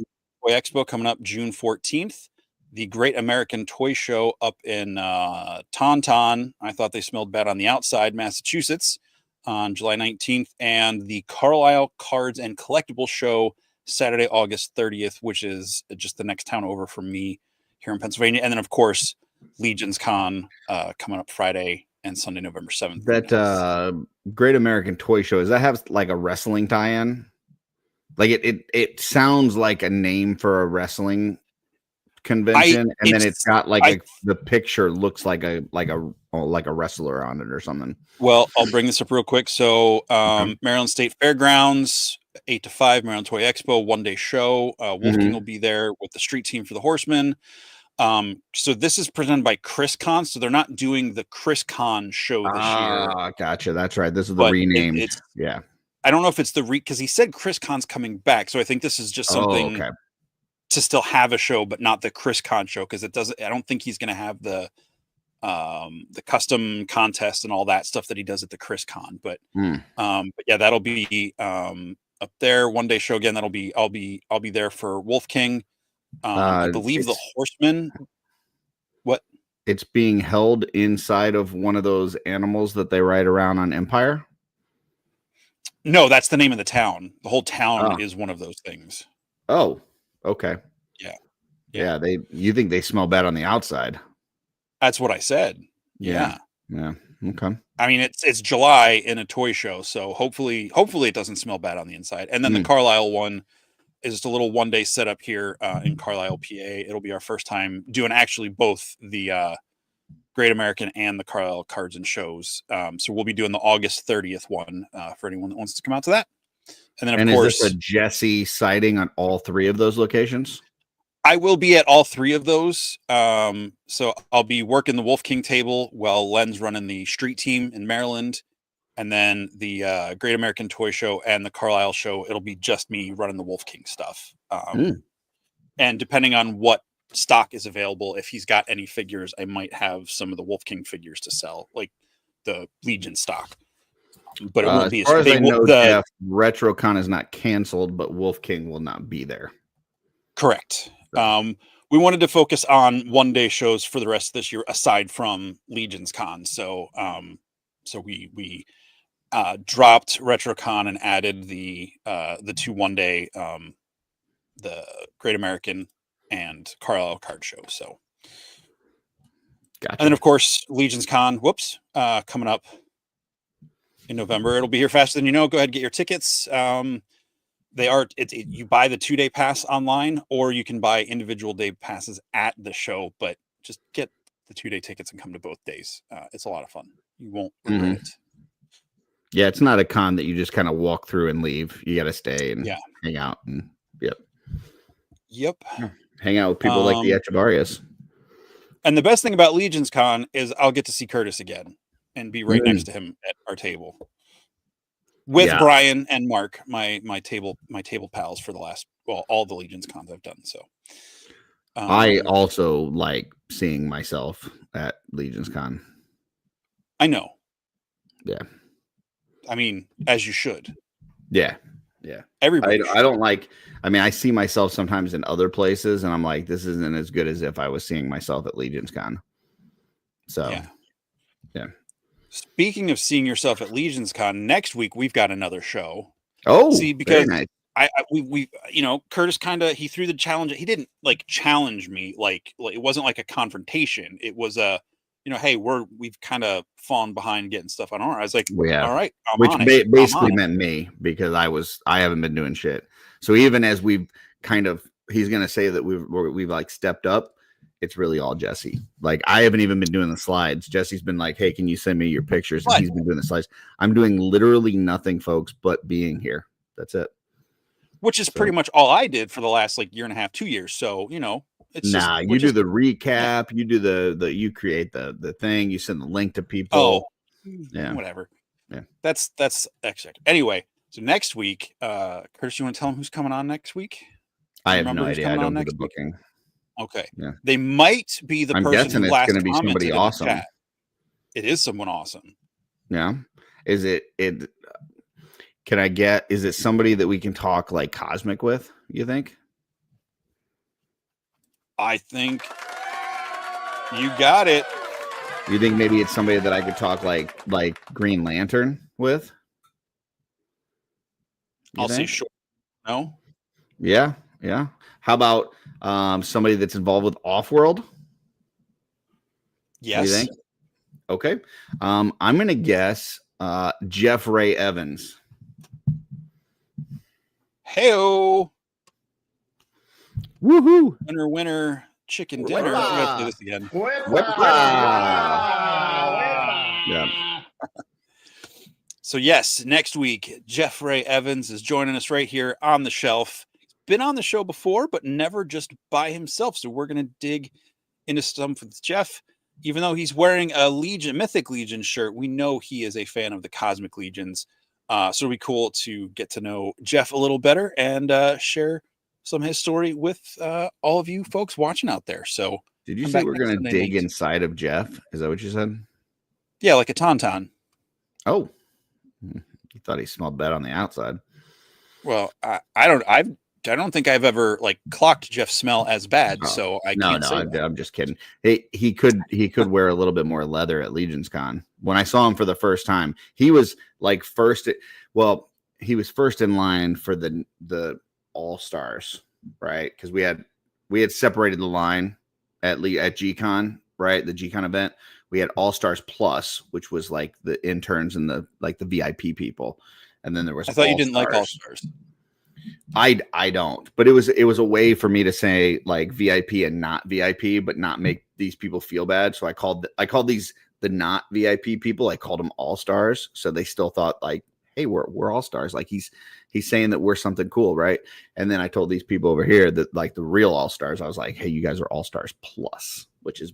Expo coming up June 14th. The Great American Toy Show up in Taunton. I thought they smelled bad on the outside, Massachusetts, on July 19th. And the Carlisle Cards and Collectibles Show Saturday, August 30th, which is just the next town over from me here in Pennsylvania. And then, of course, Legion's Con coming up Friday and Sunday, November 7th. That Great American Toy Show, does that have like a wrestling tie-in? Like it sounds like a name for a wrestling convention, and then it's got like the picture looks like a wrestler on it or something. Well, I'll bring this up real quick. So Maryland State Fairgrounds, 8 to 5, Maryland Toy Expo, 1-day show. Wolf King will be there with the street team for the Horsemen. So this is presented by Chris Con. So they're not doing the Chris Con show this year. Gotcha. That's right. This is the renamed. Yeah. I don't know if it's the because he said Chris Con's coming back. So I think this is just something to still have a show, but not the Chris Con show, because it doesn't. I don't think he's going to have the custom contest and all that stuff that he does at the Chris Con. But yeah, that'll be up there, 1-day show again. I'll be there for Wolf King. I believe the Horsemen. What? It's being held inside of one of those animals that they ride around on Empire. No, that's the name of the town. The whole town is one of those things. Oh, okay. Yeah. You think they smell bad on the outside? That's what I said. Yeah. Okay. I mean, it's July in a toy show, so hopefully it doesn't smell bad on the inside. And then the Carlisle one is just a little 1-day setup here in Carlisle, PA. It'll be our first time doing actually both the Great American and the Carlisle Cards and Shows. So we'll be doing the August 30th one for anyone that wants to come out to that. And then, of course, is this a Jesse sighting on all 3 of those locations? I will be at all 3 of those. So I'll be working the Wolf King table while Len's running the street team in Maryland. And then the Great American Toy Show and the Carlisle show, it'll be just me running the Wolf King stuff. And depending on what stock is available, if he's got any figures, I might have some of the Wolf King figures to sell, like the Legion stock. But it won't be as far as I know, Jeff, RetroCon is not canceled, but Wolf King will not be there. Correct. We wanted to focus on 1-day shows for the rest of this year, aside from Legion's Con. So we dropped RetroCon and added the 2 1-day, the Great American and Carlisle Card Show. So, gotcha. And then of course Legion's Con. Coming up in November. It'll be here faster than you know. Go ahead and get your tickets. You buy the 2-day pass online, or you can buy individual day passes at the show. But just get the 2-day tickets and come to both days. It's a lot of fun. You won't regret it. Yeah, it's not a con that you just kind of walk through and leave. You got to stay and hang out. And Yep. Hang out with people like the Echavarias. And the best thing about Legion's Con is I'll get to see Curtis again and be right next to him at our table with Brian and Mark, my table pals for all the Legion's Cons I've done. So I also like seeing myself at Legion's Con. I know. Yeah. I mean, as you should. Yeah. Everybody. I don't like. I mean, I see myself sometimes in other places, and I'm like, this isn't as good as if I was seeing myself at Legion's Con. So, yeah. Speaking of seeing yourself at Legion's Con, next week we've got another show. Oh, see, because nice. we Curtis he threw the challenge. He didn't like challenge me, like it wasn't like a confrontation. It was a hey, we've kind of fallen behind getting stuff on our. I was like, all right, which basically meant me, because I haven't been doing shit. So even as we've he's gonna say that we've like stepped up. It's really all Jesse. Like, I haven't even been doing the slides. Jesse's been like, hey, can you send me your pictures? And he's been doing the slides. I'm doing literally nothing, folks, but being here. That's it. Which is pretty much all I did for the last year and a half, 2 years. So it's you do the recap. You do you create the thing. You send the link to people. Yeah. Whatever. Yeah. That's extra. Anyway, so next week, Curtis, you want to tell them who's coming on next week? I have Remember no who's idea. I coming on don't do the next week? booking. Okay. Yeah. They might be the I'm person guessing who it's last going to be commented somebody in the awesome. chat. It is someone awesome. Yeah. Is it? Can I get? Is it somebody that we can talk like cosmic with? You think? I think you got it. You think maybe it's somebody that I could talk like Green Lantern with? I'll say sure. No. Yeah. Yeah. How about somebody that's involved with OffWorld? Yes. You think? Okay. I'm gonna guess Jeff Ray Evans. Heyo. Woohoo! Winner, chicken dinner. I gotta say this again. Yeah. So yes, next week, Jeff Ray Evans is joining us right here on the shelf. He's been on the show before, but never just by himself. So we're gonna dig into some with Jeff. Even though he's wearing a Mythic Legion shirt, we know he is a fan of the Cosmic Legions. So it'll be cool to get to know Jeff a little better and share some of his story with all of you folks watching out there. So did you say we're going to dig inside of Jeff? Is that what you said? Yeah, like a tauntaun. Oh, you thought he smelled bad on the outside. Well, I don't think I've ever like clocked Jeff's smell as bad. So I can't say that. I'm just kidding. He could wear a little bit more leather at Legion's Con. When I saw him for the first time, he was like he was first in line for the All-Stars, right? Because we had separated the line at G-Con, right? The G-Con event. We had All-Stars Plus, which was like the interns and the VIP people. And then there was I thought you didn't like All-Stars. I don't, but it was a way for me to say like VIP and not VIP, but not make these people feel bad. So I called these the not VIP people. I called them All-Stars. So they still thought like, hey, we're All-Stars. Like he's saying that we're something cool, right? And then I told these people over here that like the real All-Stars, I was like, hey, you guys are All-Stars Plus, which is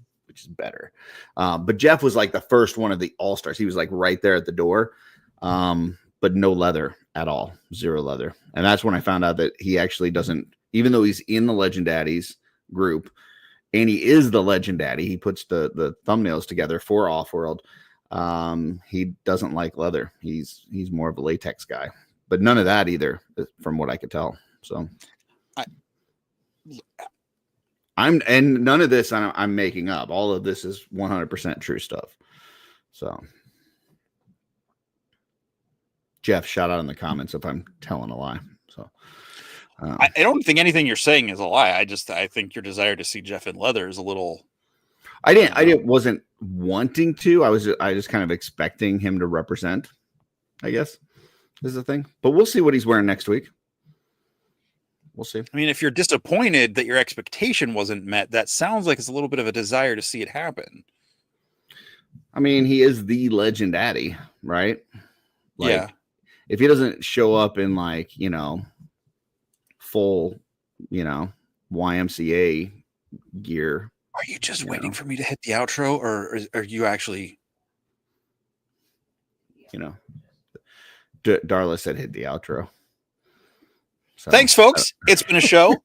better. But Jeff was like the first one of the All-Stars. He was like right there at the door. But no leather at all, 0 leather. And that's when I found out that he actually doesn't, even though he's in the Legend Daddies group and he is the Legend Daddy, he puts the thumbnails together for OffWorld. He doesn't like leather. He's more of a latex guy, but none of that either, from what I could tell. So and none of this I'm making up. All of this is 100% true stuff. So Jeff, shout out in the comments if I'm telling a lie. So I don't think anything you're saying is a lie. I think your desire to see Jeff in leather is a little. I wasn't wanting to. I was just kind of expecting him to represent, I guess, is the thing. But we'll see what he's wearing next week. We'll see. I mean, if you're disappointed that your expectation wasn't met, that sounds like it's a little bit of a desire to see it happen. I mean, he is the Legend Daddy, right? Like, yeah. If he doesn't show up in like, full, YMCA gear. Are you just waiting for me to hit the outro, or are you actually? Darla said hit the outro. So, thanks, folks. It's been a show.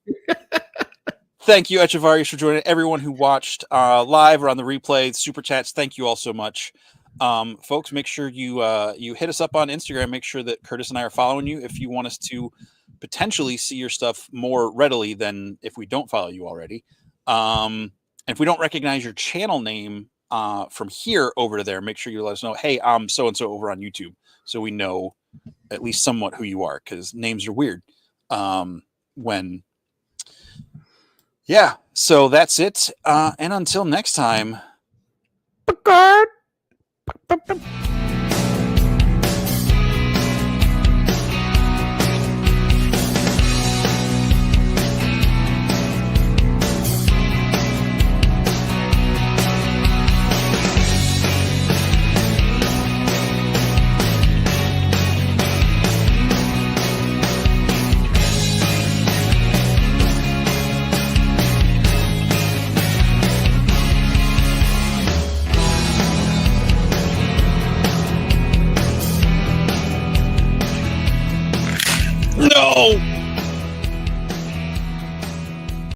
Thank you, Echavarias, for joining. Everyone who watched live or on the replay, super chats. Thank you all so much. Folks, make sure you hit us up on Instagram. Make sure that Curtis and I are following you if you want us to potentially see your stuff more readily than if we don't follow you already. And if we don't recognize your channel name from here over to there, make sure you let us know, hey, I'm so-and-so over on YouTube. So we know at least somewhat who you are, because names are weird. So that's it. And until next time. Oh.